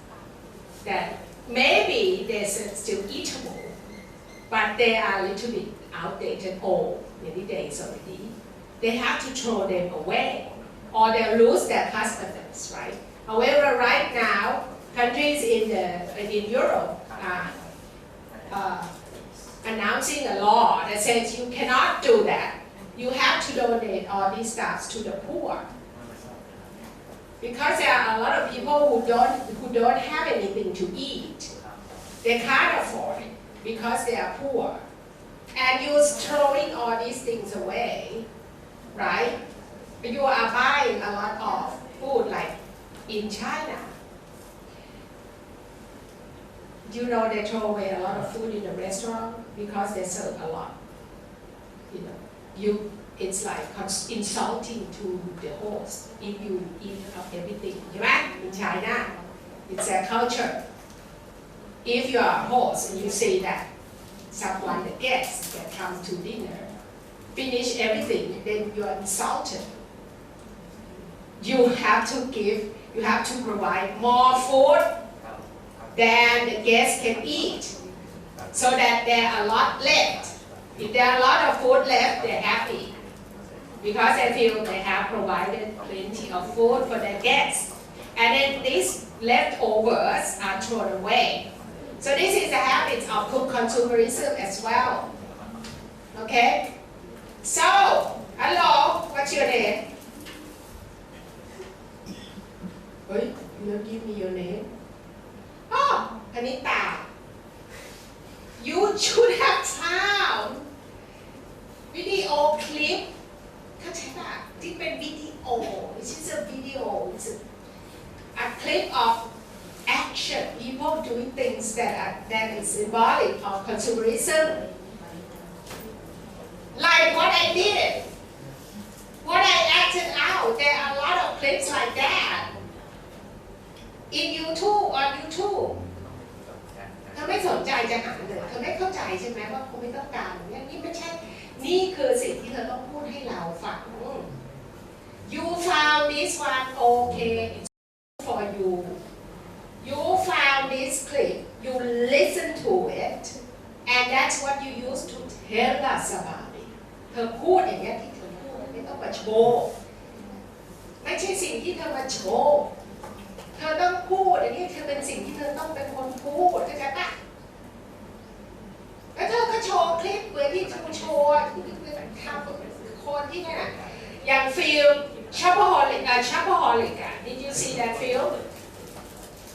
that maybe they're still eatable, but they are a little bit outdated, old, many days already. They have to throw them away, or they'll lose their customers, right? However, right now, countries in Europe are announcing a law that says you cannot do that. You have to donate all these stuff to the poor. Because there are a lot of people who don't have anything to eat. They can't afford it because they are poor. And you're throwing all these things away, right? You are buying a lot of food, like in China. You know they throw away a lot of food in the restaurant because they serve a lot. It's like insulting to the host if you eat of everything. Right? In China, it's a culture. If you are a host and you say that someone, the guest that come to dinner, finish everything, then you are insulted. You have to provide more food than the guests can eat, so that there are a lot left. If there are a lot of food left, they're happy, because they feel they have provided plenty of food for their guests. And then these leftovers are thrown away. So this is the habit of consumerism as well. Okay? So, hello, what's your name? Hey, you don't give me your name? Oh, Anita. You should have found video clip. เข้าใจป่ะที่เป็นวิดีโอ This is a video. It's a clip of action. People doing things that is symbolic of consumerism. Like what I did. What I acted out. There are a lot of clips like that. In YouTube, on YouTube. เธอไม่สนใจจะหาเลยเธอไม่เข้าใจใช่ไหมว่าเขาไม่ต้องการเนี่ยนี่ไม่ใช่นี่คือสิ่งที่เธอต้องพูดให้เราฟัง You found this one okay, it's for you. You found this clip, you listen to it, and that's what you use to tell us about it. เธอพูดอย่างนี้ที่เธอพูดไม่ต้องมาโชว์ไม่ใช่สิ่งที่เธอมาโชว์เธอต้องพูดอันนี้เธอเป็นสิ่งที่เธอต้องเป็นคนพูดเข้าใจปะแล้วเธอก็โชว์คลิปเพื่อที่เธอโชว์ทำคนที่นั่นอย่างฟิลShopaholic Did you see that film?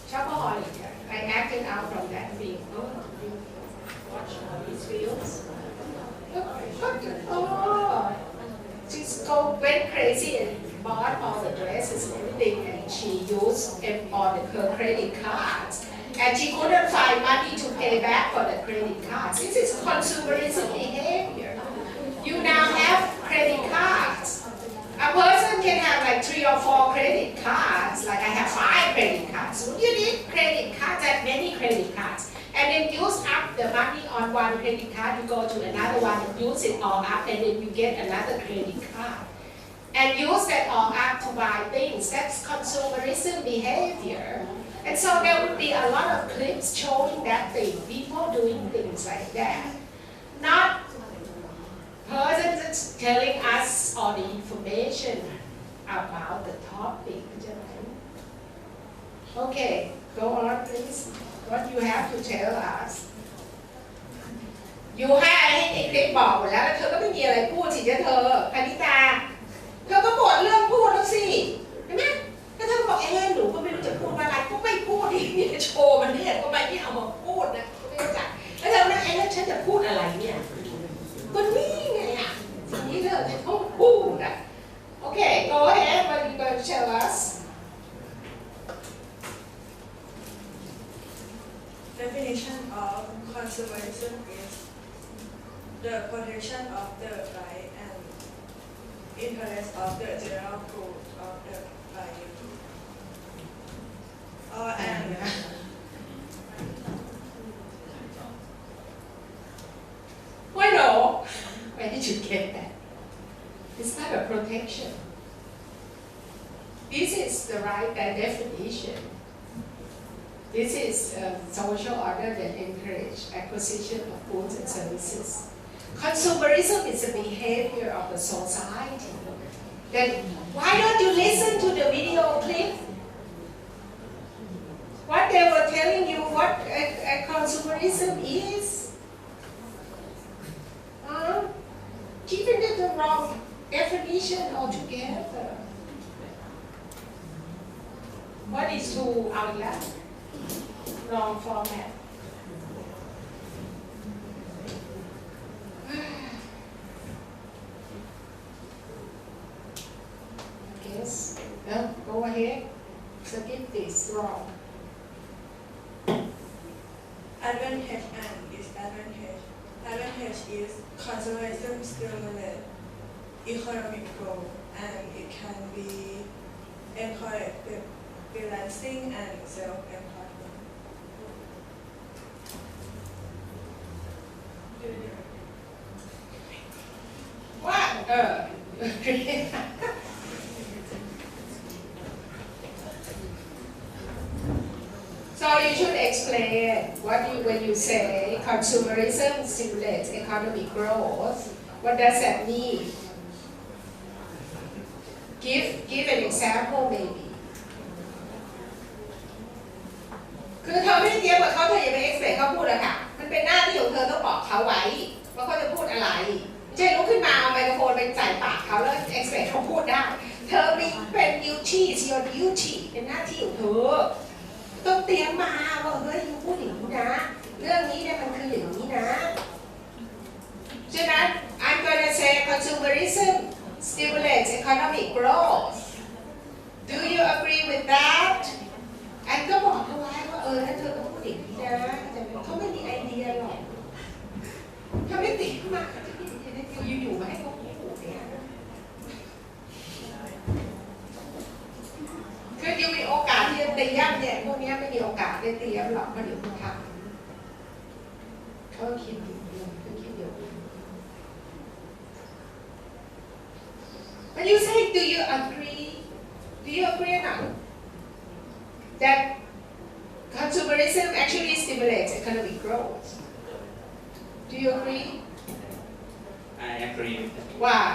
Shopaholic. I acted out from that film. Oh, you watch all these films? Oh, she went crazy and bought all the dresses and everything, and she used all her credit cards. And she couldn't find money to pay back for the credit cards. This is consumerism behavior. You now have credit cards. A person can have like 3 or 4 credit cards, like I have 5 credit cards. So you need credit cards, that many credit cards. And then use up the money on one credit card, you go to another one and use it all up, and then you get another credit card. And use that all up to buy things. That's consumerism behavior. And so there would be a lot of clips showing that thing, people doing things like that. Not person that's telling us all the information about the topic. Okay, go on please. What you have to tell us. อยู่ให้เด็กๆบอกหมดแล้วเธอก็ไม่มีอะไรพูดสิเจ้าเธอคณิตาเธอก็หมดเรื่องพูดแล้วสิเห็นไหมถ้าเธอบอกหนูก็ไม่รู้จะพูดอะไรก็ไม่พูดอีกเนี่ยโชว์มันเนี่ยก็ไม่เอามาพูดนะไม่รู้จักแล้วเธอแล้วฉันจะพูดอะไรเนี่ยก็นี่ไงอ่ะสิ่งที่เธอจะต้องพูด the protection of the right and interest of the general good of the client. And Why no? Where did you get that? It's not a protection. This is the right definition. This is social order that encourage acquisition of goods and services. Consumerism is a behavior of the society. Then why don't you listen to the video clip? What they were telling you what a consumerism is? Giving it the wrong definition altogether. What is to our left? Wrong format. Yes. No, go ahead. Skip this wrong. advantage and disadvantage. Advantage is consumerism stimulates economic growth and it can be encouraged with freelancing and self-employment. What? So you should explain when you say consumerism stimulates economic growth. What does that mean? Give an example maybe. คือเธอไม่ได้เตรียมกับเขาเธออย่าไป expect เขาพูดอะค่ะมันเป็นหน้าที่ของเธอต้องบอกเขาไว้ว่าเขาจะพูดอะไรไม่ใช่ลุกขึ้นมาเอาไมโครโฟนไปใส่ปากเขาแล้ว expect เขาพูดได้เธอมีเป็น duty is your duty เป็นหน้าที่ของเธอต้องเตรียมมาว่าเฮ้ยยูพูดอย่างนี้นะเรื่องนี้เนี่ยมันคืออย่างนี้นะฉะนั้น I'm gonna say consumerism stimulates economic growth do you agree with that อันก็บอกเขาไว้ว่าแล้วเธอต้องพูดอย่างนี้นะแต่เขาไม่มีไอเดียหรอกถ้าไม่ติดมากเขาจะไม่ได้อยู่ๆมาให้เขาพูดเนี่ยคือยังมีโอกาสที่จะเตรียมเนี่ยพวกนี้ไม่มีโอกาสได้เตรียมหรอกเพราะเดี๋ยวเขาทำเขาคิดอยู่เขาคิดอยู่ When you say do you agree or not that consumerism actually stimulates economic growth do you agree I agree with that. why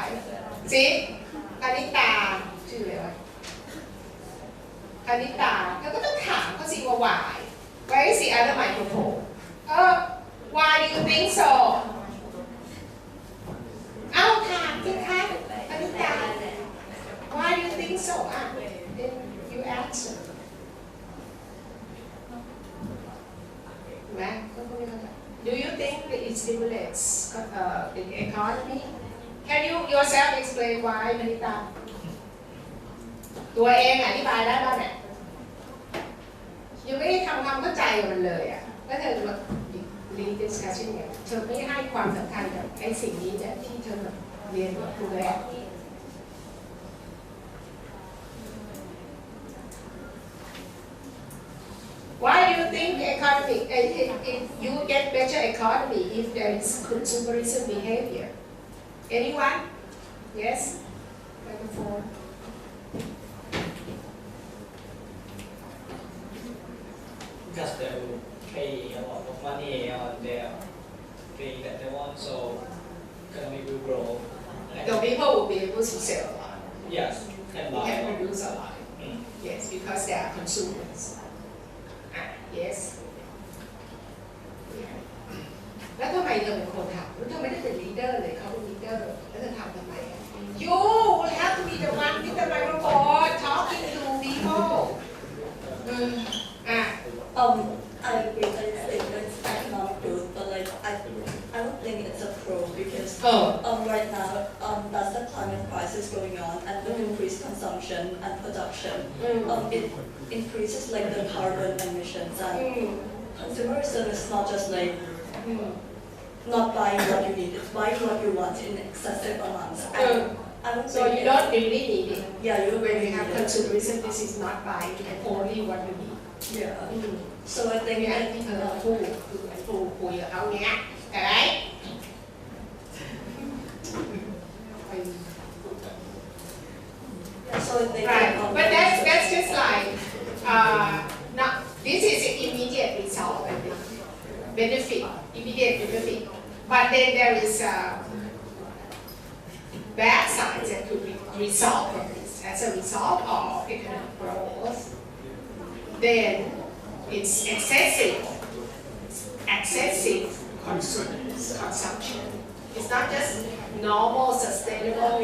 see คณิตาชื่ออะไรวะคณิตาเธอก็ต้องถามเขาสิว่า why where is the other microphone why do you think so เอาถามสิคะคณิตา why do you think so then you answer ถูกไหมก็พูดกัน do you think that it stimulates the economy can you yourself explain why คณิตาตัวเองอธิบายได้บ้างเนี่ยยังไม่ได้ทำความเข้าใจกับมันเลยอ่ะแล้วเธอมารีดิสคัชชั่นเนี่ยเธอไม่ให้ความสำคัญกับไอ้สิ่งนี้เนี่ยที่เธอเรียนกับครูแรก Why do you think economic you get better economy if there is consumerism behavior anyone yes microphone because they will pay a lot of money on their thing that they want, so economy will grow. the people will be able to sell a lot Yes, and buy can a lot. produce a lot yes because they are consumers yes แล้วทำไมเธอเป็นคนทำแล้วเธอไม่ได้เป็นลีดเดอร์เลยเขาเป็นลีดเดอร์แล้วเธอทำทำไมYou will have to be the one with the microphone talking to people I agree that it's economic growth, but like I don't think it's a pro because right now that's the climate crisis going on and with increased consumption and production it increases like the carbon emissions and consumerism is not just like not buying what you need, it's buying what you want in excessive amounts. And I don't So think you don't really need it. Yeah, you don't When really you have need it. consumerism, this is not buying only what you need. Yeah. So I think อันที่เธอพูดคือไอ้พูดคุยกับเขาเนี้ยแต่ไหน so I think Right, but that's just like not this is an immediate result, I think. Benefit, immediate benefit. But then there is bad sides that could be result from this as a result of economic growth. Then it's excessive consumption. It's not just normal, sustainable,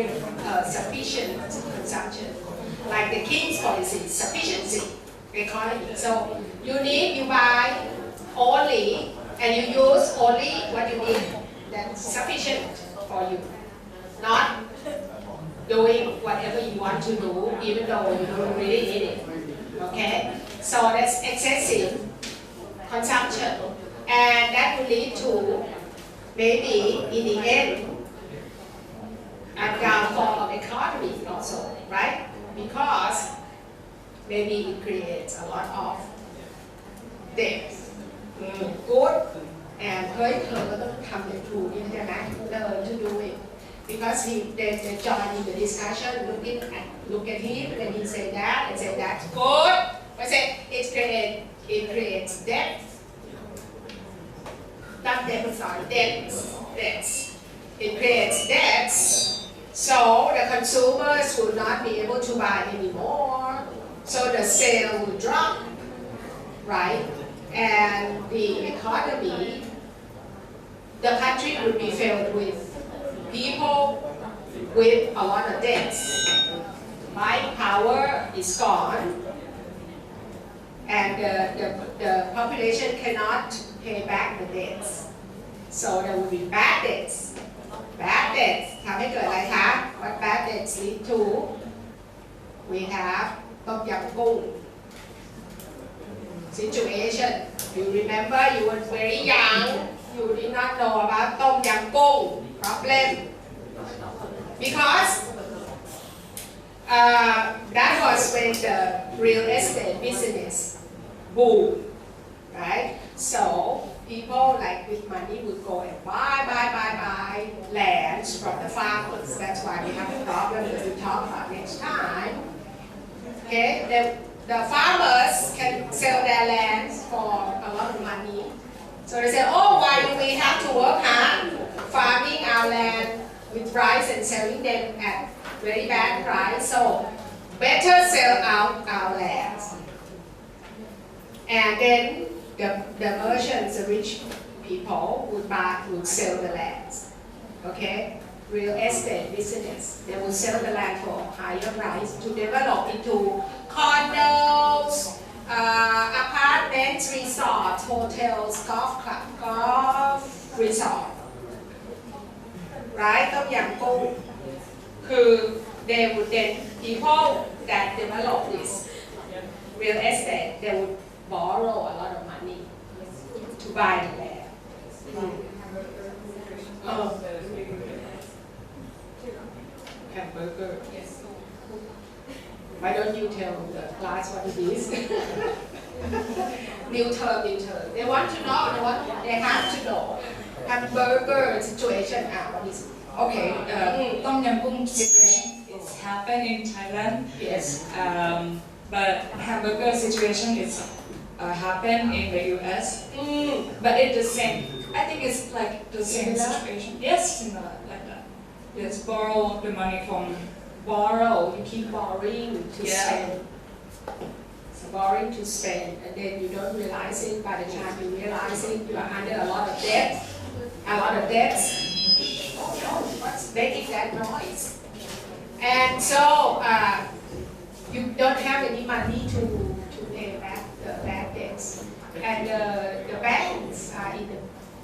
sufficient consumption. Like the King's policy, sufficiency economy. So you buy only, and you use only what you need. That's sufficient for you. Not doing whatever you want to do, even though you don't really need it. Okay? So that's excessive consumption. And that will lead to maybe in the end a downfall of economy also, right? Because maybe it creates a lot of debt. Good and เฮ้ยเธอก็ต้องทำอย่างถูกใช่ไหม learn to do it because they join in the discussion look at him and he say that and say that's good but say it creates debt. Not debt, sorry, debts. It creates debts, so the consumers will not be able to buy anymore. So the sale will drop, right? And the economy, the country would be filled with people with a lot of debts. Buying power is gone, and the population cannot pay back the debts. So there will be bad debts. Bad debts ทำให้เกิดอะไรคะ What bad debts lead to? We have ต้มยำกุ้ง situation. You remember you were very young. You did not know about ต้มยำกุ้ง problem. Because that was when the real estate business boomed, right? So people like with money would go and buy lands from the farmers. That's why we have a problem that we talk about next time. Okay, the farmers can sell their lands for a lot of money. So they say, oh, why do we have to work hard farming our land with rice and selling them at very bad price? So better sell out our lands. And then the merchants, the rich people would sell the lands. Okay? Real estate business. They will sell the land for higher price to develop into condos, apartments, resorts, hotels, golf resort. Right? ต้มยำกุ้ง คือ they would then people that develop this real estate, they would borrow a lot of money to buy the land. Hamburger. Yes. Why don't you tell the class what it is? New term. They want to know. They have to know. Hamburger situation. What is it? Okay. Tom Yum Goong situation is happened in Thailand. Yes. But hamburger situation is happened in the US. But it's the same. I think it's like the same situation. Yes, similar like that. Yes, borrow the money from. Borrow. You keep borrowing to spend. So borrowing to spend, and then you don't realize it. By the time you realize it, you are under a lot of debt. A lot of debts. Oh no! What's making that noise? And so you don't have any money to pay back the bad debts, and the banks are in a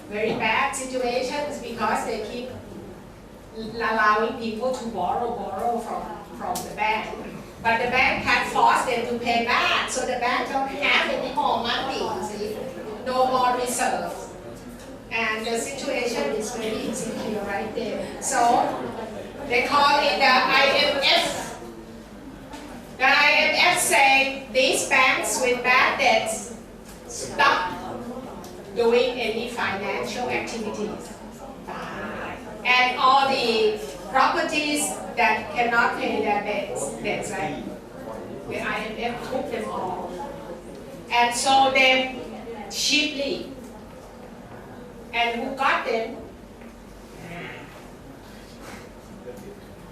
very bad situations because they keep allowing people to borrow from the bank, but the bank can't force them to pay back, so the bank don't have any more money. See? No more reserves. And the situation is very insecure right there. So they call it the IMF. The IMF say these banks with bad debts stop doing any financial activities. And all the properties that cannot pay their debts, right? The IMF took them all and sold them cheaply. And who got them?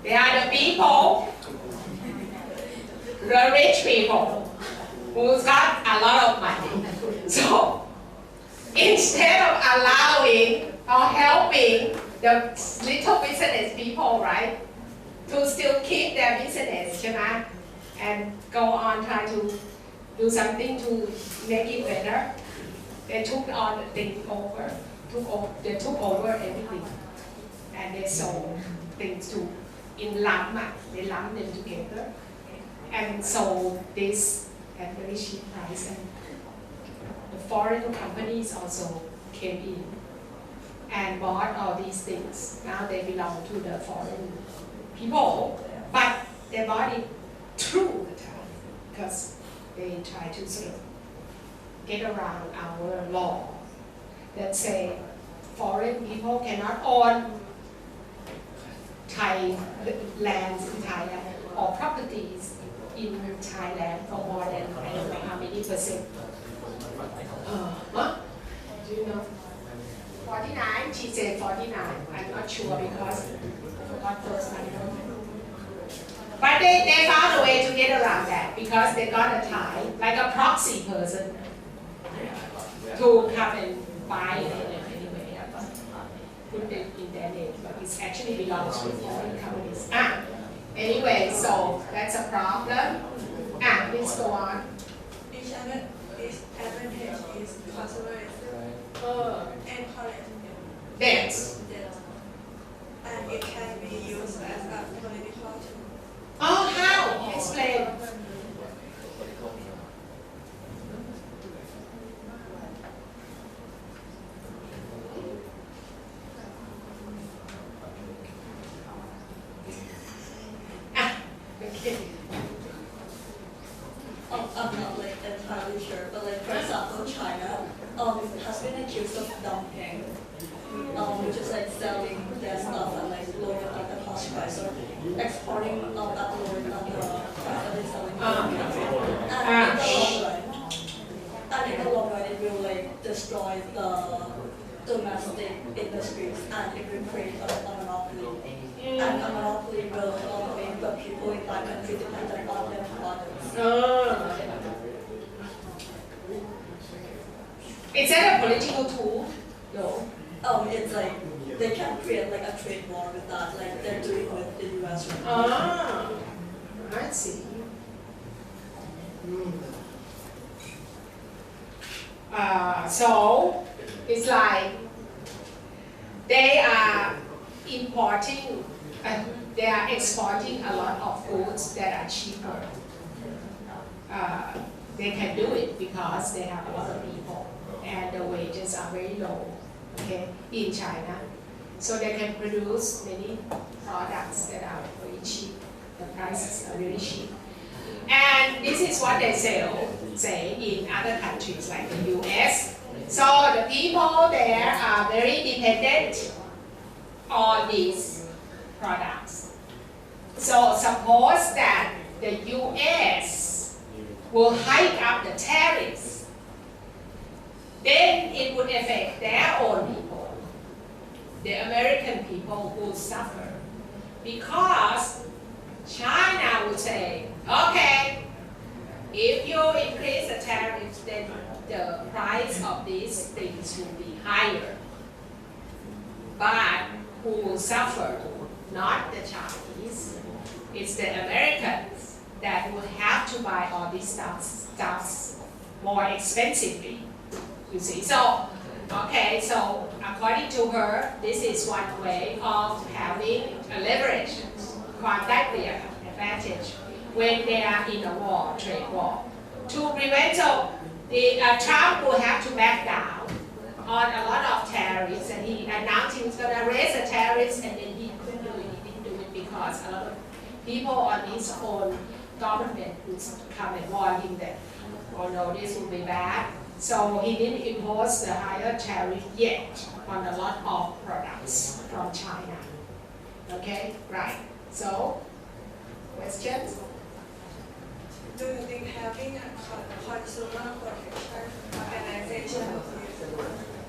They are the people, the rich people, who's got a lot of money. So instead of allowing or helping the little business people, right, to still keep their business, and go on trying to do something to make it better, they took all the things over. They took over everything, and they sold things to in lump. They lumped them together and sold this at very cheap price. And the foreign companies also came in and bought all these things. Now they belong to the foreign people, but they bought it through the time because they try to sort of get around our law that say foreign people cannot own Thai lands in Thailand or properties in Thailand for more than I don't know how many percent. Do you know? 49, she said 49. I'm not sure because I forgot those numbers. But they found a way to get around that because they got a Thai, like a proxy person, to come and buy it anyway. Put it in their name, but it actually belongs to foreign companies. Anyway, so that's a problem. Please go on. Each advantage is conservative and collect Debts. and it can be used as a political tool. Oh, how? Explain. Okay. I'm not like entirely sure, but like for example, China has been accused of dumping, which is like selling their stuff at like lower than the cost price or exporting at lower than the price that they're selling. And in the long run, it will like destroy the domestic industries and it will create a monopoly. And a monopoly will make the people in that country dependent on their products. Is that a political tool? No. It's like they can create like a trade war with that, like they're doing with the US right now. I see. So it's like they are importing, they are exporting a lot of goods that are cheaper. They can do it because they have a lot of people and the wages are very low, okay, in China. So they can produce many products that are very cheap. The prices are really cheap. And this is what they sell, say, in other countries like the US. So the people there are very dependent on these products. So suppose that the US will hike up the tariffs, then it would affect their own people, the American people who suffer. Because China would say, okay, if you increase the tariffs, then the price of these things will be higher. But who will suffer? Not the Chinese, it's the Americans that will have to buy all these stuffs more expensively, you see. So, okay, so according to her, this is one way of having a leverage, quantitative advantage when they are in a war, trade war. To prevent, so Trump will have to back down on a lot of tariffs, and he announced he was going to raise the tariffs, and then he couldn't do it. He didn't do it because a lot of people on his own government would come and warn him that, oh no, this will be bad. So he didn't impose the higher tariff yet on a lot of products from China. Okay, right. So, questions? Do you think having a consumer protection organization is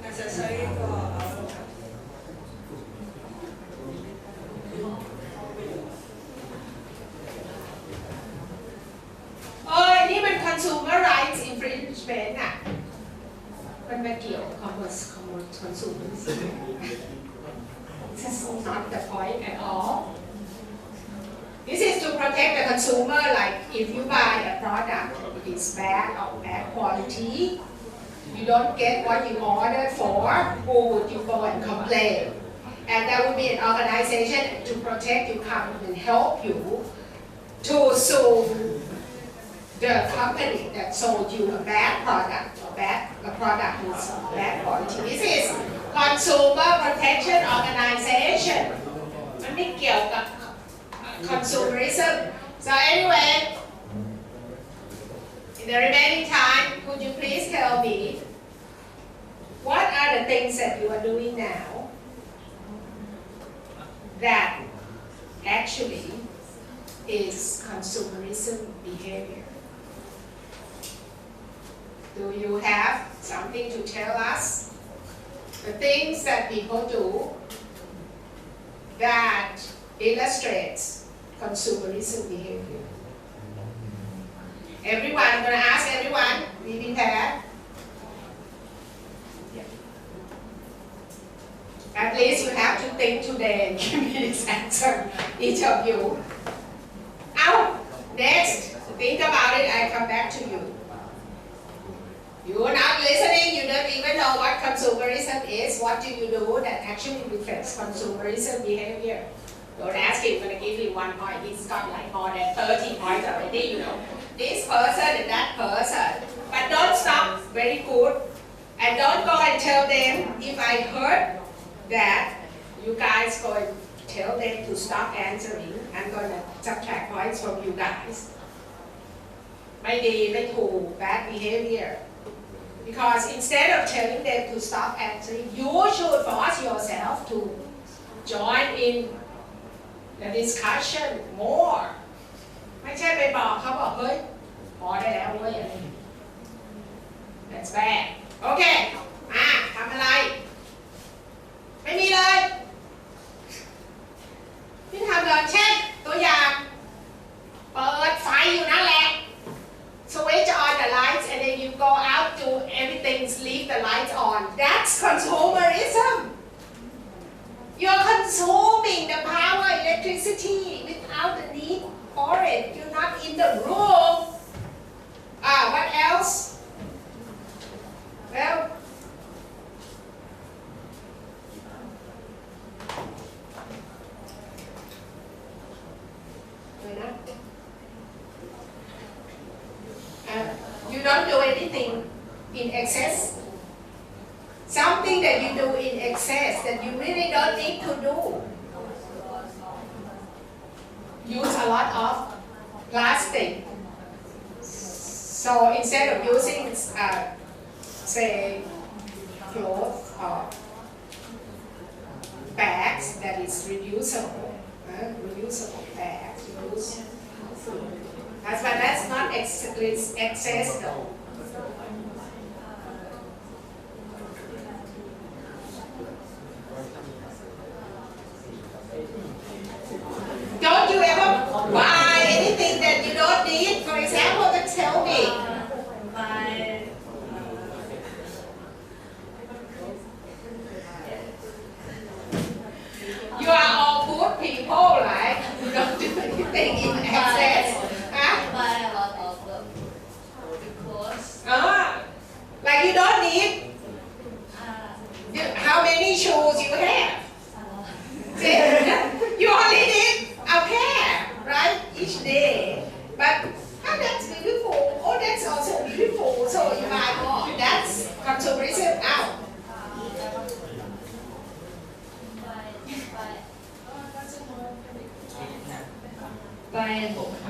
necessary for our country? นี่มัน consumer rights infringement อ่ะมันมาเกี่ยวกับ consumer This is not the point at all. This is to protect the consumer, like if you buy a product, it is bad or bad quality, you don't get what you ordered for, who would you go and complain? And there will be an organization to protect you, come and help you to sue the company that sold you a bad product, a product with bad quality. This is Consumer Protection Organization. มันไม่เกี่ยวกับ consumerism. So anyway, in the remaining time, could you please tell me what are the things that you are doing now that actually is consumerism behavior? Do you have something to tell us? The things that people do that illustrates consumerism behavior. Everyone, I'm going to ask everyone, be prepared. At least you have to think today and give me this answer, each of you. Out. Next, think about it, I come back to you. You're not listening, you don't even know what consumerism is. What do you do that actually reflects consumerism behavior? Don't ask him, I'm going to give him 1 point. He's got like more than 30 points already, you know. This person and that person. But don't stop, very good. And don't go and tell them, if I heard that you guys go and tell them to stop answering, I'm going to subtract points from you guys. ไม่ดีไม่ถูก bad behavior. Because instead of telling them to stop answering, you should force yourself to join in the discussion more. ไม่ใช่ไปบอกเขาบอกเฮ้ยพอได้แล้วเว้ย That's bad. Okay. ทำอะไรไม่มีเลยที่ทำเลยเช่นตัวอย่างเปิดไฟอยู่นั่นแหละ Switch on the lights and then you go out to everything, leave the lights on. That's consumerism. You're consuming the power, electricity without the need for it. You're not in the room. What else? Well, you don't do anything in excess. Something that you do in excess that you really don't need to do. Use a lot of plastic. So instead of using, say, cloth or bags that is reusable, reusable bags, but that's not excess though. Don't you ever buy anything that you don't need? For example, tell me. You are all good people, right? You don't do anything in excess. Buy a lot of clothes. Like you don't need. How many shoes you have? You only need a pair, right? Each day. But that's beautiful. Oh, that's also beautiful. So you buy more. That's consumerism out.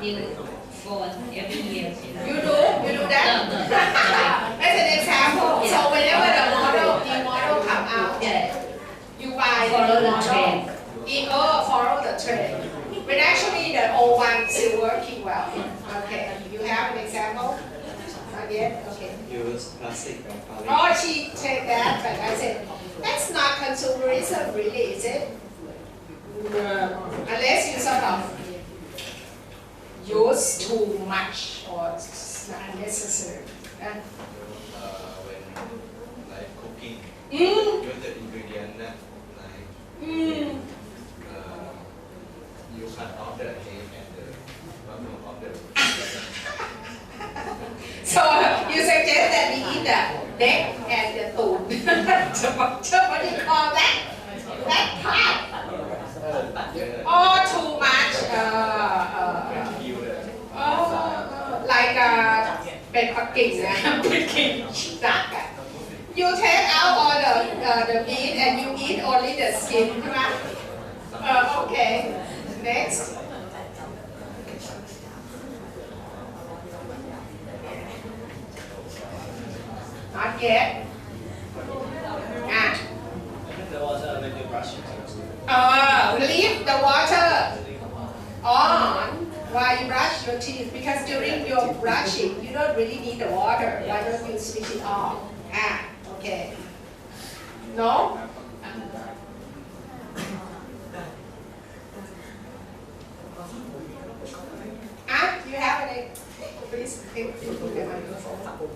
new phone every year. You do that? No. That's an example. So whenever the model come out, you buy Follow the model. trend. Follow the trend. But actually the old one still working well. Okay, you have an example? Not yet? Okay. Use plastic and poly. Oh, she said that, but I said, that's not consumerism really, is it? No. Unless you sort of use too much or it's not unnecessary. When like cooking, Mm. use the ingredient that like you cut off the egg and the bottom of the. So you suggest that we eat the neck and the tooth. What do you call that? That part? Oh, too much. Like เป็ดปักกิ่งนะ Peking duck. You take out all the meat and you eat only the skin, ใช่ไหม Okay. Next. Not yet. The water when you brush your teeth. Leave the water on while you brush your teeth because during your brushing you don't really need the water. Why don't you switch it off? Okay. No? You have any? Please take the microphone.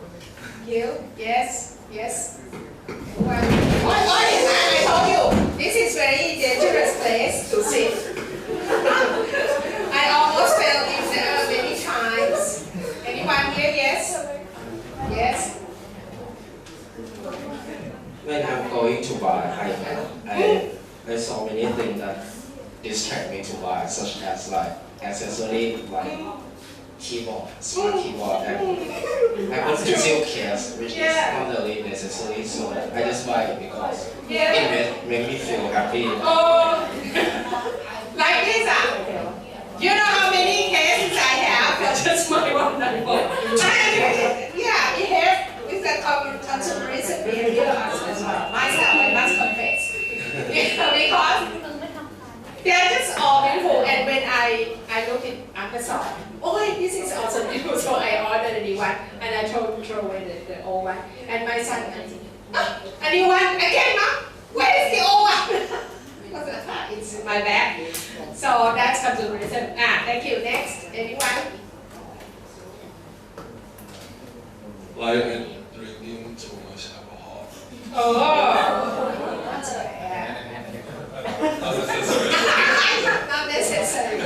You? Yes. Well, I told you, this is very dangerous place to sit. I almost fell in there many times. Anyone here? Yes? When I'm going to buy, I saw many things that distract me to buy, such as like accessory, like keyboard, smart keyboard, and I got pencil case, which is not really necessary, so I just buy it because it make me feel happy. Like this, you know how many cases I have? Just my one number. Yeah, it has with the consumerism behavior as well. Myself, I must confess. Because they are just all beautiful, and when I look at Amazon, this is also new, so I ordered a new one, and I throw away the old one. And my son, a new one again, Mom? Where is the old one? It's in my bag. So that's consumerism. Thank you. Next, anyone? Like drinking too much alcohol. Not necessary.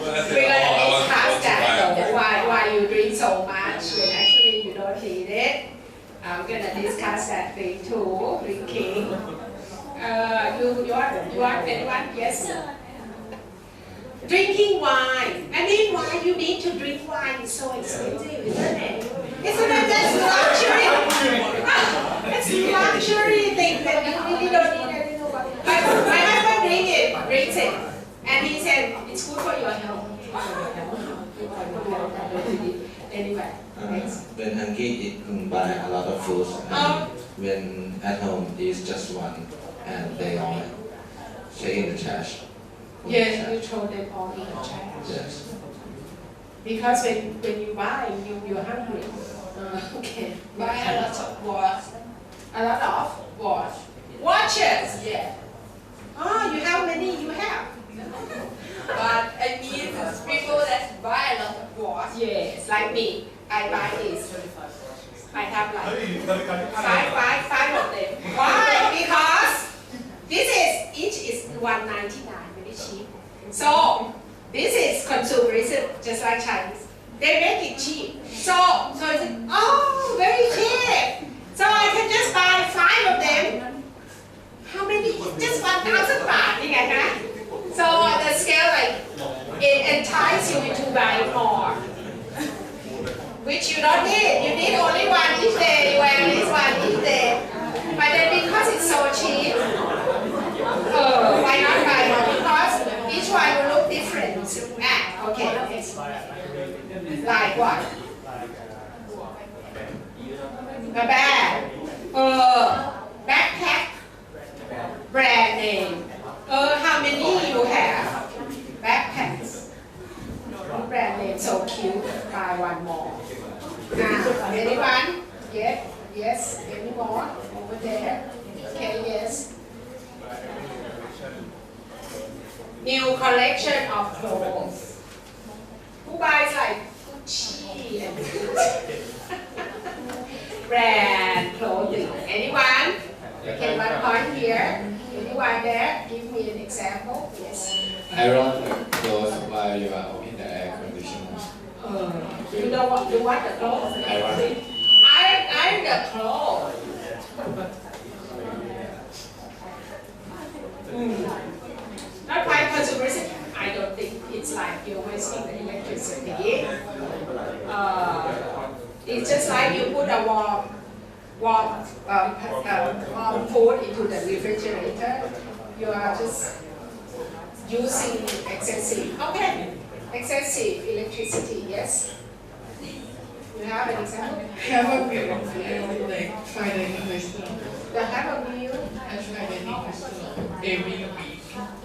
We're gonna discuss that though, why you drink so much when actually you don't need it. I'm gonna discuss that thing too, drinking. You want anyone? Yes. Drinking wine. I mean, why you need to drink wine? It's so expensive, isn't it? Isn't it just luxury? It's a luxury thing that you really don't need. My husband drinks it, and he said it's good for your health. Anyway, next. When hungry, it can buy a lot of food. And when at home, it's just one, and they all stay in the trash. Yes, you throw them all in the trash. Yes. Because when you buy, you're hungry. Okay. Buy a lot of watch. A lot of watches. Yeah. You have many? You have. But I mean people that buy a lot of watch. Yes, like me. I buy this. I have like five of them. Why? Because each is $1.99, very cheap. So this is consumerism, just like Chinese. They make it cheap. So it's very cheap. So I can just buy 5 of them. How many? Just 1,000 baht. So the scale, like, it entices you to buy more, which you don't need. You need only one each day. You wear this one each day. But then because it's so cheap, why not buy more? Because each one will look different. Okay, next. Like what? A bag. Backpack. Brand name. How many you have? Backpacks. Brand name so cute. Buy one more. Now, anyone? Yes. Any more? Over there. Okay, yes. New collection of clothes. Who buys like Gucci and brand clothing? Anyone? Okay, 1 point here. Anyone there? Give me an example. Yes. I run clothes while you are in the air conditioner. You don't want the clothes? I run it. I'm the clothes. Not quite consumerism. I don't think it's like you're wasting the electricity. It's just like you put a warm food into the refrigerator. You are just using excessive. Okay, excessive electricity. Yes. You have an example? Have a meal, like Friday night restaurant. The have a meal. And Friday night restaurant every week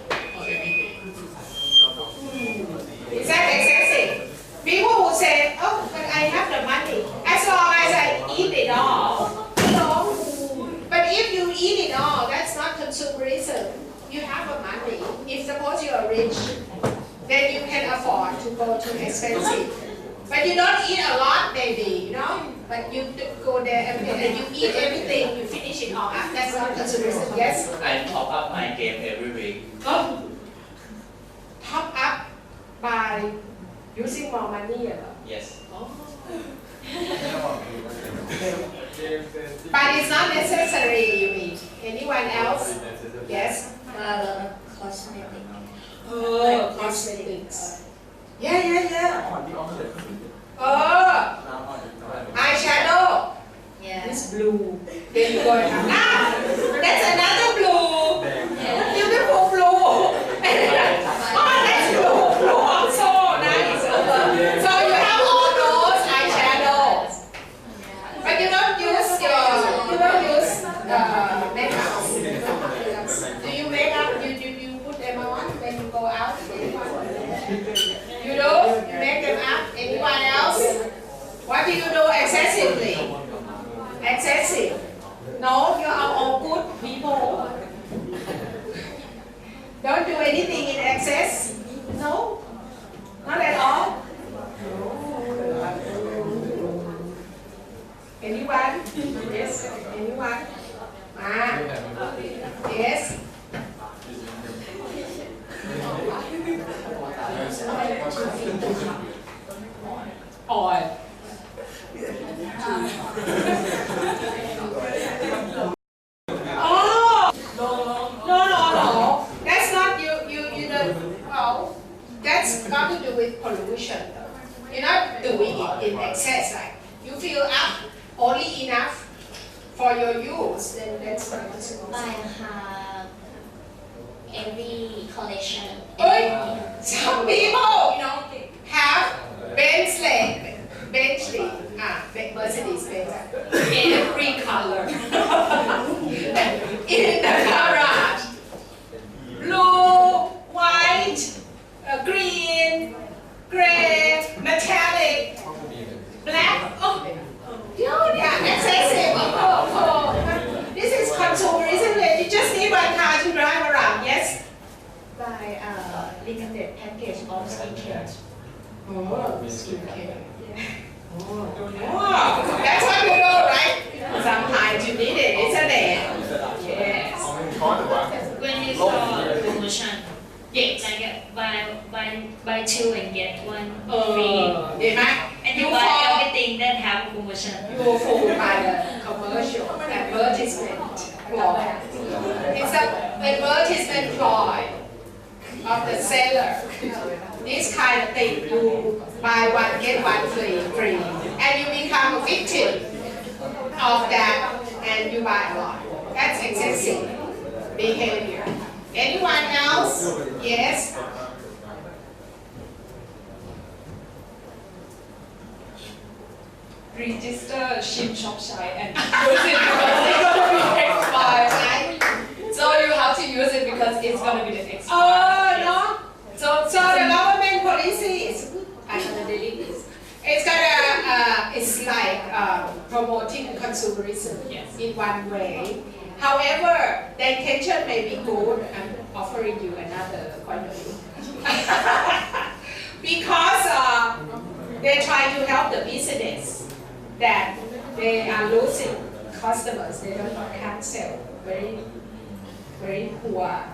or every day. Is that excessive? People who say, oh, but I have the money. As long as I eat it all. No. But if you eat it all, that's not consumerism. You have the money. If suppose you are rich, then you can afford to go to expensive. But you don't eat a lot, maybe, you know? But you go there and you eat everything, you finish it all up. That's not consumerism, yes? I top up my game every week. Oh. Top up by using more money, Yes. oh. But it's not necessary, you mean? Anyone else? Yes? Cosmetic. Oh, cosmetics. Yeah. Oh, eyeshadow. Yeah. This blue. Then you go and that's another blue. Yeah. Beautiful blue. Oh, that's blue also. Nice. So you have all those eyeshadows. But you don't use makeup. Do you make up? You put them on when you go out? You do? You make them up? Anyone else? What do you do excessively? Excessive? No, you are all good people. Don't do anything in excess? No? Not at all? Anyone? Yes? Anyone? Yes? Oil. Oh! No. That's not you don't. Well, that's got to do with pollution. You're not doing it in excess. Like you fill up only enough for your use, then that's not consumerism. I have every collection. Some people have Bentley, Mercedes Benz, every color in the garage. Blue, white, green, gray, metallic, black. Oh, yeah, excessive. Oh. This is consumerism. You just need one car to drive around. Yes. By limited package of skincare. Oh, skincare. Yeah. Oh, that's what you do, right? Sometimes you need it, isn't it? Yes. When you saw promotion, yes, like buy two and get one free. And you buy everything that have a promotion. You fall by the commercial advertisement. It's an advertisement ploy of the seller. This kind of thing, you buy one, get one free, and you become a victim of that, and you buy a lot. That's excessive behavior. Anyone else? Yes? register Shin Shop Shai and use it because it's gonna be expired. So you have to use it because it's gonna be the expired. No. So the government policy is I'm gonna delete this. It's gonna it's like promoting consumerism in one way. However, the intention may be good. I'm offering you another point of view. Because they try to help the business that they are losing customers. They can't sell very poor.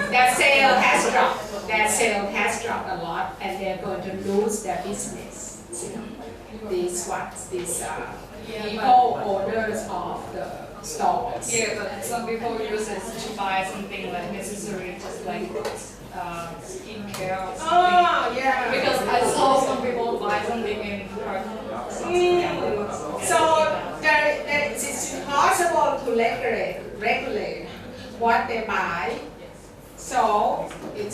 Their sale has dropped. Their sale has dropped a lot, and they're going to lose their business. These people owners of the stores. Yeah, but some people use it to buy something like necessary, just like skincare or something. Oh, yeah. Because I saw some people buy something in So it's impossible to regulate what they buy. So it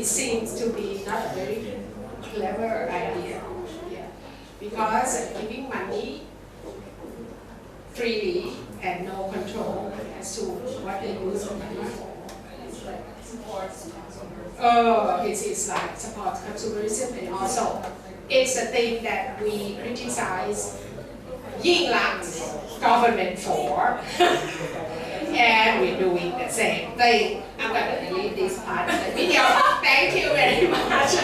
seems to be not a very clever idea. Yeah. Because giving money freely and no control as to what they use the money for. It's like it is like supports consumerism, and also it's a thing that we criticize Yingluck's government for. And we're doing the same thing. I'm going to delete this part of the video. Thank you very much.